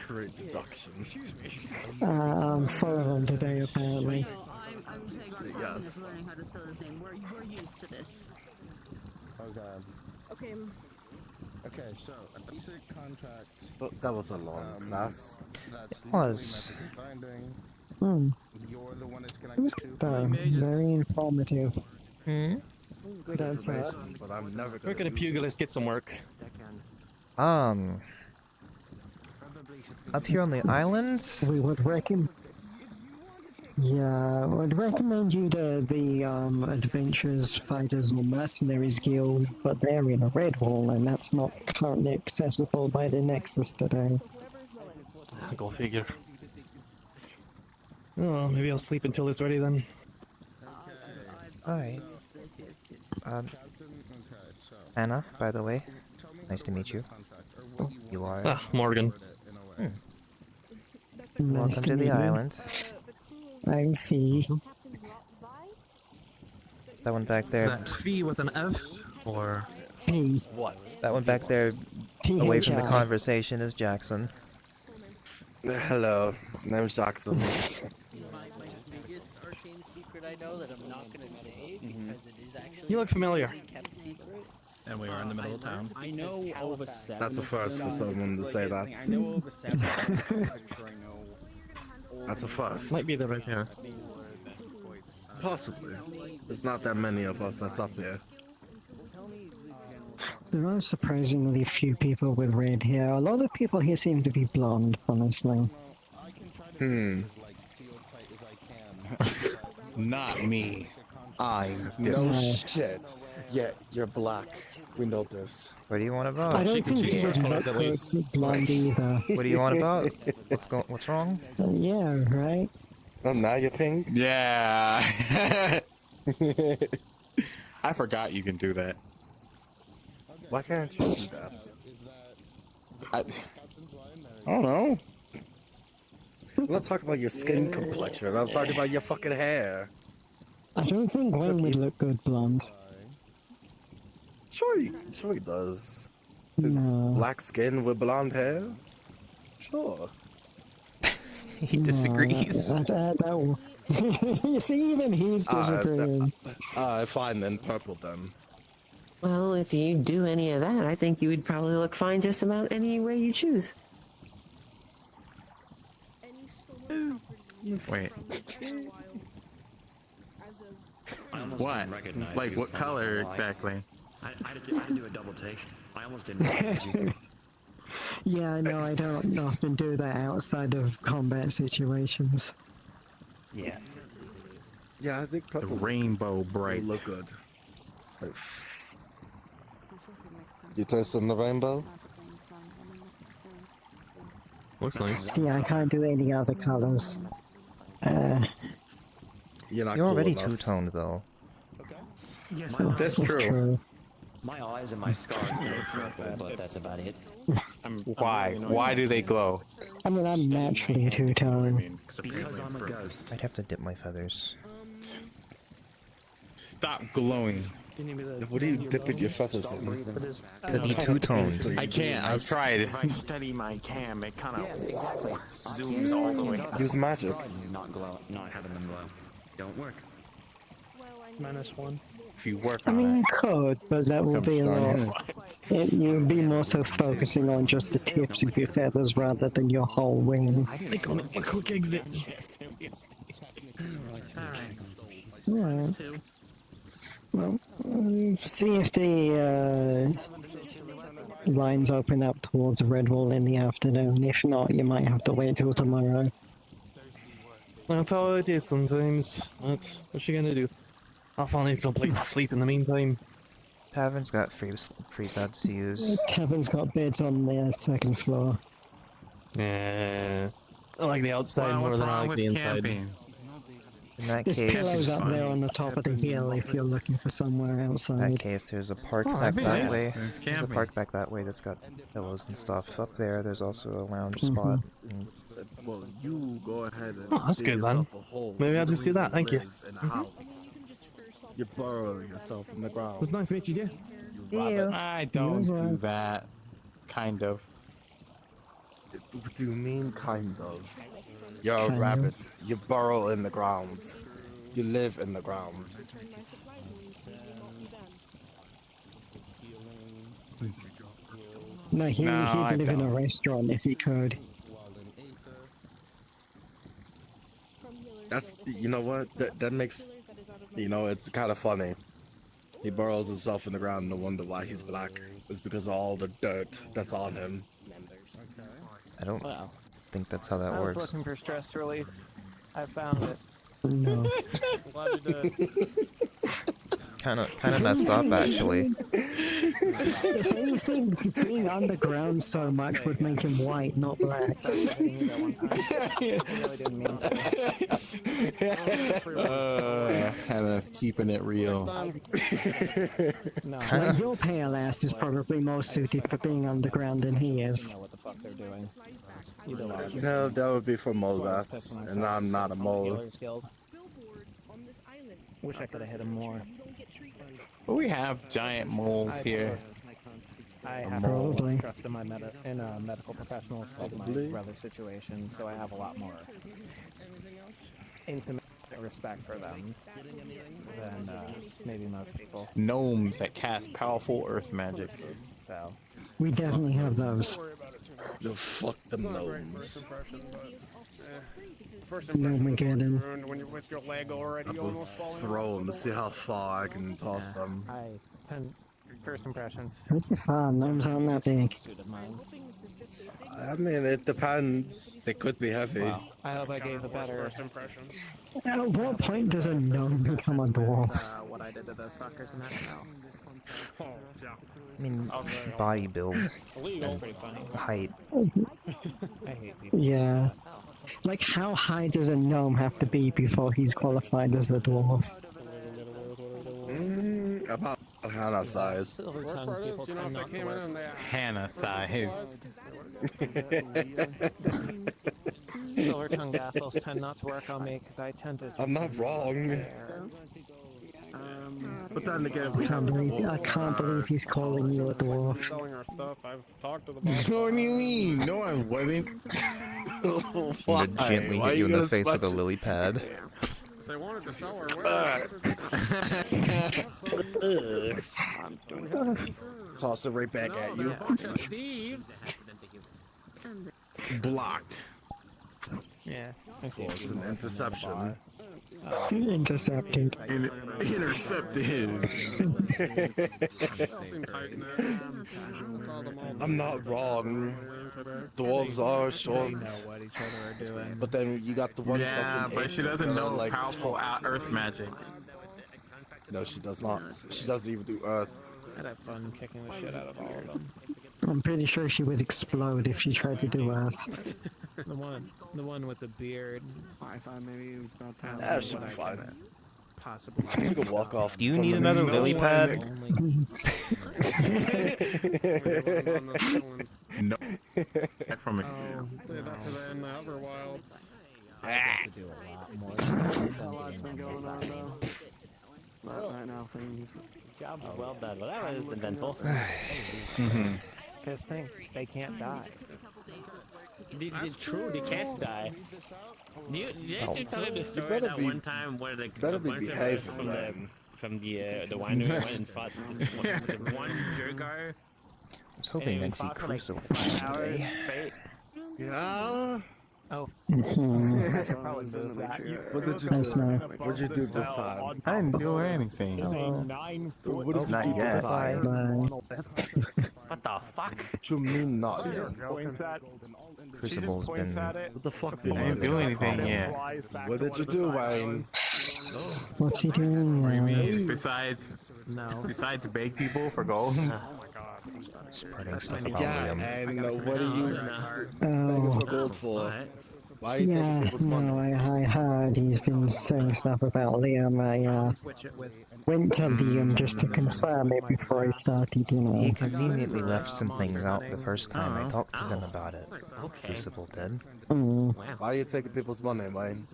Great deduction. Four of them today, apparently. I'm saying Yes. learning how to spell his name. We're used to this. Okay. Okay, so a basic contract. Well, that was a long class. It was. You're the one that's It was very informative. That's us. But I'm never We're gonna pugilist get some work. Up here on the island? We would recommend. Yeah, I would recommend you to the Adventurers, Fighters, or Mercenaries Guild, but they're in a Redwall, and that's not currently accessible by the Nexus today. Go figure. Oh, maybe I'll sleep until it's ready then. Alright. Anna, by the way, nice to meet you. You are... Ah, Morgan. Welcome to the island. I'm Fee. That one back there. Is that Fee with an F or P? What? That one back there, away from the conversation, is Jackson. Hello, name's Jackson. My biggest arcane secret I know that I'm not gonna say because it is actually You look familiar. kept secret. And we are in the middle of town. I know over 7. That's a first for someone to say that. I know over 7. That's a first. Might be the right hair. Possibly. There's not that many of us that's up here. There are surprisingly few people with red hair. A lot of people here seem to be blonde, honestly. Not me. I'm No different. shit. Yeah, you're black. We know this. What do you want to vote? I don't think you would look good blonde either. What do you want to vote? What's wrong? Yeah, right? Oh, now you think? Yeah. I forgot you can do that. Why can't you do that? I don't know. I'm not talking about your skin complexion. I'm talking about your fucking hair. I don't think Wayne would look good blonde. Sure he does. His No. black skin with blonde hair? Sure. He disagrees. You see, even he's disagreeing. Fine then, purple then. Well, if you do any of that, I think you would probably look fine just about any way you choose. Wait. I almost What? didn't recognize Like you, what not gonna color lie. exactly? I had to do a double take. I almost didn't recognize you. Yeah, no, I don't often do that outside of combat situations. Yeah. Yeah, I think The purple rainbow bright. will look good. You tasting the rainbow? Looks nice. Yeah, I can't do any other colors. You're not You're cool already enough. two-toned, though. Yes, That's true. My eyes and my scars glow purple, but that's about it. Why? Why do they glow? I mean, I'm naturally two-tone. Because I'm a ghost. I'd have to dip my feathers. Stop glowing. What are you dipping your feathers in? To be two-toned. I can't. I've tried. If I steady my cam, it kind of Exactly. zooms all the way up. Use magic. Not having them glow. Don't work. -1. If you work I on mean, it. you could, but that would be a lot. You'd be more so focusing on just the tips of your feathers rather than your whole wing. Click on it. Quick exit. Alright. Well, see if the lines open up towards Redwall in the afternoon. If not, you might have to wait till tomorrow. That's how it is sometimes. That's what you gonna do. I'll find some place to sleep in the meantime. Tavern's got free beds to use. Tavern's got beds on the second floor. Yeah. I like the outside Well, more what's than I wrong like with the inside. camping? In that There's case, pillows up there on the top of the hill if you're looking for somewhere in outside. that case, there's a park Oh, back that'd be that nice. way. It's There's a camping. park back that way that's got pillows and stuff. Up there, there's also a lounge Mhm. spot. And Well, you go ahead and Oh, that's dig good, man. yourself a hole. Maybe I'll You just do don't that, thank you. live in a house. You burrow yourself in the ground. It was nice to meet you, dear. I don't do that. Kind of. What do you mean, kind of? You're a Kind of. rabbit. You burrow in the ground. You live in the ground. No, No, he'd I live in a don't. restaurant if he could. That's, you know what? That makes, it's kind of funny. He burrows himself in the ground. No wonder why he's black. It's because of all the dirt that's on him. I don't Wow. think that's how that I was works. looking for stress relief. I found it. No. Glad you did. Kind of messed up, actually. If anything, being underground so much would make him white, not black. Hannah's keeping it real. Like, your pale ass is probably more suited for being underground than he is. What the fuck they're doing? No, that would be for mole rats, and I'm not a mole. Wish I could have hit him more. But we have giant moles here. I have Probably. more trust in my medical professionals like my brother's situation, so I have a lot more intimate respect for them than maybe most people. Gnomes that cast powerful earth magic. So We definitely have those. You fuck them gnomes. First No, impression Mageddon. was ruined when you're with your leg already I will almost falling throw off. them to see how far I can toss them. First impressions. Pretty fun, gnomes aren't that big. Suit of mine. I mean, it depends. They could be heavy. Wow. I hope I gave a better. First impressions. At what point does a gnome become a dwarf? What I did to those fuckers in that cell. Oh, yeah. I mean, body build, Illegal. Pretty funny. height. I hate people. Yeah. Like, how high does a gnome have to be before he's qualified as a dwarf? About Hannah size. Silver Worst tongue part people is, you know, tend if not they to came in work. and they Hannah size. Silver tongued assholes tend not to work on me because I tend to. I'm not wrong. But then again, we have I can't believe he's calling you a dwarf. selling our stuff. I've talked to the boss. What do you mean? No, I wasn't. Why? And gently Why hit are you in the gonna face with a smash it? lily pad. If they wanted to sell our wares, Toss it right back at you. thieves. Blocked. Yeah. I see. Well, it's an interception. Intercepted. Intercepted. I'm not wrong. Dwarves are short. What each other are doing. But then you got the ones Yeah, that's in but she eight doesn't that are, know like powerful earth magic. No, she does not. She doesn't even do earth. I'd have fun kicking the shit out of all of them. I'm pretty sure she would explode if she tried to do Earth. The one with the beard. I thought maybe it was about time. That should be fine. Possibly. You can walk off. Do you from need the another window. lily pad? No. From it. Say that to the outer wilds. To do a lot more. A lot's been going on though. Right now, things. Job well done. Well, that was eventful. Because think they can't die. It's true, they can't die. Did you tell him the story better that be- one time where the better be bunch of us behaving, from the winery went and fought with one Jergar? I was hoping and Nancy fought for like Crusoe 5 hours today. straight. Yeah. Oh. Mhm. I should probably move that. What did you That's do? not. What'd you do this time? I didn't do anything. It's a 9-foot. What did you Not do this yet. time? Bye. What the fuck? What you mean not She in? just points at. Crucible's been. What the fuck? being Didn't do anything yet. What did you do, Wayne? What's he doing? What do you mean? No. Besides beg people for gold? Spreading stuff about Yeah, Liam. and what are you begging for gold for? Why are you taking Yeah, people's money? no, I heard he's been saying stuff about Liam. I went to Liam just to confirm it before I started, you know. He conveniently left some things out the first time I talked to him about it. Crucible did. Why are you taking people's money, Wayne?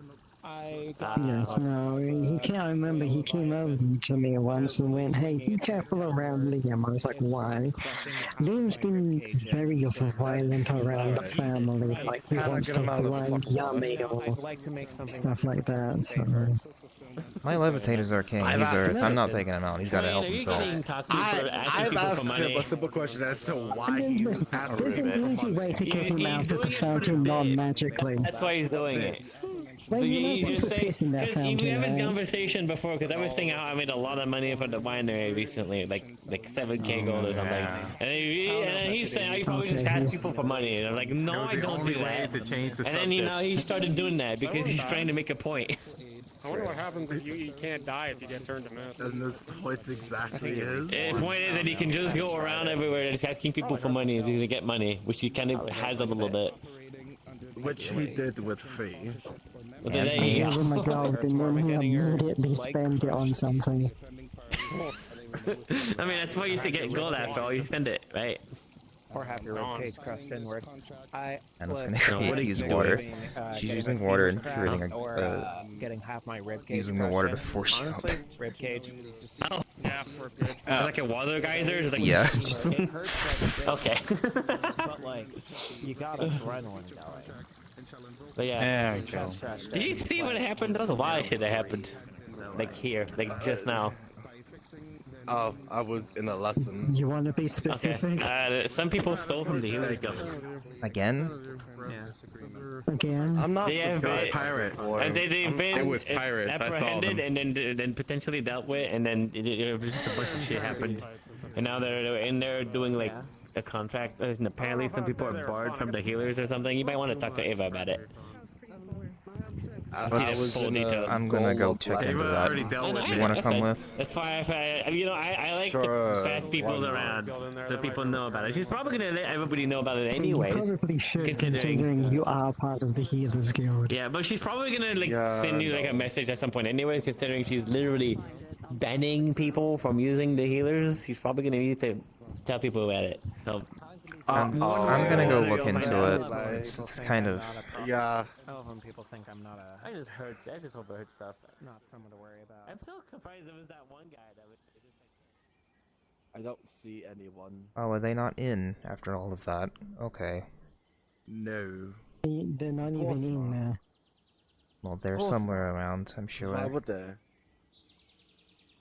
Yes, no, he can't remember. He came over to me once and went, "Hey, be careful around Liam." I was like, "Why?" Liam's been very violent around the family. Like he wants to blind Yummy or stuff like that. So. My levitators are king. He's Earth. I'm not taking him out. He's got to help himself. I've asked him a simple question as to why he was asking. There's an easy way to get him out of the fountain non-magically. That's why he's doing it. Well, He you know, just put piss in that we fountain, have a right? conversation before because I was saying how I made a lot of money for the winery recently, like 7K gold or something. And he's saying I probably just ask people for money, and I'm like, no, I don't do that. And then he started doing that because he's trying to make a point. I wonder what happens if you can't die if you get turned to mist. And this point exactly is. The point is that he can just go around everywhere just asking people for money to get money, which he kind of has a little bit. Which he did with Fee. Oh my god, and then he immediately spent it on something. I mean, that's why you say get gold after all, you spend it, right? Or have your ribcage crushed inward. And it's gonna use water. She's using water and creating a. Getting half my ribcage. Using the water to force you up. Honestly, ribcage. Oh, yeah, like a water geyser? It's like, yeah. It hurts like Okay. But like, you got adrenaline going. But yeah. Did you see what happened? There was a lot of shit that happened. Like here, like just now. Oh, I was in a lesson. You want to be specific? Okay. Some people stole from the Healers Guild. Again? Again? I'm not pirates. And they've been It was pirates. I saw apprehended them. and then potentially dealt with, and then it was just a bunch of shit happened. And now they're in there doing like a contract. And apparently some people are barred from the healers or something. You might want to talk to Ava about it. I'm gonna go check into that. You wanna come with? That's why I like to pass people around so people know about it. She's probably gonna let everybody know about it anyways. You probably should, considering you are part of the Healers Guild. Yeah, but she's probably gonna send you like a message at some point anyways, considering she's literally banning people from using the healers. She's probably gonna need to tell people about it. So I'm gonna go look into it. It's kind of. Yeah. I love when people think I'm not a. I just overheard stuff. Not someone to worry about. I'm so surprised there was that one guy that was. I don't see anyone. Oh, are they not in after all of that? Okay. No. They're not even in there. Well, they're somewhere around, I'm sure. Why would they?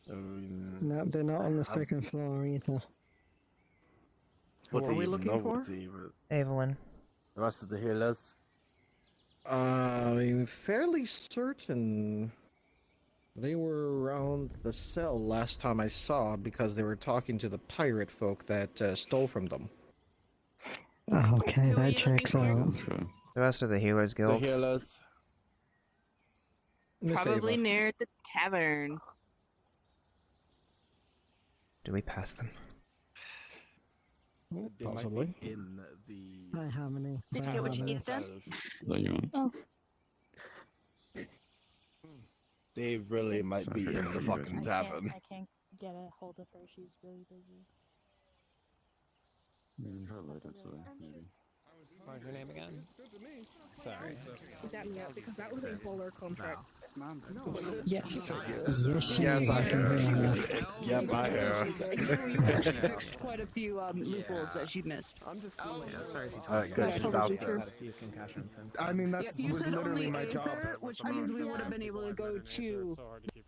No, they're not on the second floor either. What are we looking for? Evelyn. The rest of the healers? I'm fairly certain they were around the cell last time I saw because they were talking to the pirate folk that stole from them. Oh, okay, that checks out. The rest of the Healers Guild. The healers. Probably near the tavern. Do we pass them? They Possibly. might be in the. Hi, Harmony. Did you get what you needed done? Oh. They really might be in the fucking tavern. I can't get a hold of her. She's really busy. What was your name again? Sorry. Yeah, because that was a bowler contract. Yes. Yes, I heard. Yep, I She fixed quite a few loopholes that she missed. I'm just. Oh, yeah, sorry if you Alright, good. She's out there. I mean, that's You was said literally only my job. Aether, which means we would have been able to go to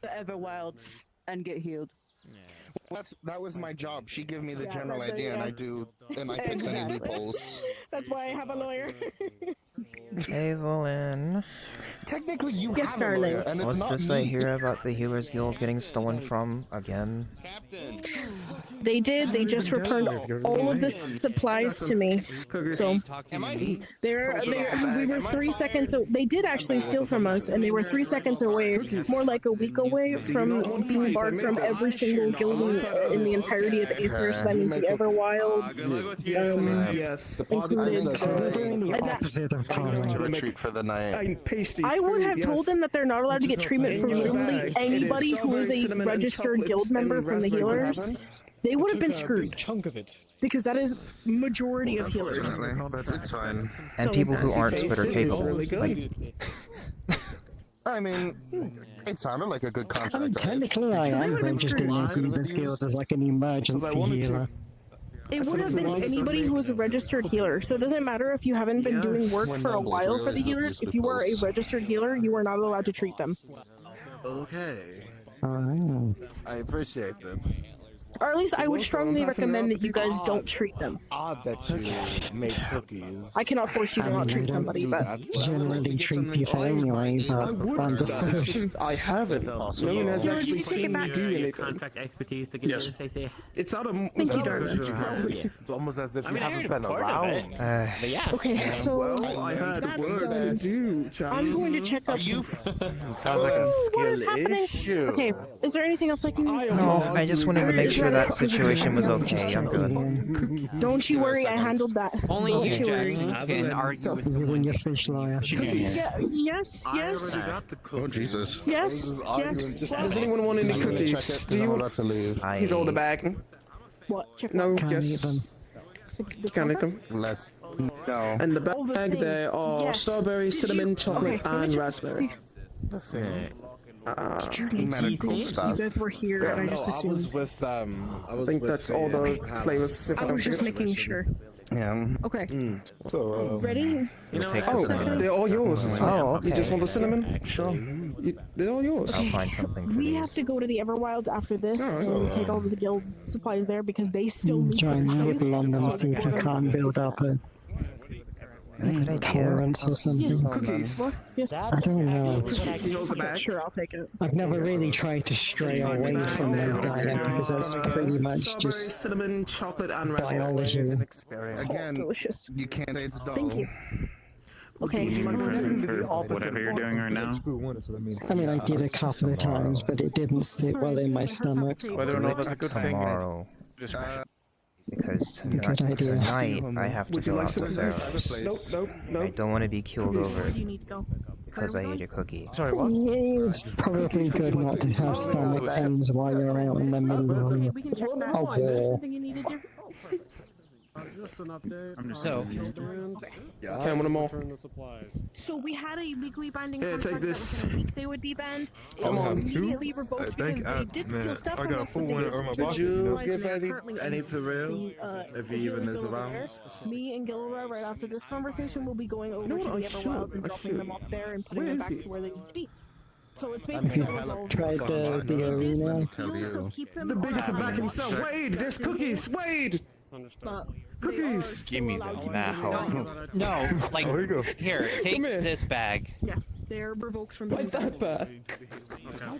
the Everwilds and get healed. That was my job. She gave me the general idea, and I fix any loopholes. That's why I have a lawyer. Evelyn. Technically, you Yes, have a lawyer, darling. and it's What's not this I me. hear about the Healers Guild getting stolen from again? They did. They just returned all of the supplies to me. So we were 3 seconds. They did actually steal from us, and they were 3 seconds away, more like a week away from being barred from every single guild in the entirety of Aether. So that means the Everwilds, included. So they're doing the and that- opposite of Tom. Retreat for the night. I would have told them that they're not allowed to get treatment from literally anybody who is a registered guild member from the healers. They would have been screwed. Chunk of it. Because that is majority of healers. Unfortunately, but it's fine. And people who aren't but are capable. Like, I mean, it sounded like a good I mean, contract. technically I am registered in the guild as like an emergency healer. It would have been anybody who was a registered healer. So it doesn't matter if you haven't been doing work for a while for the healers. If you are a registered healer, you are not allowed to treat them. Okay. Oh. I appreciate it. Or at least I would strongly recommend that you guys don't treat them. Odd that you make cookies. I cannot force you to not treat somebody, but Generally treat people anyway, but understood. I have it. No one has George, actually you take it seen me back. do anything. Contract expertise to get Yes. this, I say. It's out of. Thank you, darling. It's almost as if I you mean, I haven't heard been part of around. it. But yeah. Okay, so Well, I had that's work to done. do, I'm going to check up. Sounds like a What is skill happening? issue. Okay, is there anything else I can do? no, I just wanted to make sure that situation was okay. I'm good. Don't you worry, I handled that. Only Don't you, worry. Jackson, can argue with You and your fish lawyer. Yeah, yes, yes, got the cookies. Oh, Jesus. yes, yes. Does anyone want any cookies? Do I'm you? about to leave. He's all the bag. What? Check No, Can't eat yes. them. Can't eat them. Let's. No. And the the bag thing. there are Yes. strawberry, cinnamon, chocolate, Okay, and raspberry. Did you need Medical something? stuff. You guys were here, and I just I was assumed. with I think that's all the flavors. If I was just making sure. Yeah. Okay, So, ready? We'll take the Oh, cinnamon. they're all yours. Oh, You just okay. want the cinnamon? Sure. They're all yours. I'll find something for We these. have to go to the Everwilds after this and take all the guild supplies there because they still need Try and supplies. nibble on them, see if I can't build up a Good idea. tolerance or something. Cookies. Yes. I don't know. Sure, I'll take it. I've never really tried to stray away from their diet because that's pretty much Strawberry, just cinnamon, chocolate, and raspberry. biology. again, Delicious. you can't say it's dull. Thank you. Okay. Whatever you're doing right now. I mean, I did a couple of times, but it didn't sit well in my stomach. Whether or not that's a good thing. Tomorrow. Because Good idea. tonight I have to Would you go like out to some of this? Pharaoh's. Nope, nope, I nope. don't want to be killed over Where do you need to go? because I ate a cookie. Sorry, what? It's probably good not to have stomach pains while you're out in the middle of Okay, we can check that. a Is there war. something you need to do? Just an update. I'm just So- Yeah. Okay, one more. So we had a legally binding Here, contract take this. that within a week they would be banned. It Come was on. immediately revoked because they did steal stuff from us. But they Did you give any to Real? If he even is around? Me and Gilra, right after this conversation, will be going over No, to I the Everwilds and should. dropping them off there and putting Where them is back he? to where they need to be. So it's Have basically you resolved. tried the arena? So keep them The biggest on back hand. himself. Wade, there's cookies. Wade. But Cookies. Give me them now. No, like, Here we go. here, take Come here. this bag. yeah, they're revoked from Why the that bag?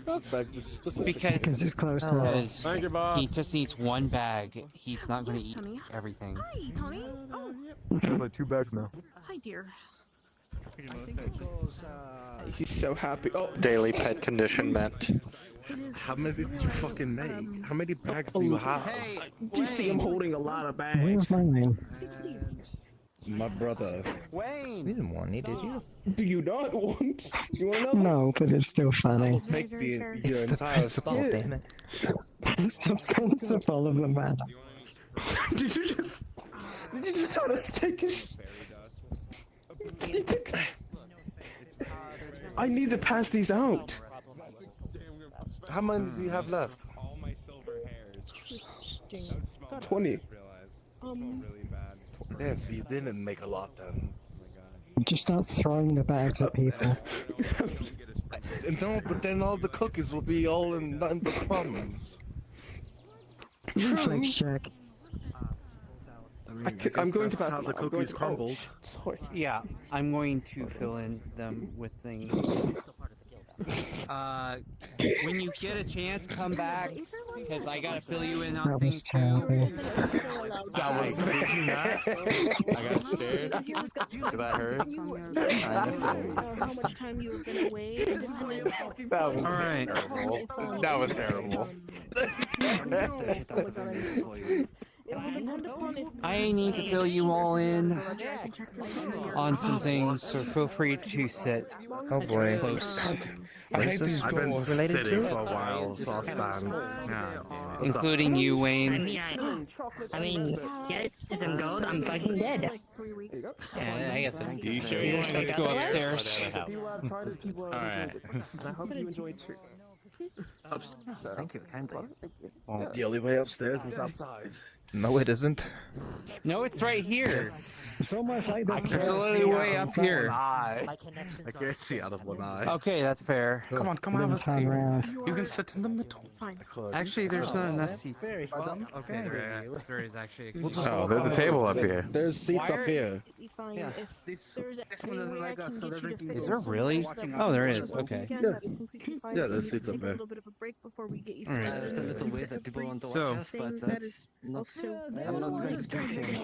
That bag just specific. Because it's closer. Because Thank you, boss. he just needs one bag. He's not going to Yes, eat Tony. everything. Hi, Tony. Oh, There's like 2 bags now. hi, dear. He's so happy. Oh, Daily pet condition met. How many did you fucking make? How many bags do you have? you see him holding a lot of bags. Where's mine? My brother. You didn't want any, did you? Do you not want? You want another? No, but it's still funny. Take your It's the entire principle, stuff. damn it. It's the principle of the matter. Did you just try to take his? I need to pass these out. How many do you have left? 20. Damn, so you didn't make a lot then. Just start throwing the bags at people. And no, but then all the cookies will be all in nothing but crumbs. Reflex check. I'm going to pass how them the out. I'm going cookies to- oh, crumbled. sorry. Yeah, I'm going to fill in them with things. When you get a chance, come back because I gotta fill you in on That things was too. terrible. That was did you not? I got scared. Did I hurt? How much time you have been away? That was Alright. terrible. That was terrible. I need to fill you all in on some things, so feel free to sit Oh boy. close. What is this I've been related sitting to? for a while, so I'll stand. Including you, I Wayne. mean, get some gold. I'm fucking dead. Yeah, I guess so. You sure you want Let's to go upstairs. Alright. I hope you enjoyed too. Thank you, kindly. The only way upstairs is outside. No, it isn't. No, it's right here. It's almost like this. It's literally way up here. I can't see out of one eye. Okay, that's fair. Come on, have a seat. You can sit in the middle. Actually, there's not enough seats. Well, Okay, there is actually. Oh, there's a table up here. There's seats up here. yeah. This one doesn't like us, so they're drinking. Is there really? Oh, there is. Okay. Yeah, there's seats up there. Alright. There's a little way that people want to So- watch us, but that's not. I'm not going to drink here.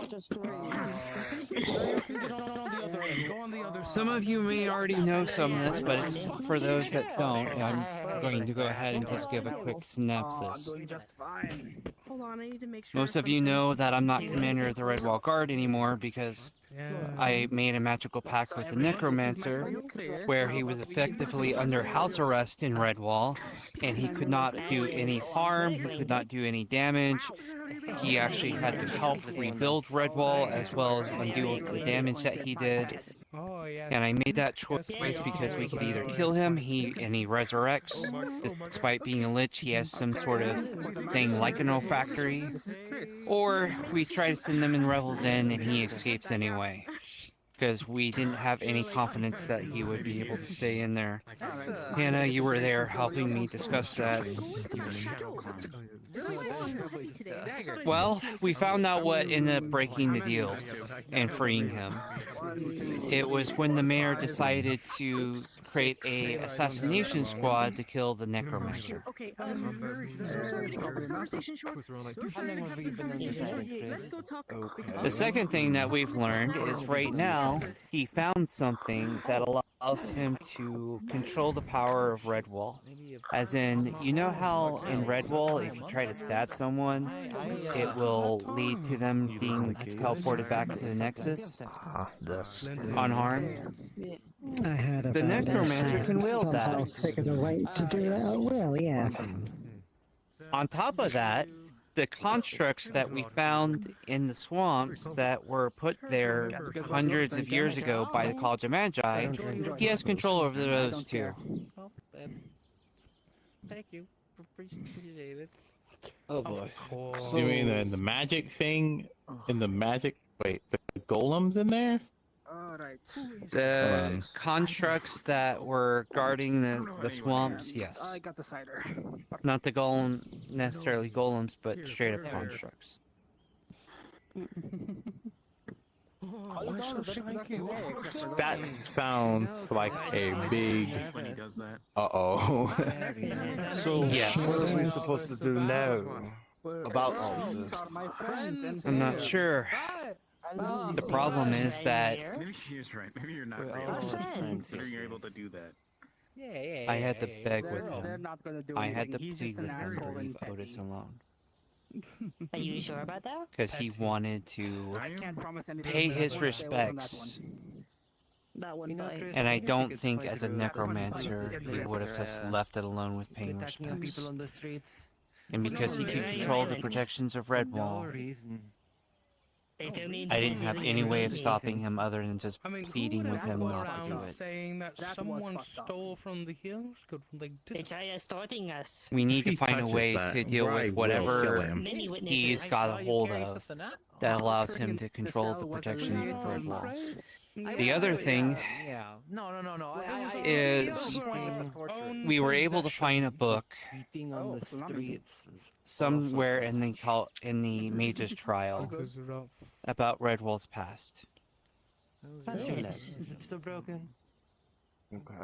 Some of you may already know some of this, but it's for those that don't, I'm going to go ahead and just give a quick synopsis. Hold on, I need to make sure. Most of you know that I'm not commander of the Redwall Guard anymore because I made a magical pact with the Necromancer where he was effectively under house arrest in Redwall and he could not do any harm, he could not do any damage. He actually had to help rebuild Redwall as well as undo the damage that he did. And I made that choice because we could either kill him, he resurrects. Despite being a lich, he has some sort of thing like an olfactory. Or we try to send them in Revel's Inn and he escapes anyway. Because we didn't have any confidence that he would be able to stay in there. Hannah, you were there helping me discuss that. Well, we found out what ended up breaking the deal and freeing him. It was when the mayor decided to create a assassination squad to kill the Necromancer. Okay, so sorry to cut this conversation short. So sorry to cut this conversation short. Let's go talk. The second thing that we've learned is right now he found something that allows him to control the power of Redwall. As in, you know how in Redwall, if you try to stab someone, it will lead to them being teleported back to the Nexus? This. Unharmed? I heard about The Necromancer this. can wield Somehow that. figured a way to do that. Well, yes. On top of that, the constructs that we found in the swamps that were put there hundreds of years ago by the College of Magi, he has control over those too. Thank you. Appreciate it. Oh boy. You mean the magic thing in the magic? Wait, the golems in there? Alright. The constructs that were guarding the swamps, yes. I got the cider. Not the necessarily golems, but straight up constructs. That sounds like a big. Uh-oh. So, Yes. what are we supposed to do now about all of this? I'm not sure. The problem is that Maybe he's right. Maybe you're not right. Considering you're able to do that. I had to beg with They're him. not gonna do I had to anything. He's plead just with an him to asshole leave and Otis alone. Are you sure about that? Because he wanted to I can't promise anything. pay but I his wanna stay away from that respects. That one guy. And I don't think as a necromancer he would have just left it alone with paying respects. people on the streets. And because he could control the protections of Redwall, They do need I didn't have any way of stopping him other than just I mean, who pleading would with him go not to around do it. saying that That was someone fucked up. stole from the hills? Could like They try extorting us. We need If to he find a touches way that, to deal Rai with will kill whatever him. Many witnesses. he's got a hold of that allows him to control the cell was protections of illegal. Redwall. The other thing Yeah. No. is we were able to find a book Beating on the streets. somewhere in the Mage's trial about Redwall's past. Is it still broken?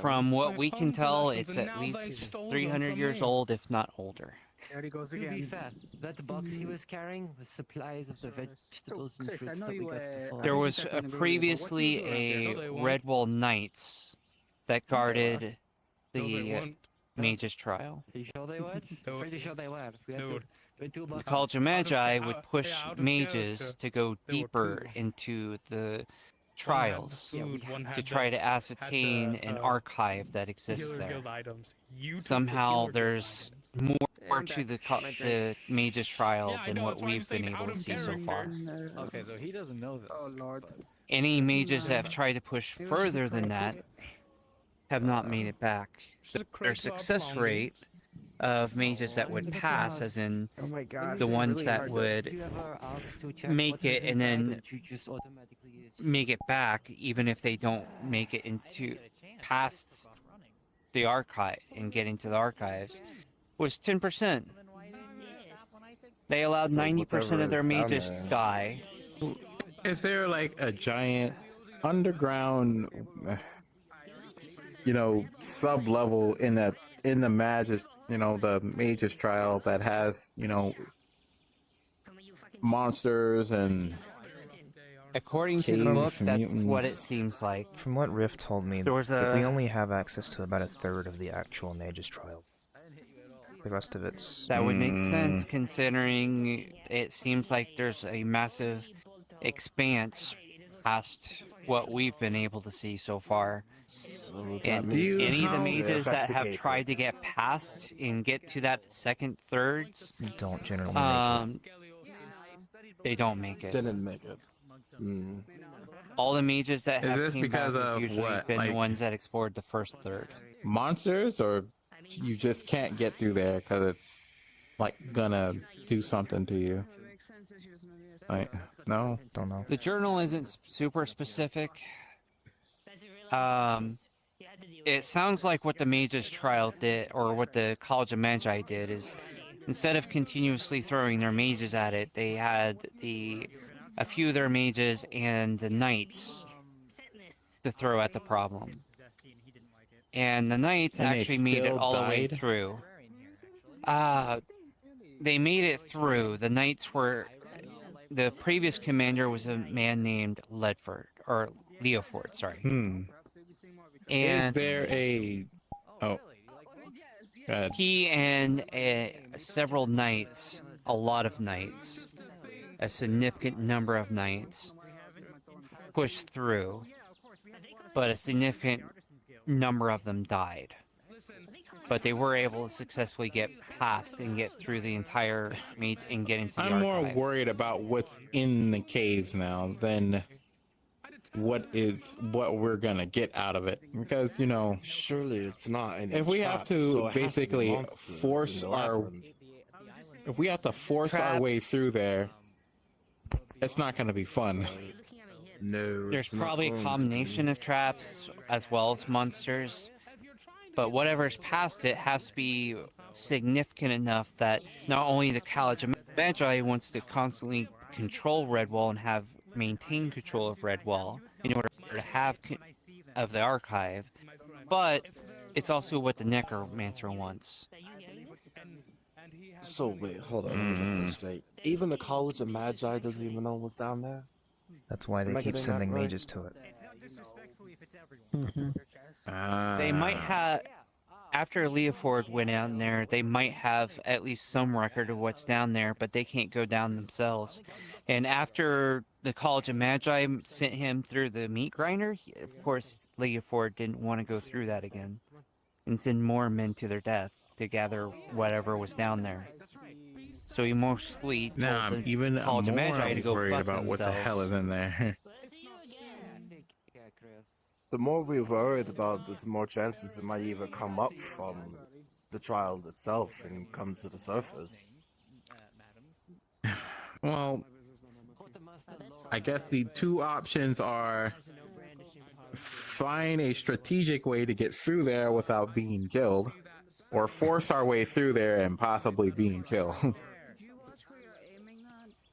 From what we can tell, it's at least 300 years old, if not older. There he goes To be again. fair, that box he was carrying was supplies of the vegetables and Chris, I fruits know that we you, got before. There was previously a Redwall Knights that guarded the Mage's Trial. Are you sure they would? Pretty sure they were. We had to, The College of Magi would push mages to go deeper into the trials to try to ascertain an archive that exists there. Somehow there's more to the Mage's Trial than what we've been able to see so far. Okay, so he doesn't know this. Oh lord. Any mages that have tried to push further than that have not made it back. Their success rate of mages that would pass, as in the ones that would make it and then make it back, even if they don't make it into past the archive and get into the archives, was 10%. They allowed 90% of their mages to die. Is there like a giant underground, sub level in the Magus, the Mage's Trial that has, monsters and according to the book, that's what it seems like. From what Riff told me, There was we only have access to about a third of the actual Mage's Trial. The rest of it's... That would make sense, considering it seems like there's a massive expanse past what we've been able to see so far. And any of the mages that have tried to get past and get to that second thirds don't generally make it. They don't make it. Didn't make it. All the mages that have this came because back has of usually what? been Like the ones that explored the first third. monsters, or you just can't get through there because it's like gonna do something to you? Like, no, don't know. The journal isn't super specific. It sounds like what the Mage's Trial did, or what the College of Magi did, is instead of continuously throwing their mages at it, they had a few of their mages and the knights to throw at the problem. And the knights actually made it all the way through. They made it through. The knights were... The previous commander was a man named Leoford, sorry. And is there a... Oh. Go ahead. He and several knights, a lot of knights, a significant number of knights, pushed through, but a significant number of them died. But they were able to successfully get past and get through the entire meet and get into the I'm more archive. worried about what's in the caves now than what we're gonna get out of it, because surely it's not any if we have traps, to so it has to be basically monsters force in the our labyrinth. if we have to force our way through there, it's not gonna be fun. No, There's probably a combination of traps as well as monsters, but whatever's past it has to be significant enough that not only the College of Magi wants to constantly control Redwall and maintain control of Redwall in order to have of the archive, but it's also what the Necromancer wants. So wait, hold on, let me get this straight. Even the College of Magi doesn't even know what's down there? That's why they keep sending mages to it. They might have, after Leoford went down there, they might have at least some record of what's down there, but they can't go down themselves. And after the College of Magi sent him through the meat grinder, of course, Leoford didn't want to go through that again and send more men to their death to gather whatever was down there. So he mostly told I'm the even College of more Magi to go worried fuck about what the themselves. hell is in there. The more we're worried about it, the more chances it might either come up from the trial itself and come to the surface. Well, I guess the two options are find a strategic way to get through there without being killed, or force our way through there and possibly being killed.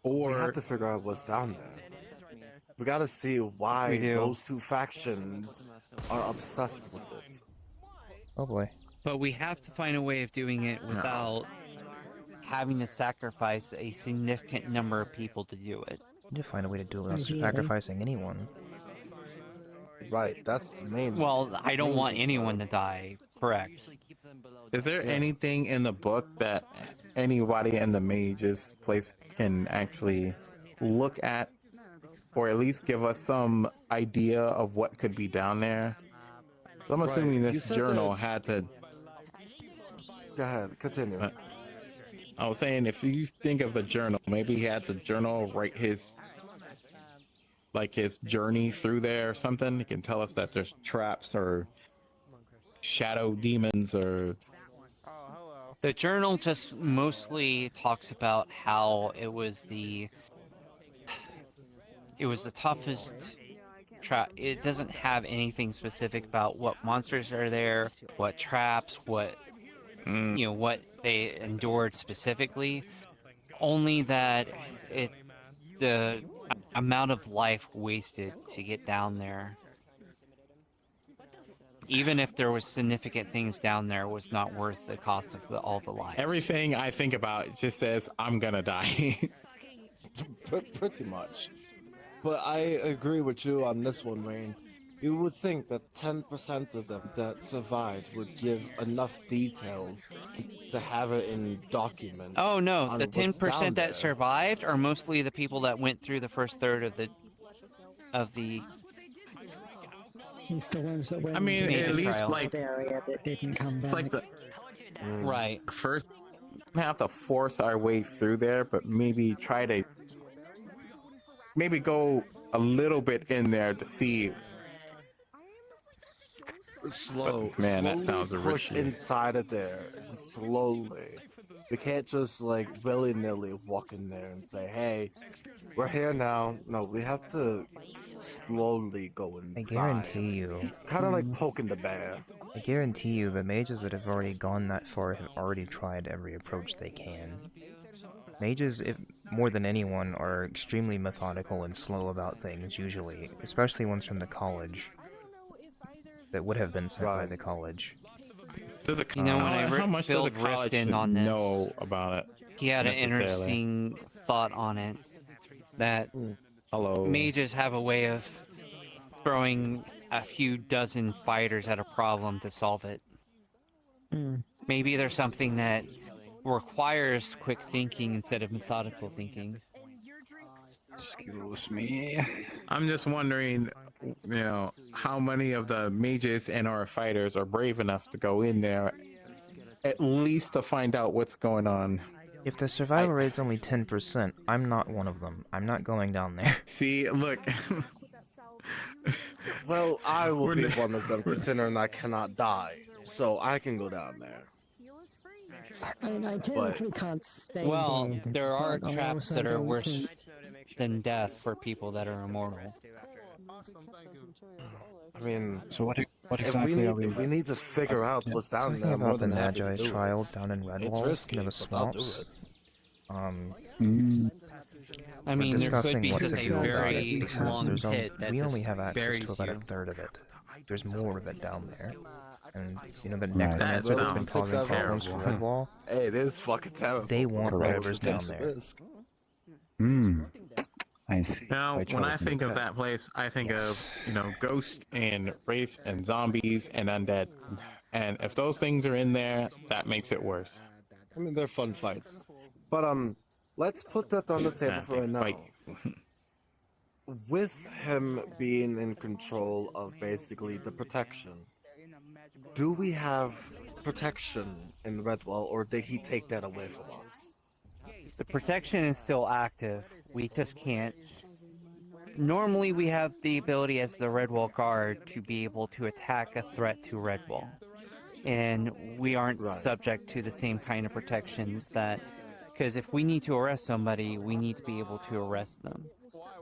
We have to figure out what's down there. We gotta see We why do. those two factions are obsessed with it. Oh boy. But we have to find a way of doing it without having to sacrifice a significant number of people to do it. You need to find a way to do it without Ideally. sacrificing anyone. Right, that's the main. Well, I don't main want concern. anyone to die. Correct. Is there Yeah. anything in the book that anybody in the mages place can actually look at, or at least give us some idea of what could be down there? I'm Right. assuming You this said journal that- had to. Go ahead, continue. I was saying, if you think of the journal, maybe he had the journal write his journey through there or something. He can tell us that there's traps or shadow demons or. The journal just mostly talks about how it was the toughest trap. It doesn't have anything specific about what monsters are there, what traps, what what they endured specifically. Only that the amount of life wasted to get down there, even if there was significant things down there, was not worth the cost of all the lives. Everything I think about just says I'm gonna die. Pretty much. But I agree with you on this one, Rain. You would think that 10% of them that survived would give enough details to have it in documents. Oh no, on the what's down 10% there. that survived are mostly the people that went through the first third of the It's the ones that went I mean, into at the least trial like area that didn't come back. it's like the right first. We have to force our way through there, but maybe try to go a little bit in there to see. Slow. Man, that slowly sounds push risky. inside of there, just slowly. We can't just like willy-nilly walk in there and say, "Hey, we're here now." No, we have to slowly go inside. I guarantee you. Kind of like poking the bear. I guarantee you the mages that have already gone that far have already tried every approach they can. Mages, if more than anyone, are extremely methodical and slow about things, usually, especially ones from the college that would have been sent by the college. You know, when I how much does the Phil college ripped in on this, know about it? he had an necessarily? interesting thought on it, that Hello. mages have a way of throwing a few dozen fighters at a problem to solve it. Maybe there's something that requires quick thinking instead of methodical thinking. Excuse me. I'm just wondering, how many of the mages and our fighters are brave enough to go in there, at least to find out what's going on. If the survival rate's only 10%, I'm not one of them. I'm not going down there. See, look. Well, I will be one of them, considering I cannot die, so I can go down there. I mean, I technically can't stay Well, dead, there are but I traps also that are don't worse think- than death for people that are immortal. I mean, So what if exactly we are need, we? if we need to figure out what's down Talking there, I'm more about the than happy to Magi's do trial it. down in It's Redwall, risky, in the but I'll do swamps. it. I mean, there could discussing be what just to a do about very it because long there's pit that we just only have access buries to about you. a third of it. There's more of it down there. And, the That necromancer that's been sounds causing problems for terrible. Redwall, Hey, it is fucking terrible. they want Correct. rovers down there. I see. Now, when I chosen. think of that place, I think of, ghosts and wraiths and zombies and undead. And if those things are in there, that makes it worse. I mean, they're fun fights. But, let's put that on the table for right now. Fight. With him being in control of basically the protection, do we have protection in Redwall, or did he take that away from us? The protection is still active. We just can't. Normally, we have the ability as the Redwall guard to be able to attack a threat to Redwall. And we aren't subject to the same kind of protections that... Because if we need to arrest somebody, we need to be able to arrest them.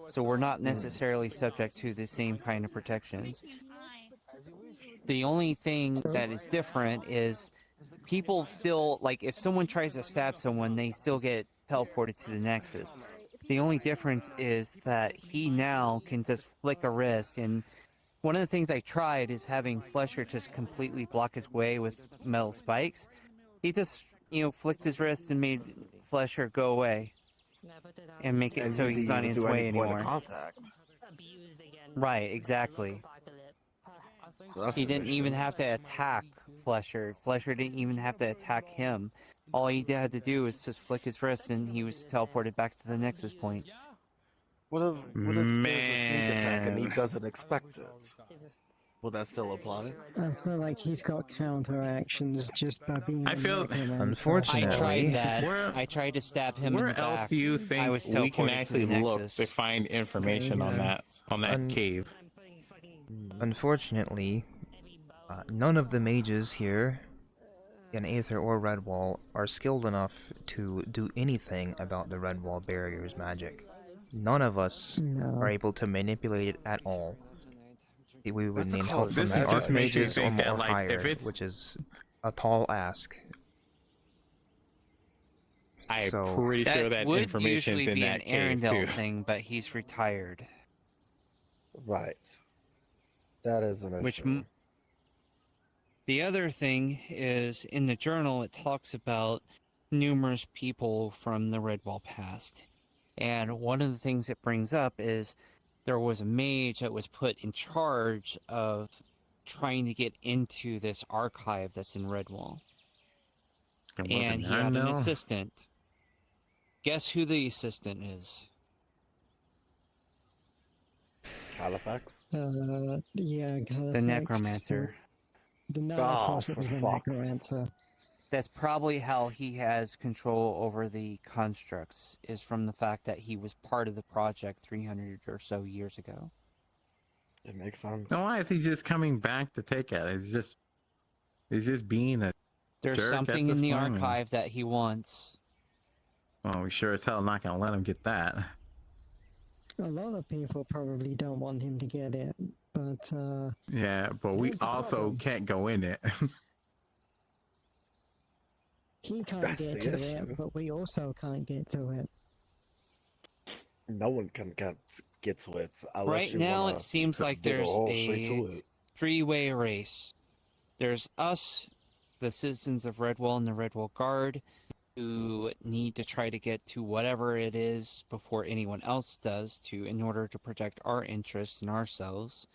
So we're not necessarily subject to the same kind of protections. The only thing that is different is people still, like, if someone tries to stab someone, they still get teleported to the Nexus. The only difference is that he now can just flick a wrist, and one of the things I tried is having Fleisher just completely block his way with metal spikes. He just, flicked his wrist and made Fleisher go away. And make it so he's not in his way anymore. Right, exactly. So He didn't even have to attack Fleisher. Fleisher didn't even have to attack him. All he had to do was just flick his wrist and he was teleported back to the Nexus point. What if there's a sneak attack and he doesn't expect it? Will that still apply? I feel like he's got counteractions just by being. I feel- Unfortunately, I tried that. I tried to stab him in Where the back. else do you I think was we can teleported to actually the look Nexus. to find information on that cave? Unfortunately, none of the mages here in Aether or Redwall are skilled enough to do anything about the Redwall barrier's magic. None of us are able to manipulate it at all. We would need help from the Archmages or more higher, which is a tall ask. I'm pretty sure that would information's usually in be that an cave Arendelle too. thing, but he's retired. Right. That is an issue. The other thing is, in the journal, it talks about numerous people from the Redwall past. And one of the things it brings up is there was a mage that was put in charge of trying to get into this archive that's in Redwall. And he had an assistant. Guess who the assistant is? Halifax? Yeah, Halifax. The Necromancer. Of course it was the Necromancer. That's probably how he has control over the constructs, is from the fact that he was part of the project 300 or so years ago. It makes sense. Now, why is he just coming back to take it? He's just being a There's jerk something at in this the point. archive that he wants. Well, we sure as hell not gonna let him get that. A lot of people probably don't want him to get it, but Yeah, but we Here's the also problem. can't go in it. he can't That's get the to issue. it, but we also can't get to it. No one can get to it. Unless Right you now, wanna it seems like dig there's hole straight to a it. three-way race. There's us, the citizens of Redwall and the Redwall Guard, who need to try to get to whatever it is before anyone else does in order to protect our interests and ourselves.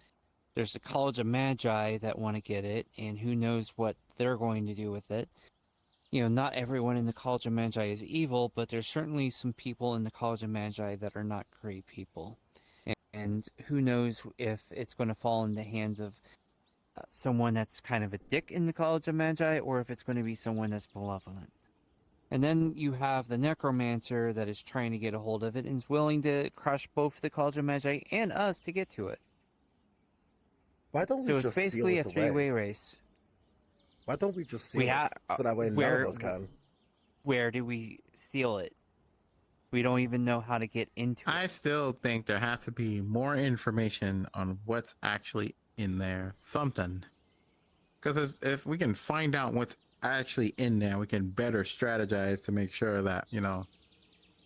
There's the College of Magi that want to get it, and who knows what they're going to do with it. Not everyone in the College of Magi is evil, but there's certainly some people in the College of Magi that are not great people. And who knows if it's going to fall in the hands of someone that's kind of a dick in the College of Magi, or if it's going to be someone that's malevolent. And then you have the Necromancer that is trying to get a hold of it and is willing to crush both the College of Magi and us to get to it. Why don't So we it's just basically seal a it three-way away? race. Why don't we just seal We it so that way none of us can? Where do we seal it? We don't even know how to get into it. I still think there has to be more information on what's actually in there. Something. Because if we can find out what's actually in there, we can better strategize to make sure that,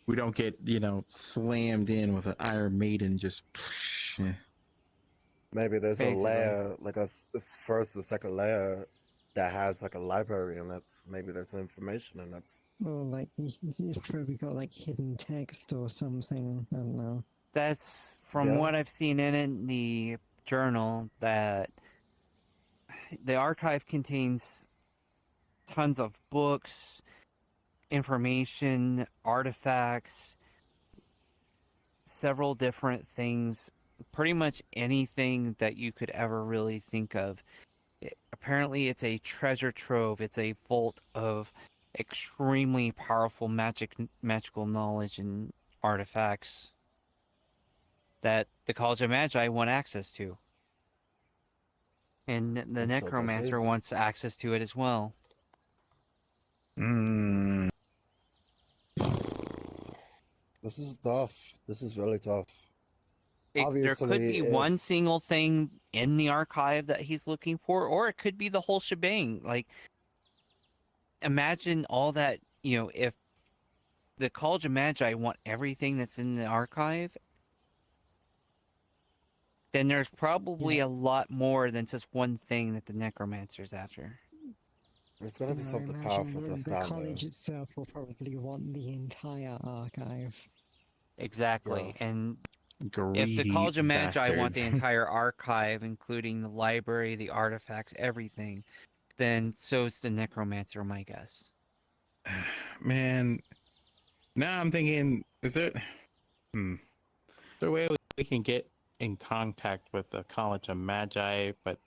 we don't get, slammed in with an Iron Maiden just... Maybe there's Basically. a layer, like this first or second layer that has like a library in it. Maybe there's information in it. Or like he's probably got like hidden text or something. I don't know. That's from Yeah. what I've seen in the journal, that the archive contains tons of books, information, artifacts, several different things, pretty much anything that you could ever really think of. Apparently it's a treasure trove. It's a vault of extremely powerful magical knowledge and artifacts that the College of Magi want access to. And the And so does Necromancer he. wants access to it as well. This is tough. This is really tough. There Obviously, could be if- one single thing in the archive that he's looking for, or it could be the whole shebang. Like, imagine all that, if the College of Magi want everything that's in the archive, then there's probably a lot more than just one thing that the Necromancer's after. There's gonna be I something imagine powerful just the down college there. itself will probably want the entire archive. Exactly, and if the Greedy College of Magi want bastards. the entire archive, including the library, the artifacts, everything, then so's the Necromancer, my guess. Man, now I'm thinking, is there a way we can get in contact with the College of Magi, but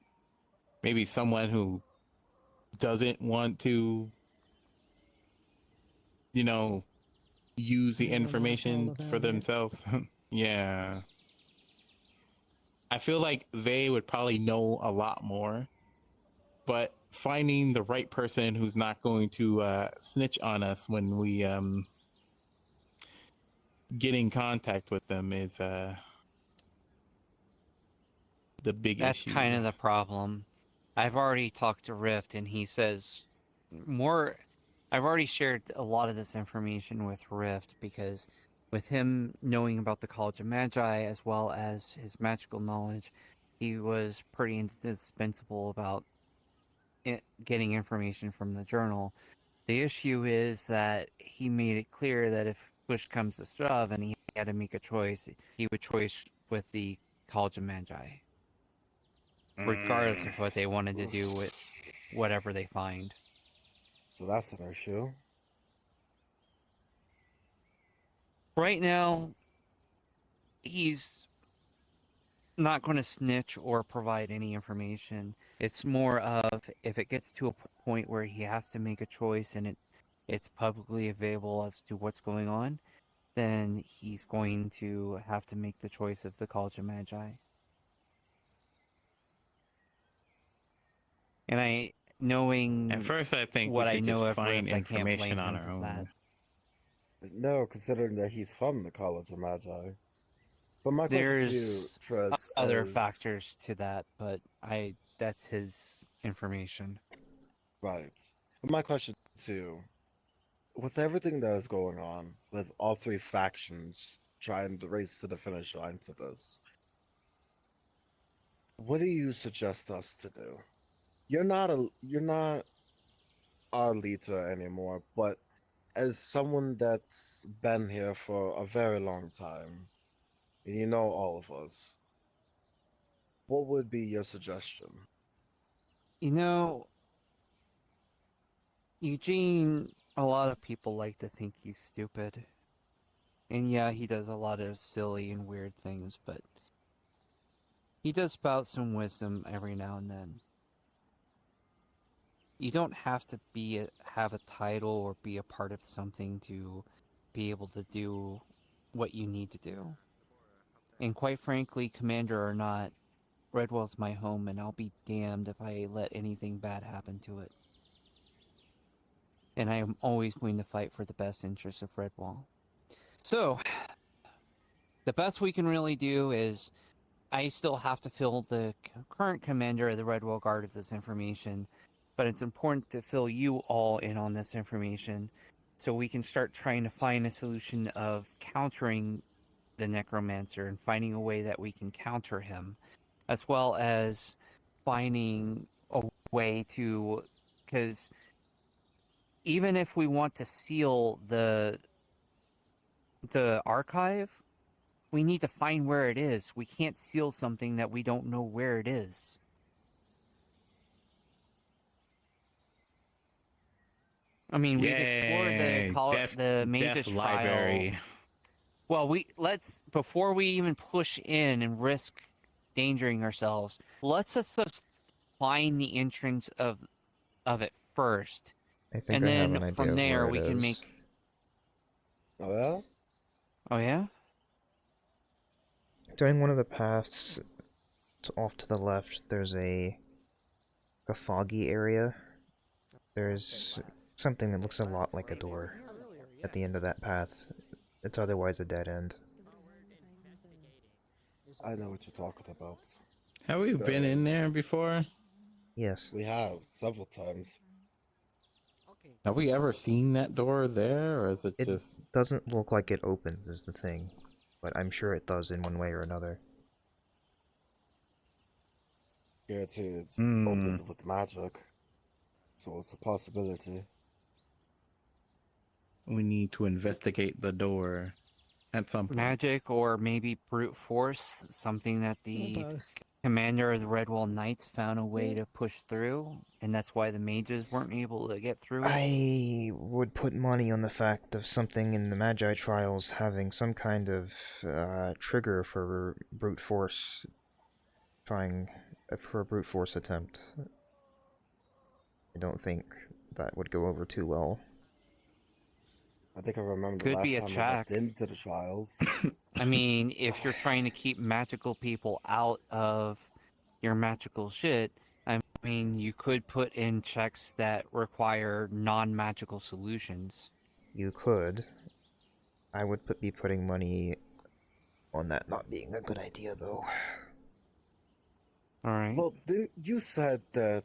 maybe someone who doesn't want to, you know, use the information for themselves? Yeah. I feel like they would probably know a lot more, but finding the right person who's not going to snitch on us when we get in contact with them is the big That's issue. kind of the problem. I've already talked to Rift, and he says more. I've already shared a lot of this information with Rift because with him knowing about the College of Magi as well as his magical knowledge, he was pretty indispensable about getting information from the journal. The issue is that he made it clear that if push comes to shove and he had to make a choice, he would choice with the College of Magi, regardless of what they wanted to do with whatever they find. So that's an issue. Right now, he's not going to snitch or provide any information. It's more of if it gets to a point where he has to make a choice and it's publicly available as to what's going on, then he's going to have to make the choice of the College of Magi. And knowing At first, I think what we I should know just of find Rift, I can't information blame on him our for own. that. No, considering that he's from the College of Magi. But my question There's to you, Trez, other is... factors to that, but that's his information. Right. But my question to you, with everything that is going on, with all three factions trying to race to the finish line to this, what do you suggest us to do? You're not our leader anymore, but as someone that's been here for a very long time, and you know all of us, what would be your suggestion? You know, Eugene, a lot of people like to think he's stupid. And yeah, he does a lot of silly and weird things, but he does spout some wisdom every now and then. You don't have to have a title or be a part of something to be able to do what you need to do. And quite frankly, Commander or not, Redwall's my home, and I'll be damned if I let anything bad happen to it. And I am always going to fight for the best interests of Redwall. So, the best we can really do is, I still have to fill the current commander of the Redwall Guard of this information, but it's important to fill you all in on this information so we can start trying to find a solution of countering the Necromancer and finding a way that we can counter him, as well as finding a way to, because even if we want to seal the archive, we need to find where it is. We can't seal something that we don't know where it is. I mean, we've explored the Mage's Trial. Library. Well, before we even push in and risk endangering ourselves, let's just find the entrance of it first. I think and I have then an idea from of there where we it can is. make. Oh yeah? Oh yeah? During one of the paths off to the left, there's a foggy area. There's something that looks a lot like a door at the end of that path. It's otherwise a dead end. I know what you're talking about. Have we been in there before? Yes. We have, several times. Have we ever seen that door there, or is it It just... doesn't look like it opens, is the thing. But I'm sure it does in one way or another. Guarantee it's opened with magic. So it's a possibility. We need to investigate the door at some point. Magic or maybe brute force, something that the commander of the Redwall Knights found a way to push through, and that's why the mages weren't able to get through it. I would put money on the fact of something in the Magi trials having some kind of trigger for brute force, for a brute force attempt. I don't think that would go over too well. I think I remember Could the be a last time I check. looked into the trials. I mean, if you're trying to keep magical people out of your magical shit, I mean, you could put in checks that require non-magical solutions. You could. I would be putting money on that not being a good idea, though. Alright. Well, you said that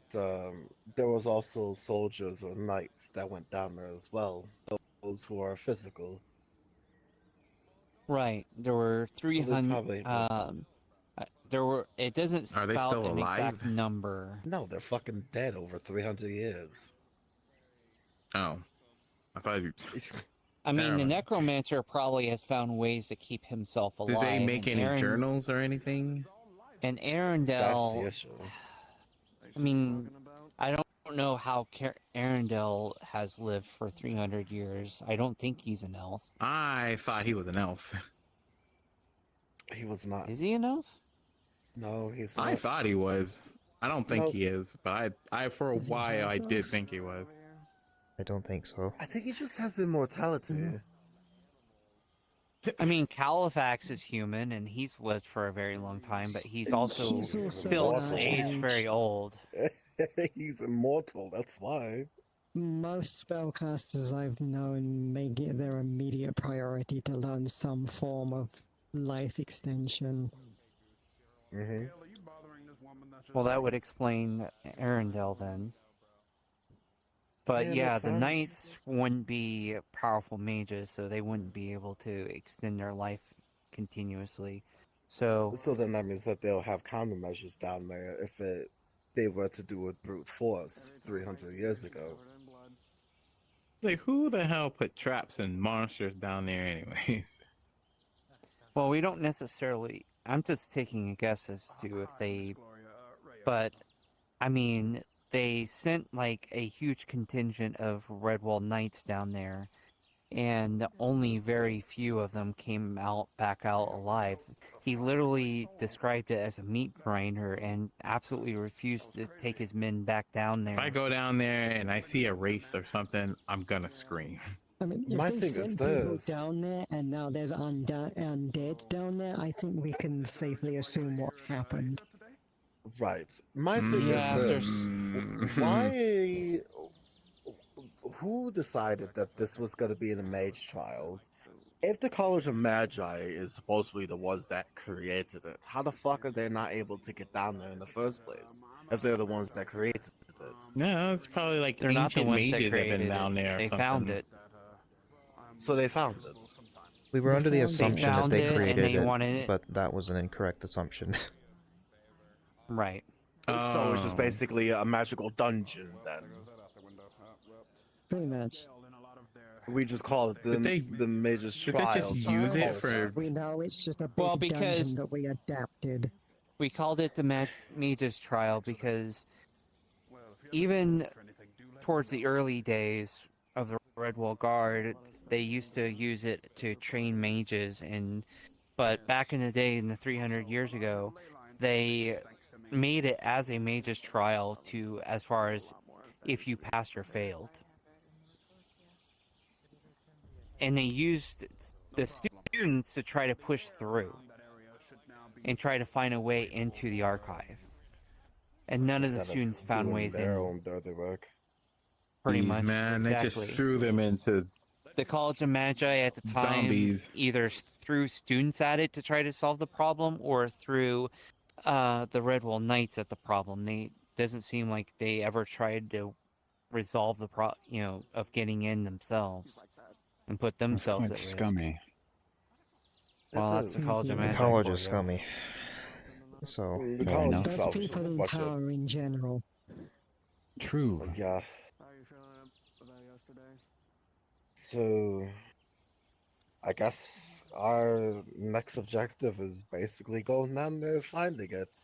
there was also soldiers or knights that went down there as well. Those who are physical. Right. There were 300. There were. It doesn't Are they spout still an exact alive? number. No, they're fucking dead over 300 years. Oh. I thought you... I mean, the necromancer probably has found ways to keep himself alive. Did they make and any journals or anything? And Arundel. That's the issue. I mean, I don't know how Arundel has lived for 300 years. I don't think he's an elf. I thought he was an elf. He was not. Is he an elf? No, he's not. I thought he was. I don't think Nope. he is, but I for a while I did think he was. I don't think so. I think he just has immortality. I mean, Califax is human, and he's lived for a very long time, but he's also He's also still immortal. aged very old. He's immortal, that's why. Most spellcasters I've known make it their immediate priority to learn some form of life extension. Mm-hmm. Well, that would explain Arundel then. But Yeah, yeah, makes the sense. knights wouldn't be powerful mages, so they wouldn't be able to extend their life continuously. So then that means that they'll have countermeasures down there if they were to do it brute force 300 years ago. Like, who the hell put traps and monsters down there anyways? well, we don't necessarily... I'm just taking a guess as to if they... But, I mean, they sent, like, a huge contingent of Redwall Knights down there, and only very few of them came back out alive. He literally described it as a meat grinder and absolutely refused to take his men back down there. If I go down there and I see a wraith or something, I'm gonna scream. I mean, if My they thing is send people this. down there and now there's undead down there, I think we can safely assume what happened. Right. My thing Yeah, is there's- this. Why... Who decided that this was going to be in the Mage Trials? If the College of Magi is supposedly the ones that created it, how the fuck are they not able to get down there in the first place? If they're the ones that created it. No, it's probably like They're not the ancient ones that mages have created been down it. there. Or They something. found it. So they found it. We were under the They assumption that found they it and created they it, wanted it. but that was an incorrect assumption. Right. So it's just basically a magical dungeon then. Pretty much. We just call it the Mage's did they Trials. just use it for... We know it's just a big Well, because- dungeon that we adapted. We called it the Mage's Trial because even towards the early days of the Redwall Guard, they used to use it to train mages, but back in the day, in the 300 years ago, they made it as a mage's trial to as far as if you passed or failed. And they used the students to try to push through and try to find a way into the archive. And none of the Instead of students found doing ways their in. own dirty work. Pretty much. Man, exactly. they just threw them into The College of Magi at the time Zombies. either threw students at it to try to solve the problem or threw the Redwall Knights at the problem. They doesn't seem like they ever tried to resolve the of getting in themselves and put That's themselves quite at risk. scummy. Well, that's the College of The Magic. college for is you. scummy. So The Fair college enough. That's itself is people just a in bunch of power in general. True. yeah. How are you feeling about yesterday? So, I guess our next objective is basically going down there finding it.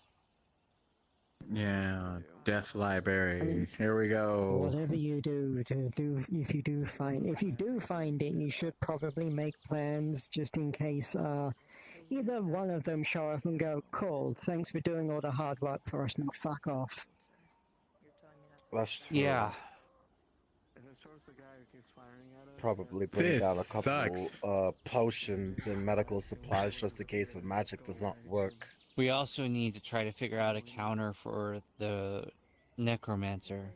Yeah, Death Library. Here we go. Whatever you do to do, if you do find it, you should probably make plans just in case either one of them show up and go, "Cool, thanks for doing all the hard work for us. Now fuck off." That's true. Yeah. Is this towards the guy who keeps firing at us? Probably putting down a This couple potions and medical supplies just in case if magic does not work. We also need to try to figure out a counter for the necromancer.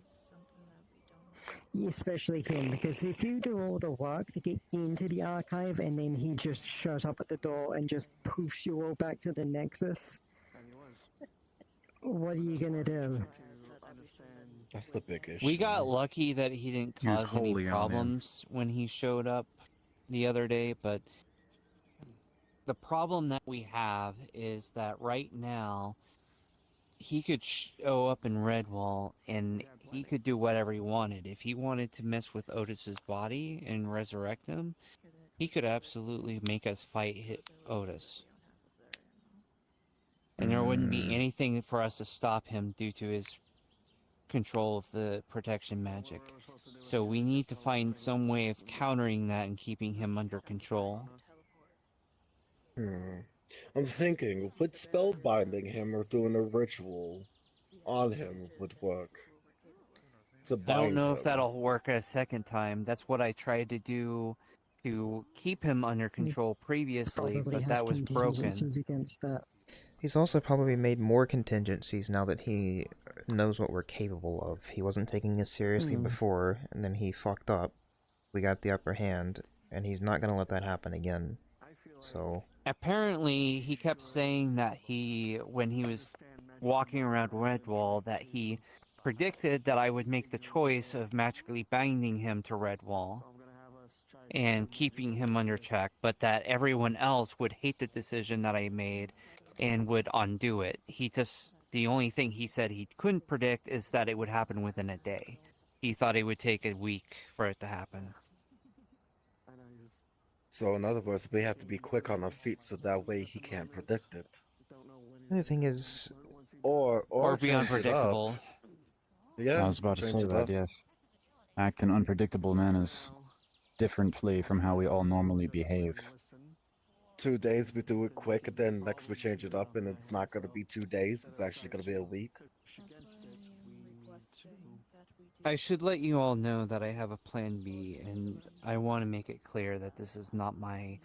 Especially him, because if you do all the work to get into the archive and then he just shows up at the door and just poofs you all back to the Nexus, what are you gonna do? That's the big issue. We got lucky that he didn't You're cause any wholly on him. problems when he showed up the other day, but the problem that we have is that right now he could show up in Redwall and he could do whatever he wanted. If he wanted to mess with Otis's body and resurrect him, he could absolutely make us fight Otis. And there wouldn't be anything for us to stop him due to his control of the protection magic. So we need to find some way of countering that and keeping him under control. I'm thinking, would spellbinding him or doing a ritual on him would work? To I don't bind know him. if that'll work a second time. That's what I tried to do to keep him under control previously, Probably but has that was broken. contingencies against that. he's also probably made more contingencies now that he knows what we're capable of. He wasn't taking us seriously before, and then he fucked up. We got the upper hand, and he's not gonna let that happen again. So Apparently, he kept saying that when he was walking around Redwall, that he predicted that I would make the choice of magically binding him to Redwall and keeping him under check, but that everyone else would hate the decision that I made and would undo it. The only thing he said he couldn't predict is that it would happen within a day. He thought it would take a week for it to happen. So in other words, we have to be quick on our feet so that way he can't predict it. the other thing is, or be change it up. unpredictable. Yeah, I was about to change say it that, up. yes. Act in unpredictable manners differently from how we all normally behave. 2 days we do it quick, and then next we change it up, and it's not going to be 2 days. It's actually going to be a week. I should let you all know that I have a plan B, and I want to make it clear that this is not my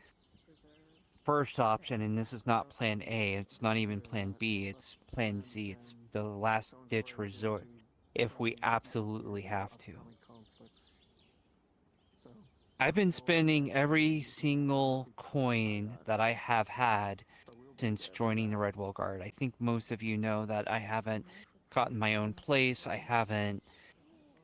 first option, and this is not plan A. It's not even plan B. It's plan Z. It's the last ditch resort if we absolutely have to. I've been spending every single coin that I have had since joining the Redwall Guard. I think most of you know that I haven't gotten my own place. I haven't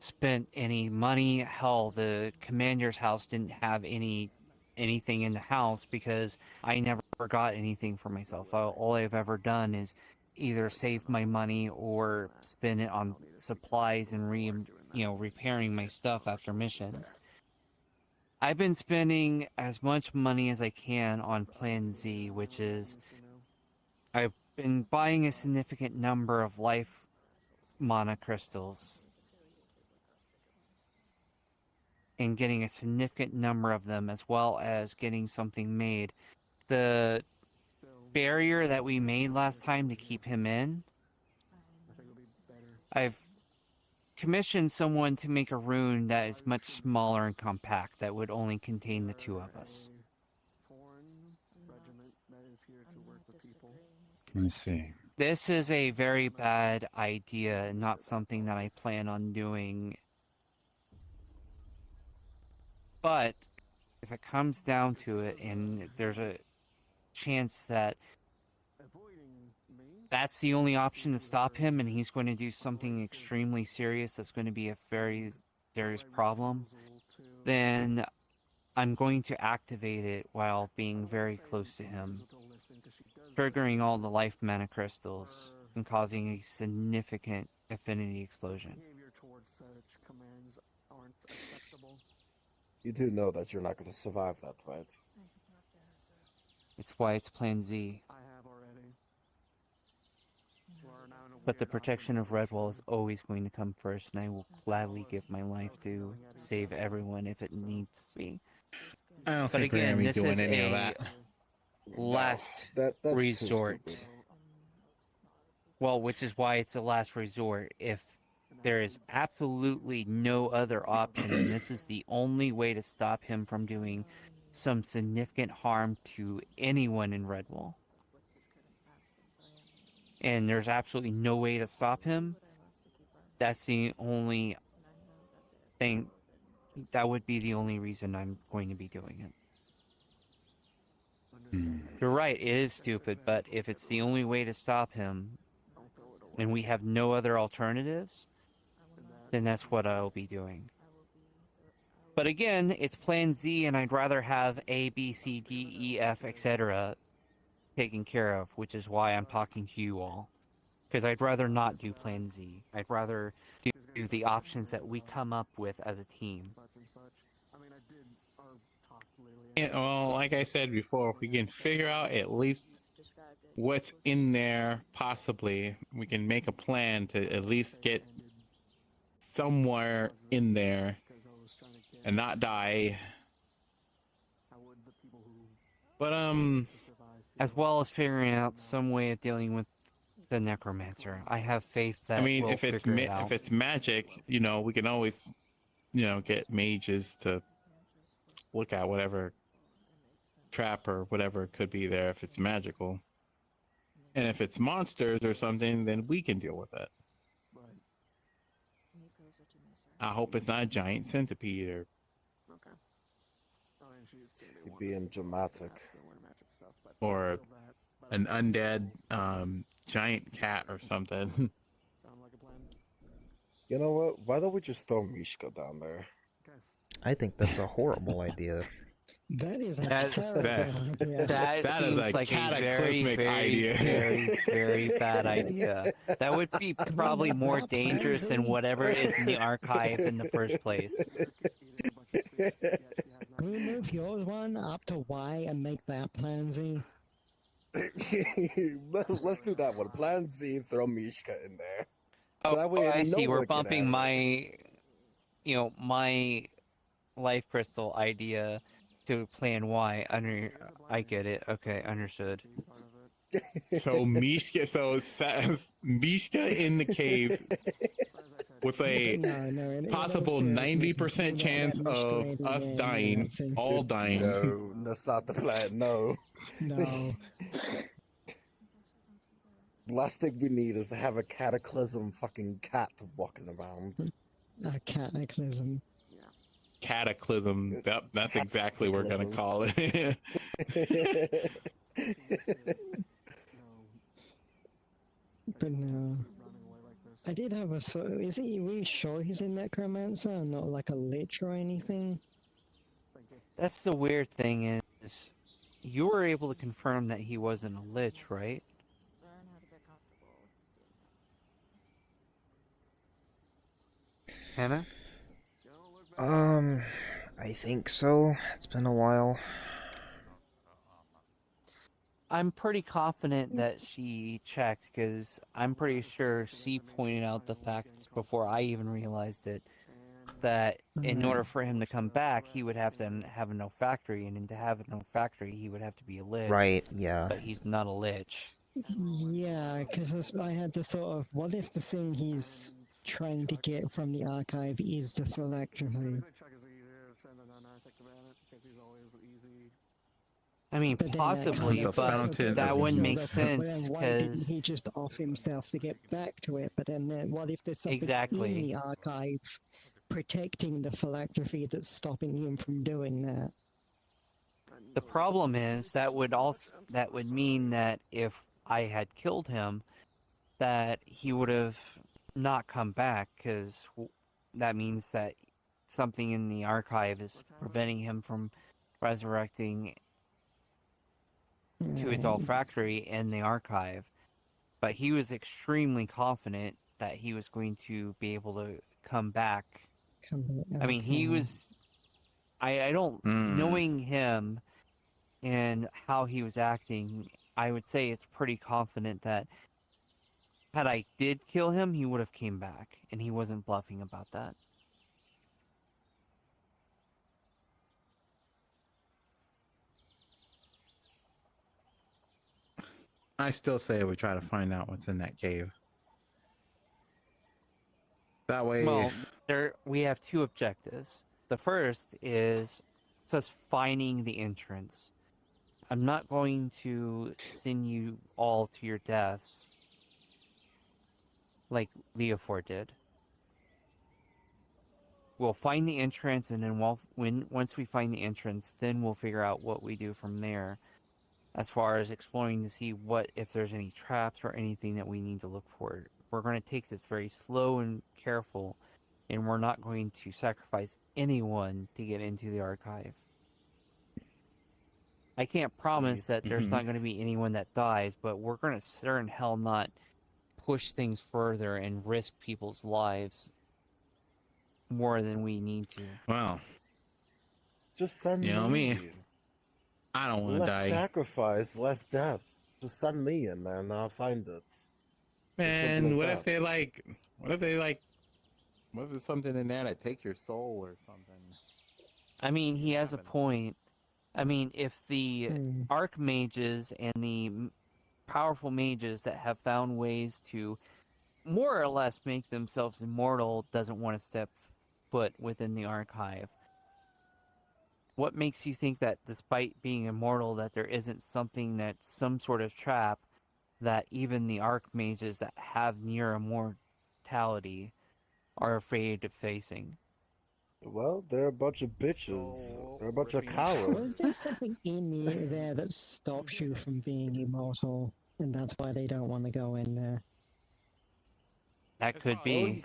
spent any money. Hell, the commander's house didn't have anything in the house because I never got anything for myself. All I've ever done is either save my money or spend it on supplies and repairing my stuff after missions. I've been spending as much money as I can on Plan Z, which is I've been buying a significant number of life mana crystals and getting a significant number of them, as well as getting something made. The barrier that we made last time to keep him in, I've commissioned someone to make a rune that is much smaller and compact that would only contain the two of us. Let me see. This is a very bad idea and not something that I plan on doing. But if it comes down to it and there's a chance that that's the only option to stop him and he's going to do something extremely serious that's going to be a very serious problem, then I'm going to activate it while being very close to him, triggering all the life mana crystals and causing a significant affinity explosion. You do know that you're not going to survive that, right? It's why it's Plan Z. But the protection of Redwall is always going to come first, and I will gladly give my life to save everyone if it needs to be. I don't But think we're again, gonna be this doing is any of a that. last that's too resort. stupid. Well, which is why it's a last resort. If there is absolutely no other option, and this is the only way to stop him from doing some significant harm to anyone in Redwall, and there's absolutely no way to stop him, that's the only thing. That would be the only reason I'm going to be doing it. You're right, it is stupid, but if it's the only way to stop him, and we have no other alternatives, then that's what I'll be doing. But again, it's Plan Z, and I'd rather have A, B, C, D, E, F, etc. taken care of, which is why I'm talking to you all. Because I'd rather not do Plan Z. I'd rather do the options that we come up with as a team. Yeah, well, like I said before, if we can figure out at least what's in there, possibly, we can make a plan to at least get somewhere in there and not die. But as well as figuring out some way of dealing with the necromancer. I have faith that I mean, we'll if it's figure it out. if it's magic, you know, we can always, you know, get mages to look at whatever trap or whatever could be there if it's magical. And if it's monsters or something, then we can deal with it. I hope it's not a giant centipede or You're being dramatic. or an undead giant cat or something. You know what? Why don't we just throw Mishka down there? I think that's a horrible idea. That is a That- terrible idea. That is seems a like a very, cataclysmic very, idea. very, very bad idea. That would be probably more dangerous than whatever is in the archive in the first place. Can we move yours one up to Y and make that Plan Z? Let's do that one. Plan Z, throw Mishka in there. So Oh, that way I no see. We're one can bumping have it. my, my life crystal idea to Plan Y. I get it. Okay, understood. So Mishka, Mishka in the cave with a possible 90% chance of us dying, all dying. No, that's not the plan. No. No. Last thing we need is to have a cataclysm fucking cat walking around. A cataclysm. Cataclysm. That's exactly what we're gonna call it. But no. I did have a thought. Is he really sure he's a necromancer and not like a lich or anything? That's the weird thing is, you were able to confirm that he wasn't a lich, right? Hannah? I think so. It's been a while. I'm pretty confident that she checked, because I'm pretty sure she pointed out the fact before I even realized it, that in order for him to come back, he would have to have a no factory, and to have a no factory, he would have to be a lich. Right, yeah. But he's not a lich. Yeah, because I had the thought of, what if the thing he's trying to get from the archive is the phylactery? I mean, But then possibly, but that wouldn't make sense, Why didn't because he just off himself to get back to it? But then what if there's something Exactly. in the archive protecting the phylactery that's stopping him from doing that? the problem is that would mean that if I had killed him, that he would have not come back, because that means that something in the archive is preventing him from resurrecting to his olfactory in the archive. But he was extremely confident that he was going to be able to come back. I mean, he was... I don't... Knowing him and how he was acting, I would say it's pretty confident that had I did kill him, he would have came back. And he wasn't bluffing about that. I still say we try to find out what's in that cave. That way... Well, we have two objectives. The first is just finding the entrance. I'm not going to send you all to your deaths like Leofor did. We'll find the entrance, and then once we find the entrance, then we'll figure out what we do from there. As far as exploring to see if there's any traps or anything that we need to look for. We're going to take this very slow and careful, and we're not going to sacrifice anyone to get into the archive. I can't promise that there's not going to be anyone that dies, but we're going to sure in hell not push things further and risk people's lives more than we need to. Well, just send me. I don't want to die. Less sacrifice, less death. Just send me in there and I'll find it. Man, what if there's something in there that takes your soul or something? I mean, he has a point. I mean, if the archmages and the powerful mages that have found ways to more or less make themselves immortal doesn't want to step foot within the archive, what makes you think that despite being immortal that there isn't something that's some sort of trap that even the archmages that have near immortality are afraid of facing? Well, they're a bunch of bitches. They're a bunch of cowards. There's something in there that stops you from being immortal, and that's why they don't want to go in there. That could be.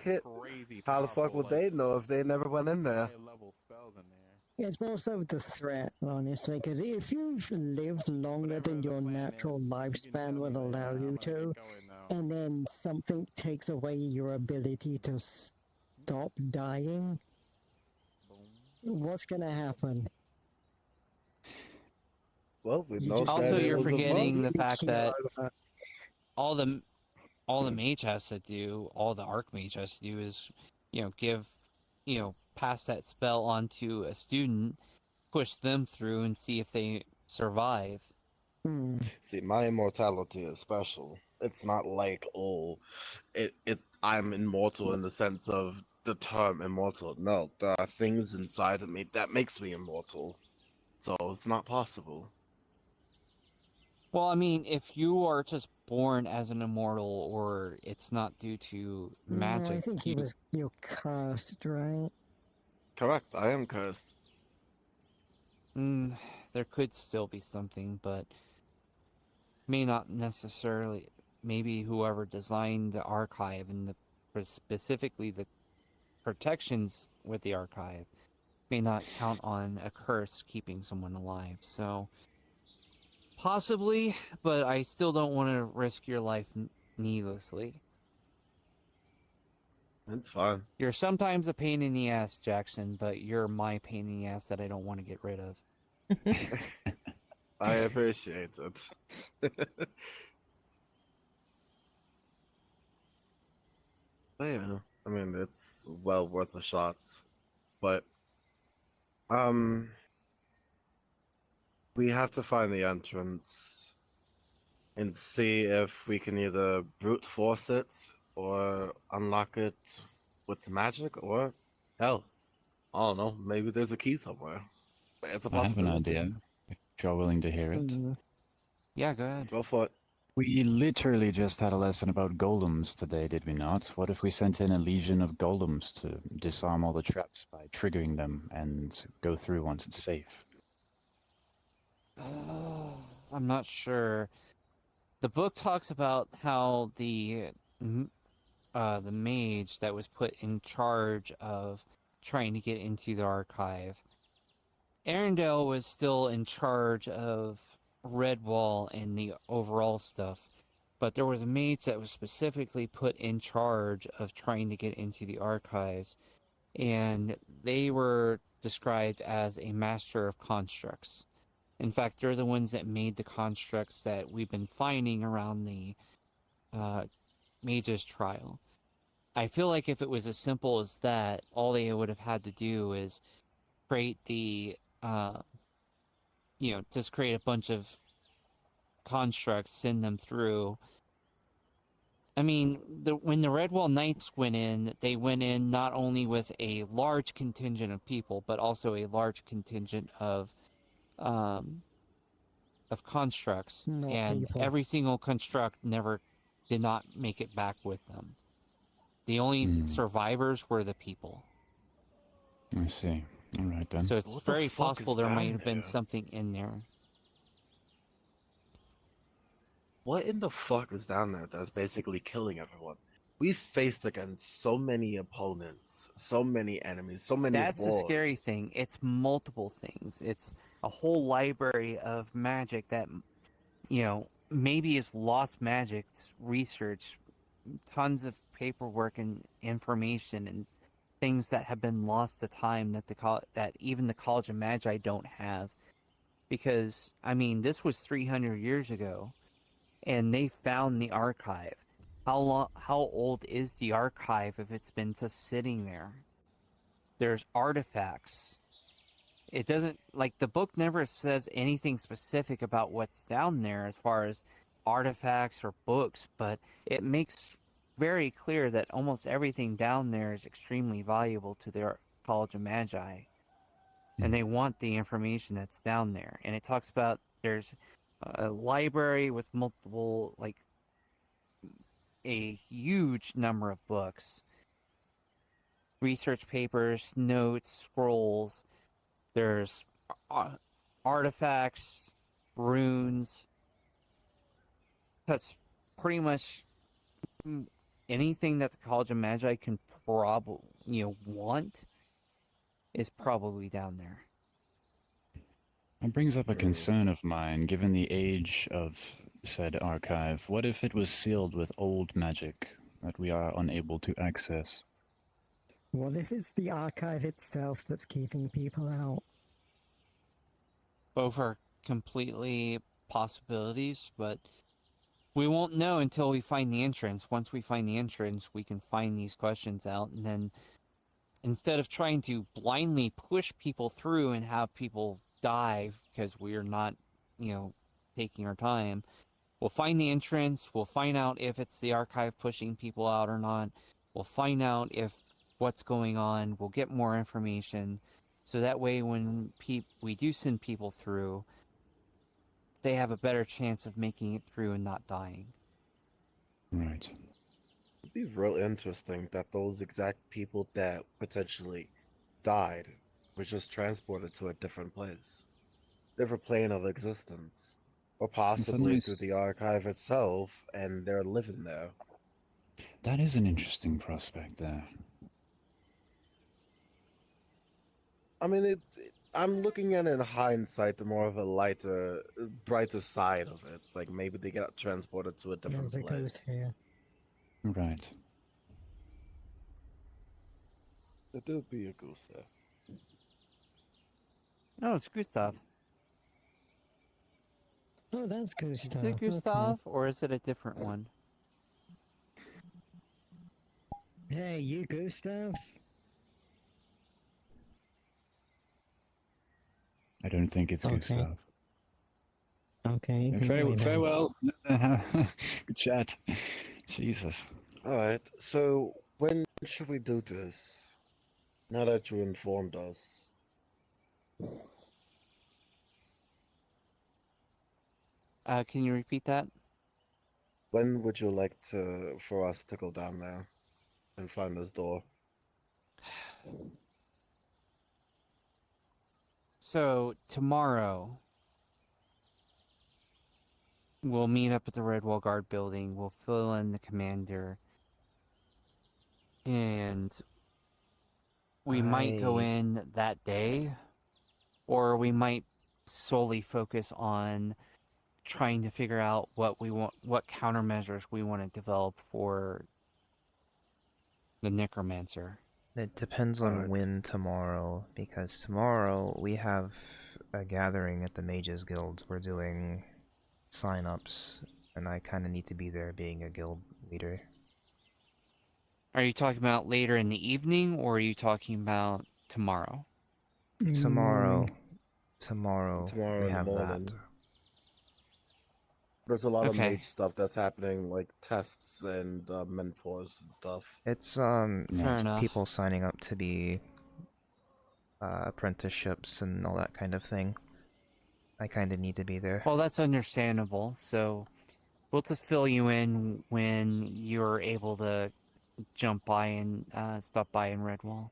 How the fuck would they know if they never went in there? Yeah, it's more so the threat, honestly, because if you've lived longer than your natural lifespan would allow you to, and then something takes away your ability to stop dying, what's gonna happen? Well, we know. Also, you're forgetting the fact that all the mage has to do, all the archmage has to do is, pass that spell onto a student, push them through, and see if they survive. See, my immortality is special. It's not like, I'm immortal in the sense of the term immortal. No, there are things inside of me that makes me immortal. So it's not possible. Well, I mean, if you are just born as an immortal, or it's not due to magic... I think you're cursed, right? Correct, I am cursed. There could still be something, but may not necessarily. Maybe whoever designed the archive and specifically the protections with the archive may not count on a curse keeping someone alive. So possibly, but I still don't want to risk your life needlessly. It's fine. You're sometimes a pain in the ass, Jackson, but you're my pain in the ass that I don't want to get rid of. I appreciate it. Yeah, I mean, it's well worth a shot. But, we have to find the entrance and see if we can either brute force it or unlock it with magic, or hell, I don't know, maybe there's a key somewhere. It's a I have an possibility. idea, if you're willing to hear it. Yeah, go ahead. Go for it. We literally just had a lesson about golems today, did we not? What if we sent in a legion of golems to disarm all the traps by triggering them and go through once it's safe? I'm not sure. The book talks about how the mage that was put in charge of trying to get into the archive. Arendelle was still in charge of Redwall and the overall stuff, but there was a mage that was specifically put in charge of trying to get into the archives, and they were described as a master of constructs. In fact, they're the ones that made the constructs that we've been finding around the mage's trial. I feel like if it was as simple as that, all they would have had to do is create the, just create a bunch of constructs, send them through. I mean, when the Redwall Knights went in, they went in not only with a large contingent of people, but also a large contingent of constructs, Not and people. every single construct did not make it back with them. The only survivors were the people. I see. All right then. So it's What the very fuck possible is there down might have been there? something in there. What in the fuck is down there that's basically killing everyone? We've faced against so many opponents, so many enemies, so many That's the wars. scary thing. It's multiple things. It's a whole library of magic that, maybe is lost magic research, tons of paperwork and information and things that have been lost to time that even the College of Magi don't have. Because, I mean, this was 300 years ago, and they found the archive. How old is the archive if it's been just sitting there? There's artifacts. It doesn't, the book never says anything specific about what's down there as far as artifacts or books, but it makes very clear that almost everything down there is extremely valuable to their College of Magi. And they want the information that's down there. And it talks about there's a library with multiple, a huge number of books, research papers, notes, scrolls. There's artifacts, runes. That's pretty much anything that the College of Magi can probably, want is probably down there. That brings up a concern of mine, given the age of said archive. What if it was sealed with old magic that we are unable to access? What if it's the archive itself that's keeping people out? Both are completely possibilities, but we won't know until we find the entrance. Once we find the entrance, we can find these questions out, and then instead of trying to blindly push people through and have people die because we're not, taking our time, we'll find the entrance, we'll find out if it's the archive pushing people out or not, we'll find out if what's going on, we'll get more information, so that way when we do send people through, they have a better chance of making it through and not dying. Right. It'd be real interesting that those exact people that potentially died were just transported to a different place, different plane of existence, or possibly nice- through the archive itself, and they're living there. That is an interesting prospect there. I mean, I'm looking at it in hindsight, the more of a lighter, brighter side of it. It's like maybe they got transported to a different There's a place. ghost here. Right. There do be a ghost there. No, it's Gustav. Oh, that's Gustav. Is it Gustav, or is it a different one? Hey, you Gustav? I don't think it's Gustav. Okay. You can Very, play then. farewell. Good chat. Jesus. Alright, so when should we do this? Now that you informed us. Can you repeat that? When would you like for us to go down there and find this door? So, tomorrow, we'll meet up at the Redwall Guard building, we'll fill in the commander, and we might go in that day, or we might solely focus on trying to figure out what we want, what countermeasures we want to develop for the necromancer. It depends on when tomorrow, because tomorrow we have a gathering at the Mages Guild. We're doing sign-ups, and I kind of need to be there being a guild leader. Are you talking about later in the evening, or are you talking about tomorrow? Tomorrow in we the have that. morning. There's a lot of Okay. mage stuff that's happening, like tests and mentors and stuff. It's Fair enough. people signing up to be apprenticeships and all that kind of thing. I kind of need to be there. Well, that's understandable. So we'll just fill you in when you're able to jump by and stop by in Redwall.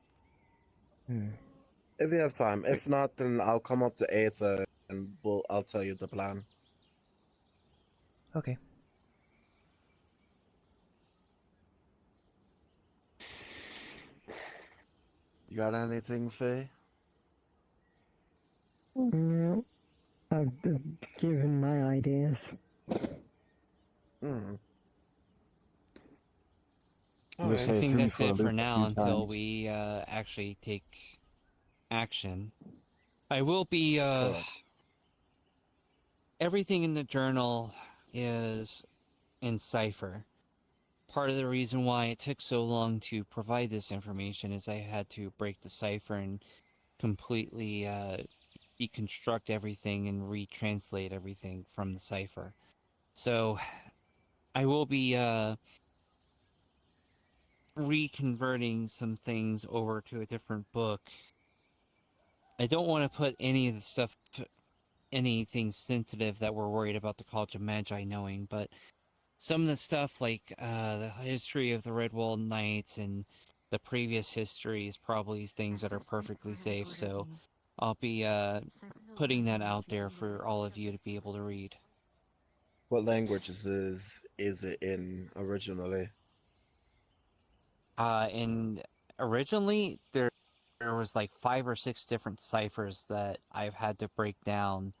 If you have time. If not, then I'll come up to Aether and I'll tell you the plan. Okay. You got anything, Faye? No, I've given my ideas. I think that's it for now until we actually take action. I will be everything in the journal is in cipher. Part of the reason why it took so long to provide this information is I had to break the cipher and completely deconstruct everything and retranslate everything from the cipher. So I will be reconverting some things over to a different book. I don't want to put any of the stuff, anything sensitive that we're worried about the College of Magi knowing, but some of the stuff like the history of the Redwall Knights and the previous history is probably things that are perfectly safe, so I'll be putting that out there for all of you to be able to read. What languages is it in originally? And originally there was like 5 or 6 different ciphers that I've had to break down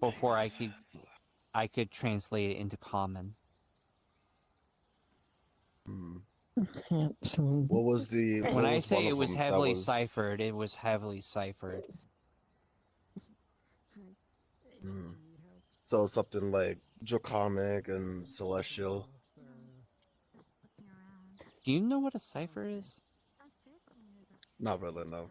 before I could translate it into common. Absolutely. What was the? When I say it was heavily ciphered, it was heavily ciphered. So something like Draconic and Celestial. Do you know what a cipher is? Not really, no.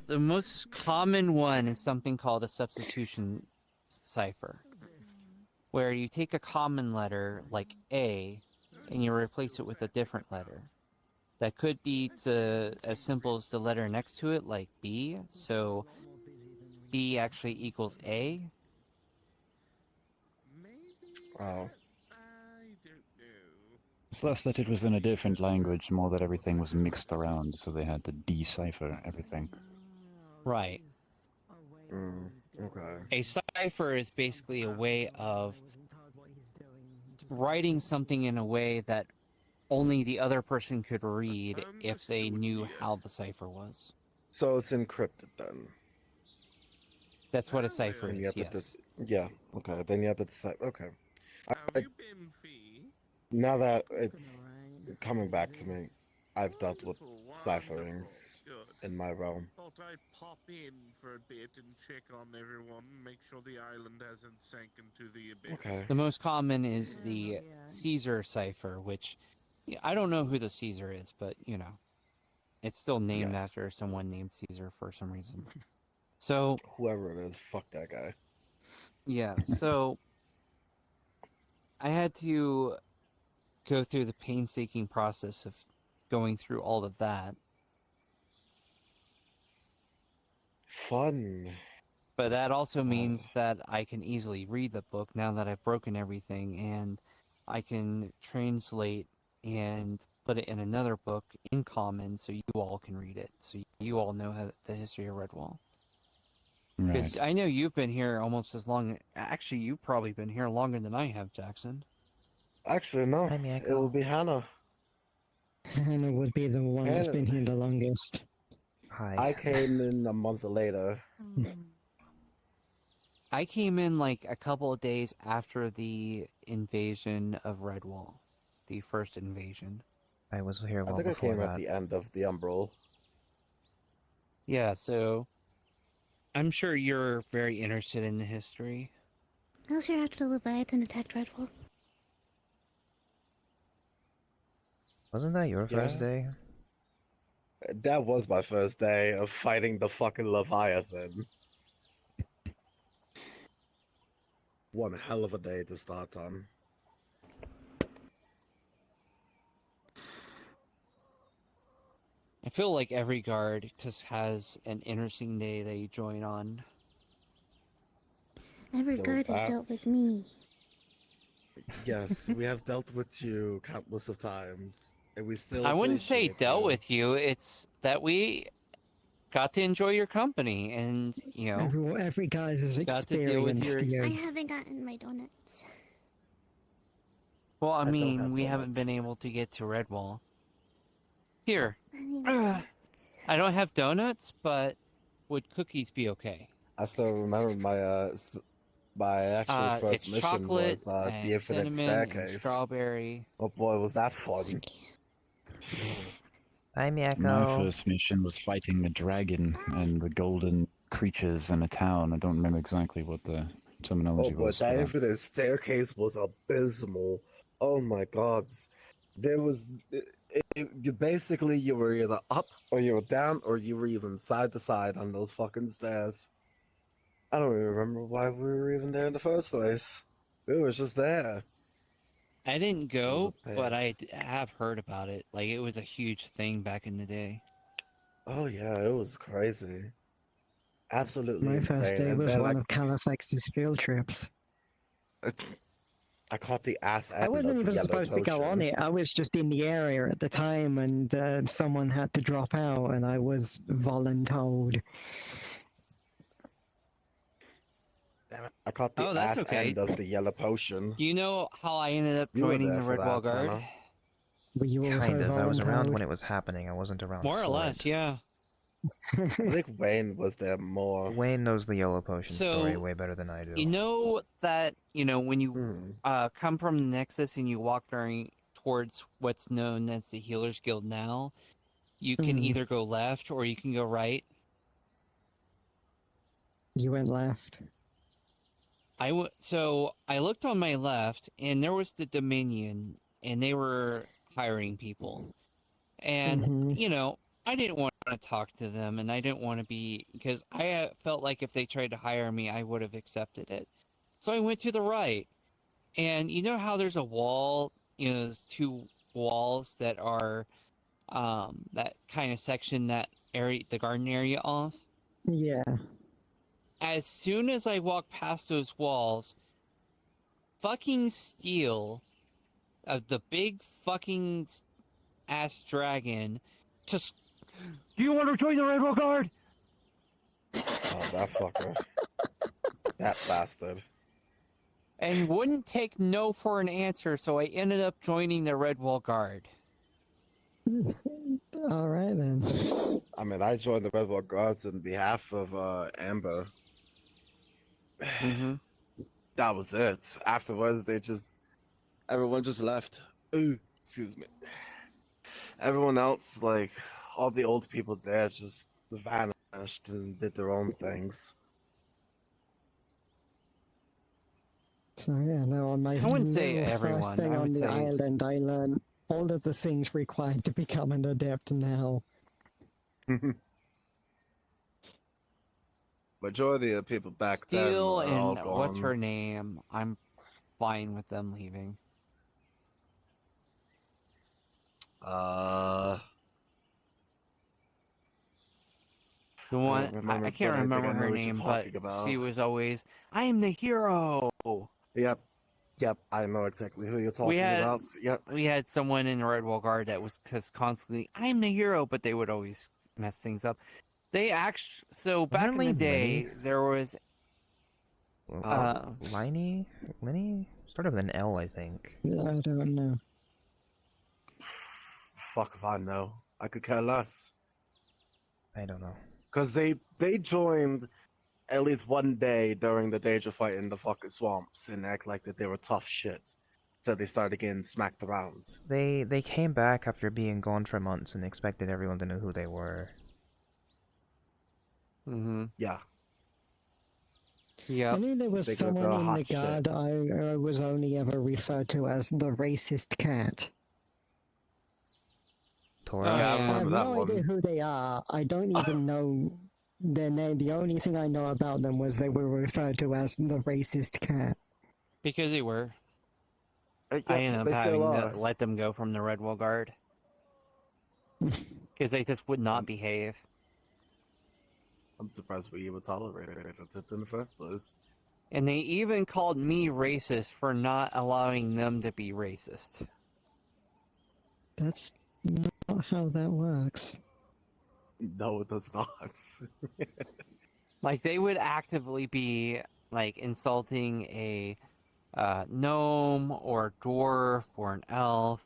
The most common one is something called a substitution cipher, where you take a common letter like A and you replace it with a different letter. That could be as simple as the letter next to it, like B, so B actually equals A. Oh. It's less that it was in a different language, more that everything was mixed around, so they had to decipher everything. Right. Okay. A cipher is basically a way of writing something in a way that only the other person could read if they knew how the cipher was. So it's encrypted then. That's what a cipher is, yes. Yeah, okay. Then you have to decipher. Okay. Now that it's coming back to me, I've dealt with cipherings in my realm. Thought I'd pop in for a bit and check on everyone, make sure the island hasn't sank into the abyss. Okay. The most common is the Caesar cipher, which I don't know who the Caesar is, but you know, it's still named after someone named Caesar for some reason. So whoever it is, fuck that guy. Yeah, so I had to go through the painstaking process of going through all of that. Fun. But that also means that I can easily read the book now that I've broken everything, and I can translate and put it in another book in common so you all can read it, so you all know the history of Redwall. Because I know you've been here almost as long. Actually, you've probably been here longer than I have, Jackson. Actually, no. It will be Hannah. Hannah would be the one that's Hannah- been here the longest. Hi. I came in a month later. I came in like a couple of days after the invasion of Redwall, the first invasion. I was here I well think I before came that. at the end of the Umbral. Yeah, so I'm sure you're very interested in the history. I was here after the Leviathan attacked Redwall. Wasn't that your first Yeah. day? That was my first day of fighting the fucking Leviathan. One hell of a day to start on. I feel like every guard just has an interesting day they join on. Every There was guard has dealt that. with me. Yes, we have dealt with you countless of times, and we still. I wouldn't say appreciate dealt you. with you, it's that we got to enjoy your company and, you know, Every guy's has got to deal with experienced your... I you. haven't gotten my donuts. Well, I don't mean, have we haven't donuts. been able to get to Redwall. Here, I need I don't have donuts, but would cookies be okay? I still remember my actual first It's mission chocolate was the and Infinite cinnamon and Staircase. strawberry. Oh boy, was that fun! Hi, My Miyako. first mission was fighting the dragon and the golden creatures in a town. I don't remember exactly what the Oh terminology boy, was for that that. Infinite Staircase was abysmal. Oh my god, there was. You basically you were either up or you were down or you were even side to side on those fucking stairs. I don't even remember why we were even there in the first place. We were just there. I didn't go, pain. but I have heard about it. Like, it was a huge thing back in the day. Oh yeah, it was crazy. Absolutely My insane. first day And was then one of Califax's field trips. I caught the ass end I wasn't of the even yellow supposed to go on potion. it. I was just in the area at the time, and someone had to drop out, and I was voluntold. I caught the Oh, that's ass okay. end of the yellow potion. Do you know how I ended up You were joining there the for Redwall that, Guard? Hannah. Were you also Kind of. I was around voluntold? when it was happening. I wasn't around More or for less, it. yeah. I think Wayne was there more. Wayne knows the yellow potion story So, way better than I do. you know that, you know, when you come from the Nexus and you walk towards what's known as the Healer's Guild now, you can either go left or you can go right. You went left. So I looked on my left, and there was the Dominion, and they were hiring people. And, you know, I didn't want to talk to them, and I didn't want to be, because I felt like if they tried to hire me, I would have accepted it. So I went to the right. And you know how there's a wall, you know, there's two walls that are, that kind of section that area, the garden area off? Yeah. As soon as I walked past those walls, fucking steel of the big fucking ass dragon just... Do you want to join the Redwall Guard? Oh, that fucker. That bastard. And wouldn't take no for an answer, so I ended up joining the Redwall Guard. All right then. I mean, I joined the Redwall Guards on behalf of Amber. That was it. Afterwards, everyone just left. Ooh, excuse me. Everyone else, like all the old people there, just vanished and did their own things. So yeah, now on my I wouldn't say little everyone, first thing I on would the say island, I learned all of the things required to become an adept now. Majority of people back then Steel are all and gone. what's her name? I'm fine with them leaving. The one I can't remember her name, but she was always, "I am the hero." Yep, I know exactly who you're talking about. Yep. We had someone in the Redwall Guard that was just constantly, "I'm the hero," but they would always mess things up. They actually, so back in the day, there was Liney? Started with an L, I think. I don't know. fuck if I know. I could care less. I don't know. Because they joined at least one day during the Daedra fight in the fucking swamps and act like that they were tough shit. So they started getting smacked around. They came back after being gone for months and expected everyone to know who they were. Mm-hmm. Yeah. Yeah. I knew there was someone in the guard I was only ever referred to as the racist cat. Tora? Yeah, I I have remember that no one. idea who they are. I don't even know their name. The only thing I know about them was they were referred to as the racist cat. Because they were. Yeah, I ended up they having still to are. let them go from the Redwall Guard. Because they just would not behave. I'm surprised we even tolerated it in the first place. And they even called me racist for not allowing them to be racist. That's not how that works. No, it does not. Like, they would actively be, like, insulting a gnome or dwarf or an elf.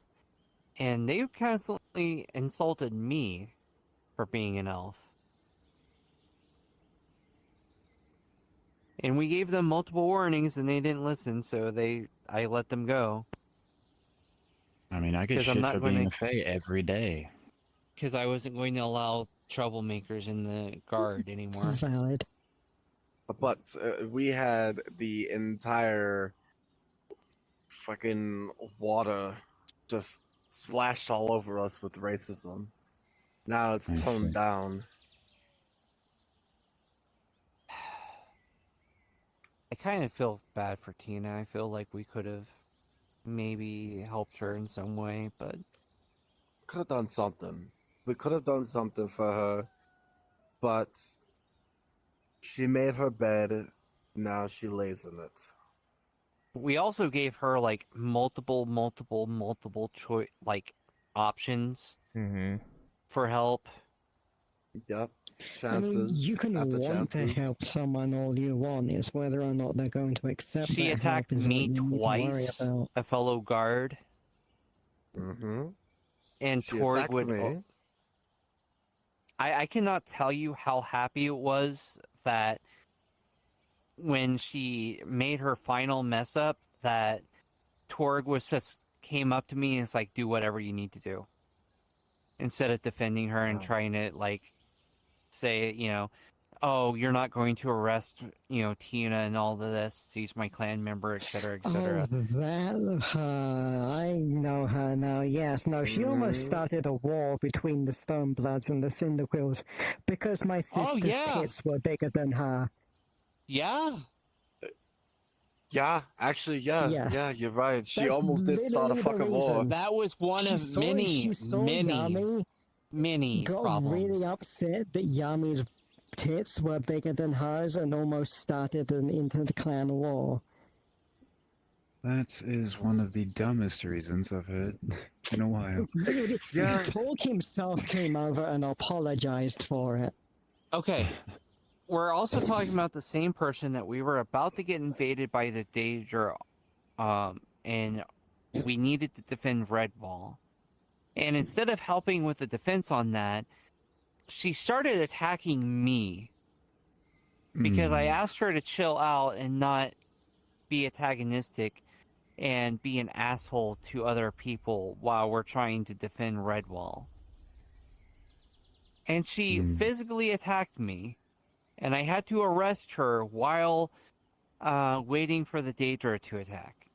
And they constantly insulted me for being an elf. And we gave them multiple warnings and they didn't listen, so I let them go. I mean, I get 'Cause I'm shit not for gonna- being a Fae every day. Because I wasn't going to allow troublemakers in the guard anymore. Valid. But we had the entire fucking water just splashed all over us with racism. Now it's I toned see. down. I kind of feel bad for Tina. I feel like we could have maybe helped her in some way, but... Could have done something. We could have done something for her, but she made her bed, now she lays in it. We also gave her, like, multiple choice, like, options for help. Yep. I mean, you can after want to chances. help someone all you want. It's whether or not they're going to accept She that attacked help is me what you need to worry twice, about. a fellow guard. Mm-hmm. And She Torg attacked would... me. I cannot tell you how happy it was that when she made her final mess up, that Torg was just came up to me and was like, do whatever you need to do. Instead of defending her and trying to, like, say, you know, oh, you're not going to arrest, you know, Tina and all of this. She's my clan member, etc., etc. Oh, that her. I know her now. Yes, no, she almost started a war between the Stonebloods and the Cyndaquils because my sister's yeah. tits were bigger than her. Yeah. Yeah, actually, yeah, Yes. yeah, you're right. She That's almost did start a literally the fucking war. reason. That was one of many Got problems. really upset that Yami's tits were bigger than hers and almost started an inter-clan war. That is one of the dumbest reasons I've heard in a while. Really, Yeah. Torg himself came over and apologized for it. Okay. We're also talking about the same person that we were about to get invaded by the Daedra, and we needed to defend Redwall. And instead of helping with the defense on that, she started attacking me. Because I asked her to chill out and not be antagonistic and be an asshole to other people while we're trying to defend Redwall. And she physically attacked me. And I had to arrest her while waiting for the Daedra to attack.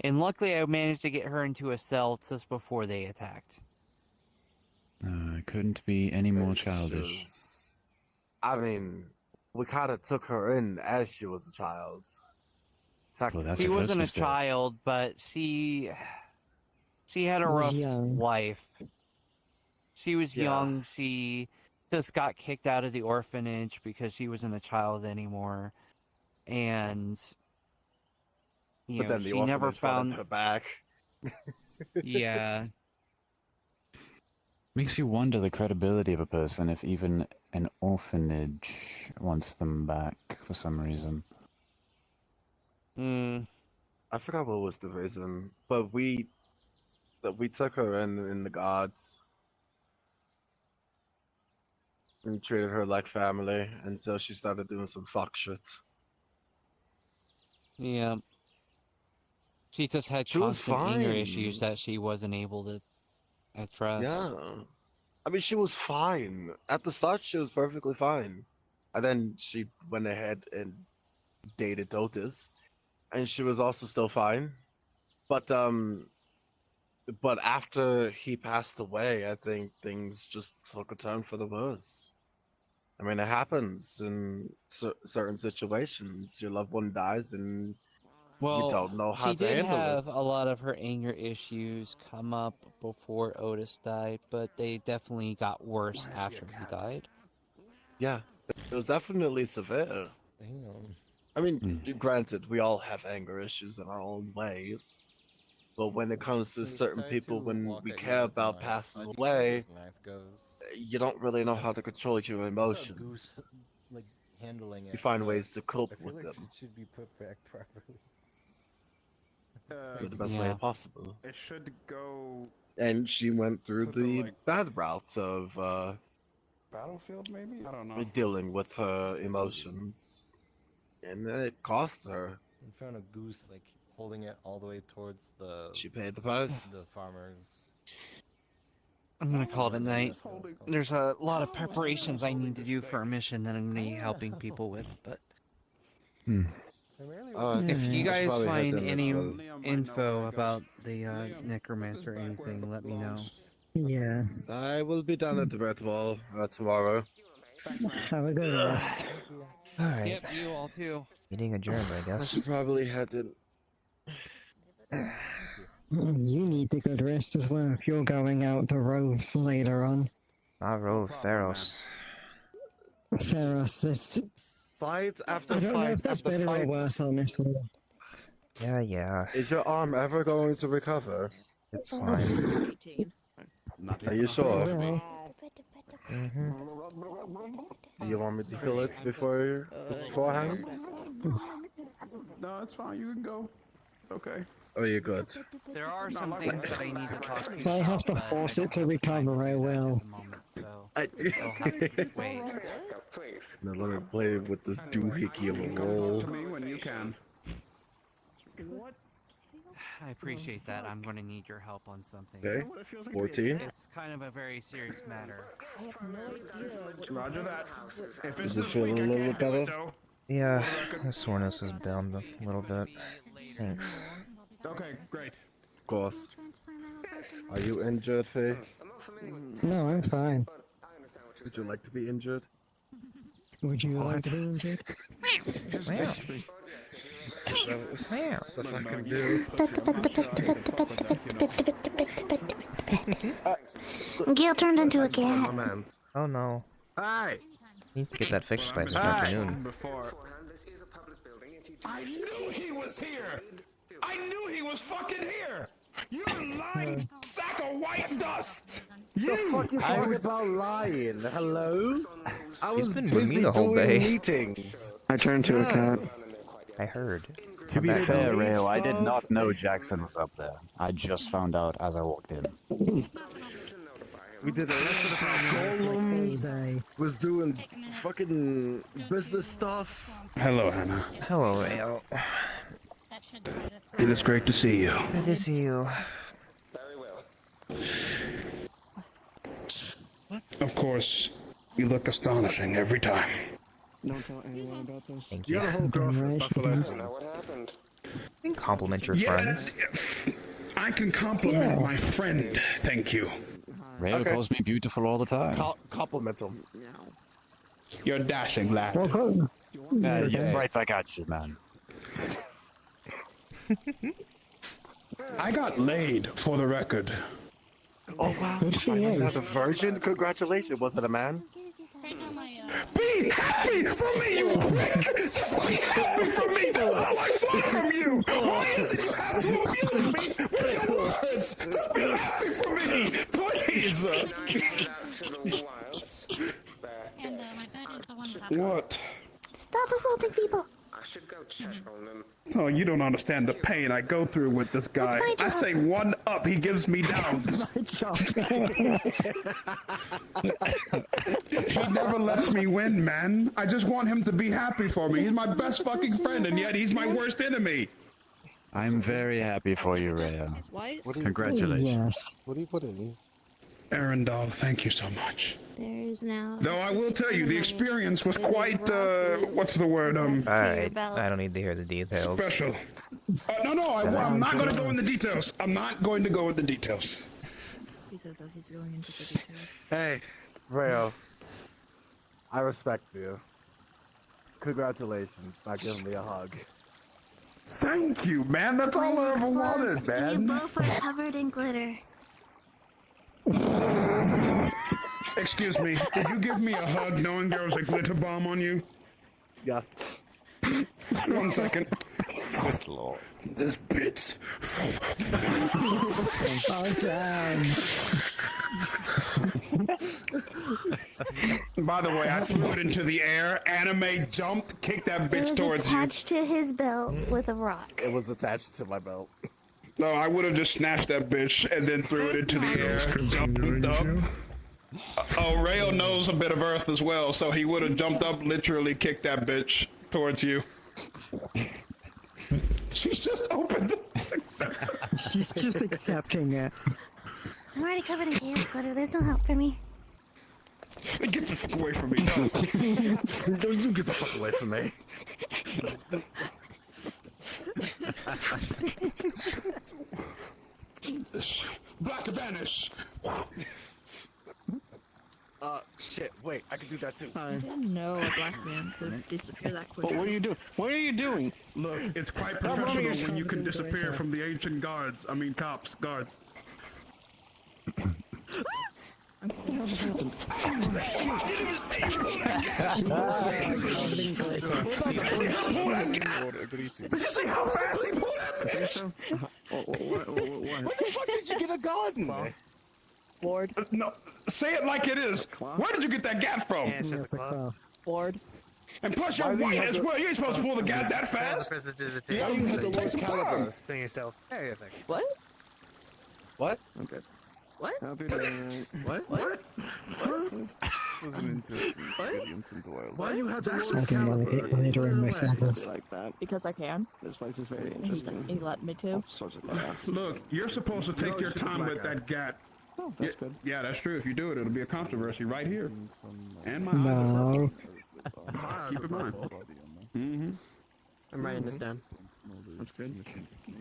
And luckily I managed to get her into a cell just before they attacked. Couldn't be any more childish. I mean, we kind of took her in as she was a child. She wasn't a child, but she had a rough life. She was young. She just got kicked out of the orphanage because she wasn't a child anymore, and But then the she never orphanage found wanted her back. Yeah. Makes you wonder the credibility of a person if even an orphanage wants them back for some reason. I forgot what was the reason, but we that we took her in the gods and treated her like family until she started doing some fuck shit. Yeah. She just had She was constant anger fine. issues that she wasn't able to address. Yeah. I mean, she was fine. At the start, she was perfectly fine. And then she went ahead and dated Dotis. And she was also still fine. But after he passed away, I think things just took a turn for the worse. I mean, it happens in certain situations. Your loved one dies and Well, you don't know how she to did handle have it. a lot of her anger issues come up before Otis died, but they definitely got worse after he died. Yeah, it was definitely severe. Damn. I mean, granted, we all have anger issues in our own ways. But when it comes to certain people, when we care about passes away, you don't really know how to control your emotions. Like handling it. You find but ways to cope I feel with like them it should be put back properly. in the best way possible. It should go And she went through Put the the, bad route of battlefield, maybe? I don't know. dealing with her emotions. And it cost her. In front of Goose, like holding it all the way towards the. She paid the price. The farmers. I'm gonna call it a night. There's a lot of preparations I need to do for a mission that I'm gonna be helping people with, but if you guys find any info about the necromancer or anything, let me know. Yeah. I will be down at the Redwall tomorrow. Have a good rest. Alright. Yep, you all too. Meeting adjourned, I I guess. should probably head in. You need the good rest as well if you're going out to rove later on. Not Rove, Theros. Theros, this... Fight after I don't know fight if that's after better or fight. worse, honestly. Yeah. Is your arm ever going to recover? It's fine. Are you sure? Mm-hmm. Do you want me to heal it beforehand? No, it's fine. You can go. It's okay. Oh, you're good. There are some things that I need to talk to If I have to force it to recover, I will. Now let me play with this doohickey of a roll. To me when you can. I appreciate that. I'm going to need your help on something. Okay. 14. It's kind of a very serious matter. Roger that. If Does it feel a little bit better? Yeah, the soreness is down a little bit. Thanks. Okay, great. Of course. Are you injured, Faye? No, I'm fine. Would you like to be injured? Would you like to be injured? Wow. Stuff I can do. Gil turned into a cat. Oh no. Hi! Needs to get that fixed by this afternoon. I knew he was here! I knew he was fucking here! You lying sack of white dust! The fuck you talking about lying? Hello? I was been with me busy the whole doing day. meetings. I turned to a cat. I heard. To be Back fair, home. Rail, I did not know Jackson was up there. I just found out as I walked in. We did a lesson about golems, was doing fucking business stuff. Hello, Hannah. Hello, Ale. It is great to see you. Good to see you. Of course, you look astonishing every time. Don't tell anyone about this. Thank You you. got a whole girlfriend stuff for that. You can compliment your friends. I can compliment my friend, thank you. Rail calls me beautiful all the time. Compliment him. You're dashing, lad. Yeah, right back at you, man. I got laid, for the record. Oh wow. Was that a virgin? Congratulations. Was it a man? Be happy for me, you prick! Just be happy for me! That's all I want from you! Why is it you have to abuse me with your words? Just be happy for me! Please! What? Stop assaulting people. I should go check on them. Oh, you don't understand the pain I go through with this guy. I say 1 up, he gives me downs. He never lets me win, man. I just want him to be happy for me. He's my best fucking friend, and yet he's my worst enemy. I'm very happy for you, Rhea. Congratulations. Yes. What do you put in? Arendelle, thank you so much. There's now. Though I will tell you, the experience was quite, what's the word, Alright, I don't need to hear the details. Special. I'm not going to go in the details. I'm not going to go in the details. He says as he's going into the details. Hey, Rayo. I respect you. Congratulations on giving me a hug. Thank you, man. That's all I ever wanted, man. You both are covered in glitter. Excuse me, did you give me a hug knowing there was a glitter bomb on you? Yeah. 1 second. Good lord. This bitch. Oh, damn. By the way, I threw it into the air. Anime jumped, kicked that bitch towards you. It was attached to his belt with a rock. It was attached to my belt. No, I would have just snatched that bitch and then threw it into the air. Jumped up. Oh, Rayo knows a bit of Earth as well, so he would have jumped up, literally kicked that bitch towards you. She's just opened. She's just accepting it. I'm already covered in chaos glitter. There's no help for me. Get the fuck away from me. No, you get the fuck away from me. Black vanish. Shit, wait, I can do that too. I didn't know a black man could disappear that quickly. But what are you doing? What are you doing? Look, it's quite professional when you can disappear from the ancient guards. I mean, cops, guards. What the hell just happened? Did you see how fast he pulled that bitch? What the fuck did you get a garden? Board. No, say it like it is. Where did you get that gat from? Yeah, it's just a cloth. Board. And plus, you're white as well. You ain't supposed to pull the gat that fast. Yeah, you had the worst caliber. Doing yourself. There you go. What? What? Okay. What? I'll be there. What? Why you have the I worst can never get glitter in my feathers. like that? Because I can. This place is very interesting. He let me to. Sorts of gas. Look, you're supposed to take your time with that gat. Oh, that's good. Yeah, that's true. If you do it, it'll be a controversy right here. And my eyes. No. Keep in mind. Mm-hmm. I'm writing this down. That's good.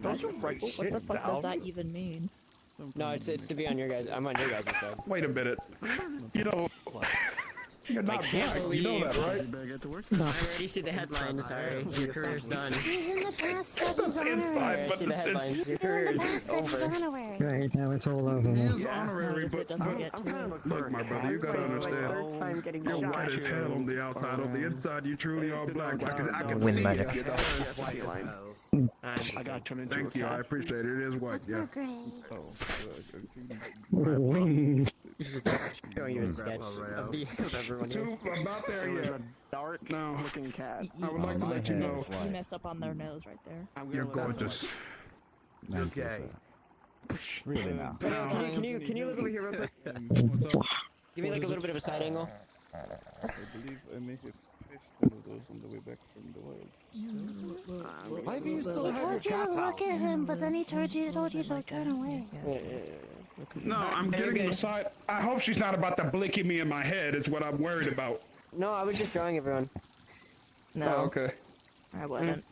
Don't you write What shit the fuck down? does that even mean? No, it's to be on your guys. I'm on your guys' side. Wait a minute. You know, you're not black. You know that, right? I already see the headline. Sorry, your career's done. He's in the past that he's That's inside, honorary. I but see the headlines. Your You're in career the is past that he's over. honorary. Right, now it's all over. He now. is honorary, but look, my brother, you gotta understand. You're white as hell on the outside. On the inside, you truly are black. I can Wind see magic. it. I got turned into Thank a you. cat. I appreciate it. It is white. Yeah. Wind. Showing you a sketch of everyone here. I'm not there yet. Dark No. looking cat. I would like to let you know You messed up on their nose right there. you're gorgeous. Okay. Really now. Can you look over here real quick? Give me like a little bit of a side angle. I believe I may have fished one of those on the way back from the wilds. Why do you still I have your told you to cat out? look at him, but then he told you to turn away. No, I'm getting the side. I hope she's not about to blicky me in my head. It's what I'm worried about. No, I was just drawing everyone. No, Oh, okay. I wouldn't.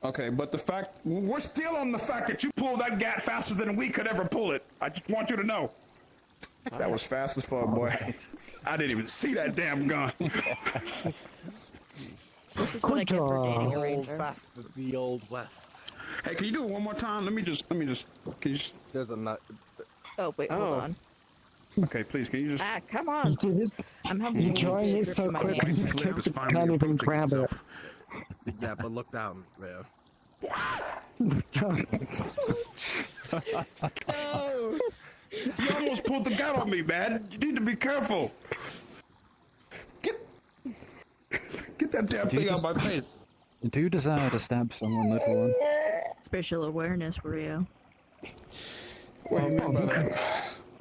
Okay, but the fact we're still on the fact that you pulled that gat faster than we could ever pull it. I just want you to know. That was fast as fuck, boy. I didn't even see that damn gun. This is what I get for dating a Old ranger. fast, the old west. Hey, can you do it one more time? Let me just. Can you just... There's a nut. Oh, wait, hold on. Okay, please, can you just... Ah, come on. I'm having You're drawing it so quick, you can't even grab it. Yeah, but look down, Rhea. No! You almost pulled the gun on me, man. You need to be careful. Get that damn thing out of my face. Do you desire to stab someone, little one? Special awareness, Rio. What do you mean by that?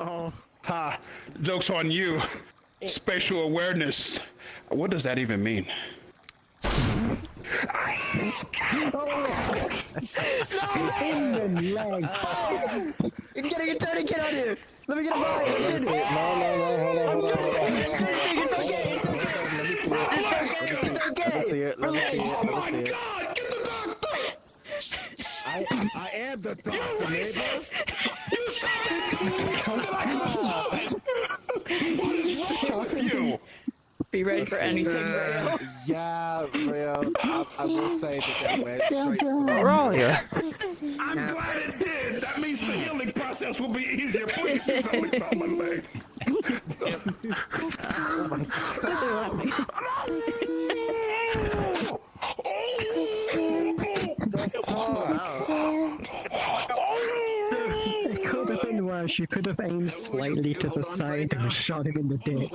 Oh. Ha! Joke's on you. Spatial awareness. What does that even mean? In the leg. You're getting a tourniquet on you. Let me get a bite. No, hold on. Let me see it. Oh my God! Get the doctor! I am the doctor, You racist! You sound like you! Be ready for anything, Rio. Yeah, Rio. I will say that went straight Aurelia. I'm glad it did. That means the healing process will be easier. Please don't lick down my leg. It could have been worse. You could have aimed slightly to the side and shot him in the dick.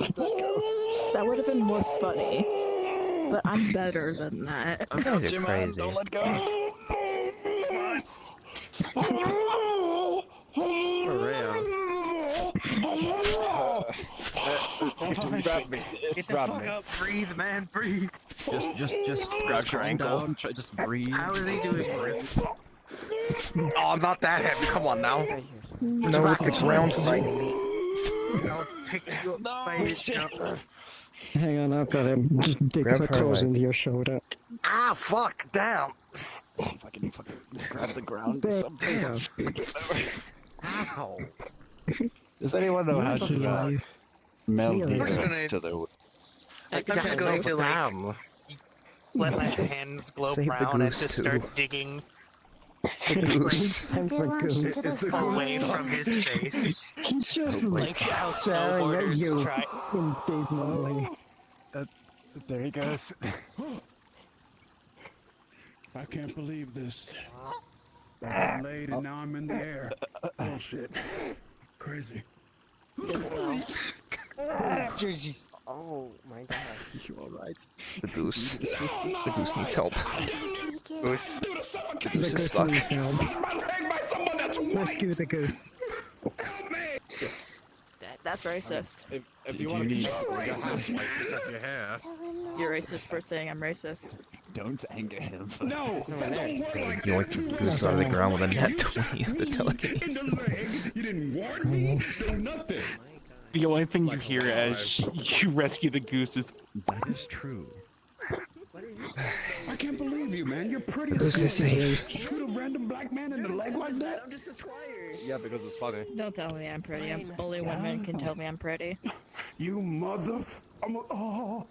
That would have been more funny. But I'm better than that. You guys are crazy. Don't let go. Grab me. Get the fuck up. Breathe, man. Breathe. Just grab your ankle. Just breathe. How is he doing this? Oh, I'm not that heavy. Come on now. No, it's the ground fighting me. I'll pick you up by your jump. Hang on, I've got him. Just dig Grab the her claws leg. into your shoulder. Ah, fuck. Damn. Fucking grab the ground. Damn. Ow. Does anyone know how to meld Really? each other? I I'm can just try going to to like let my hands glow Save the brown and goose, just too. start digging Goose. Save the goose. away from his face. He's just Like how staring at snowboarders you try. indignantly. There he goes. I can't believe this. I got laid and now I'm in the air. Bullshit. Crazy. Oh my god. You alright? The goose. The goose needs help. Goose. The The goose is goose stuck. needs help. My leg by someone that's white. Rescue the goose. That's racist. If you want to be racist because of your hair. You're racist for saying I'm racist. Don't anger him. No, don't work like Yoink the goose out of the ground with a net 20 of the telekinesis. You didn't warn me. Do nothing. The only thing you hear as you rescue the goose is, That is true. I can't believe you, man. You're pretty as Goose is shit. safe. Shoot a random black man in the leg like that? I'm just a squire. Yeah, because it's funny. Don't tell me I'm pretty. Only women can tell me I'm pretty. You mother... Oh.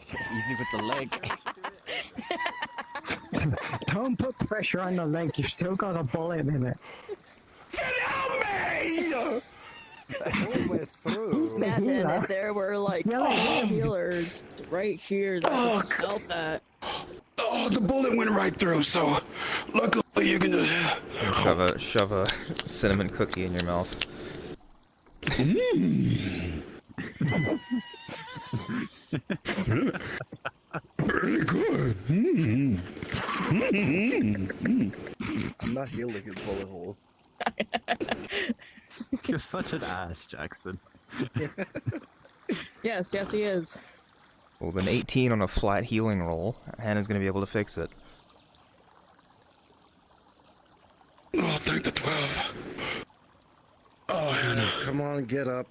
Easy with the leg. Don't put pressure on the leg. You've still got a bullet in it. Help me! All the way through. Imagine if there were like healers right here that could help that. Oh, the bullet went right through, so luckily you can just... Shove a cinnamon cookie in your mouth. Pretty good. I'm not healing his bullet hole. You're such an ass, Jackson. Yes, he is. Well, then 18 on a flat healing roll. Hannah's gonna be able to fix it. Oh, thank the 12. Oh, Hannah. Come on, get up.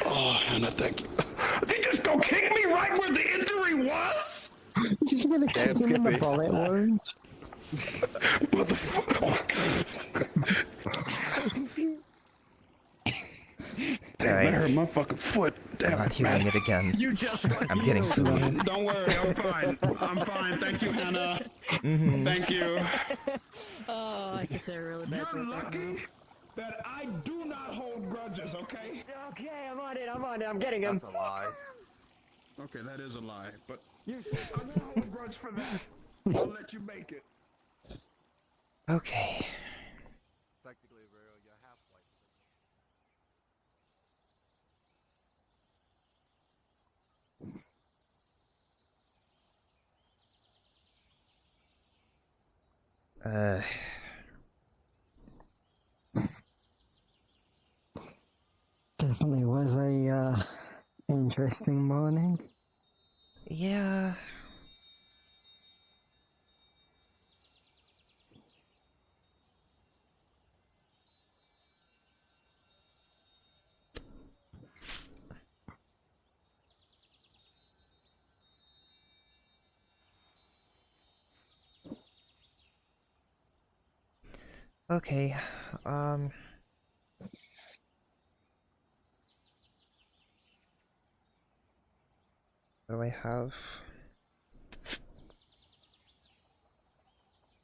Oh, Hannah, thank you. They just go kick me right where the injury was? You're gonna kick him in the bullet wound. Damn, that hurt my fucking foot. Damn I'm not it, healing man. it again. You just I'm getting food. Don't worry, I'm fine. I'm fine. Thank you, Hannah. Thank you. Oh, I could say a really bad You're joke right now. lucky that I do not hold grudges, okay? Okay, I'm on it. I'm getting him. That's a lie. Okay, that is a lie, but I won't hold a grudge for that. I'll let you make it. Okay. Technically, you're half white. Definitely was a interesting morning. Yeah. Okay, what do I have?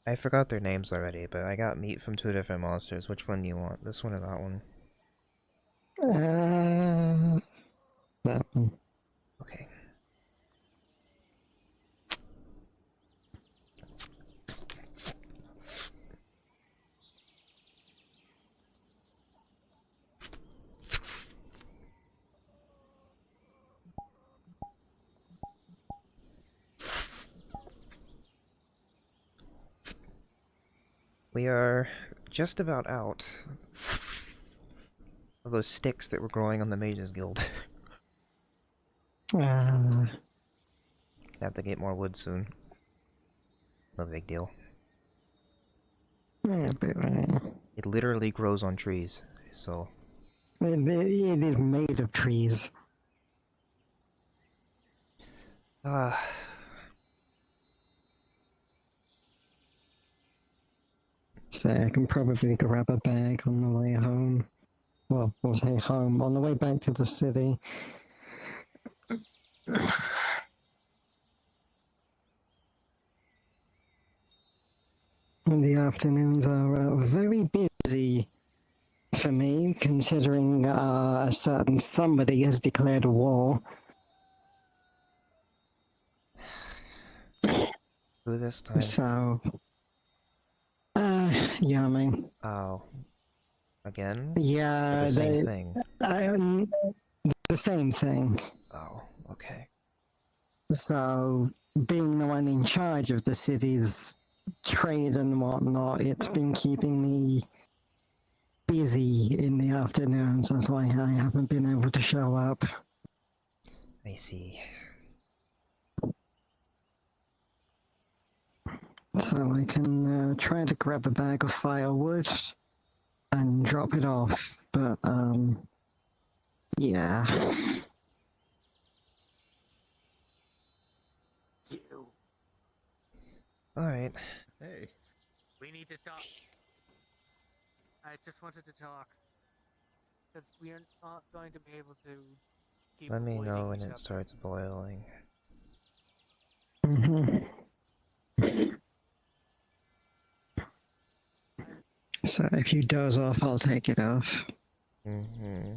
I forgot their names already, but I got meat from 2 different monsters. Which one do you want? This one or that one? That one. Okay. We are just about out of those sticks that were growing on the Mages Guild. Have to get more wood soon. No big deal. Yeah, but, It literally grows on trees, so... it is made of trees. So I can probably grab a bag on the way home. Well, we'll say home, on the way back to the city. And the afternoons are very busy for me, considering a certain somebody has declared a war. Who this time? So, Yami. Oh. Again? Yeah, Or the same thing? The same thing. Oh, okay. So, being the one in charge of the city's trade and whatnot, it's been keeping me busy in the afternoons. That's why I haven't been able to show up. I see. So I can try to grab a bag of firewood and drop it off, but, yeah. Alright. Hey. We need to talk. I just wanted to talk. Because we are not going to be able to keep Let me avoiding know when each it other. starts boiling. So if you doze off, I'll take it off. Mm-hmm.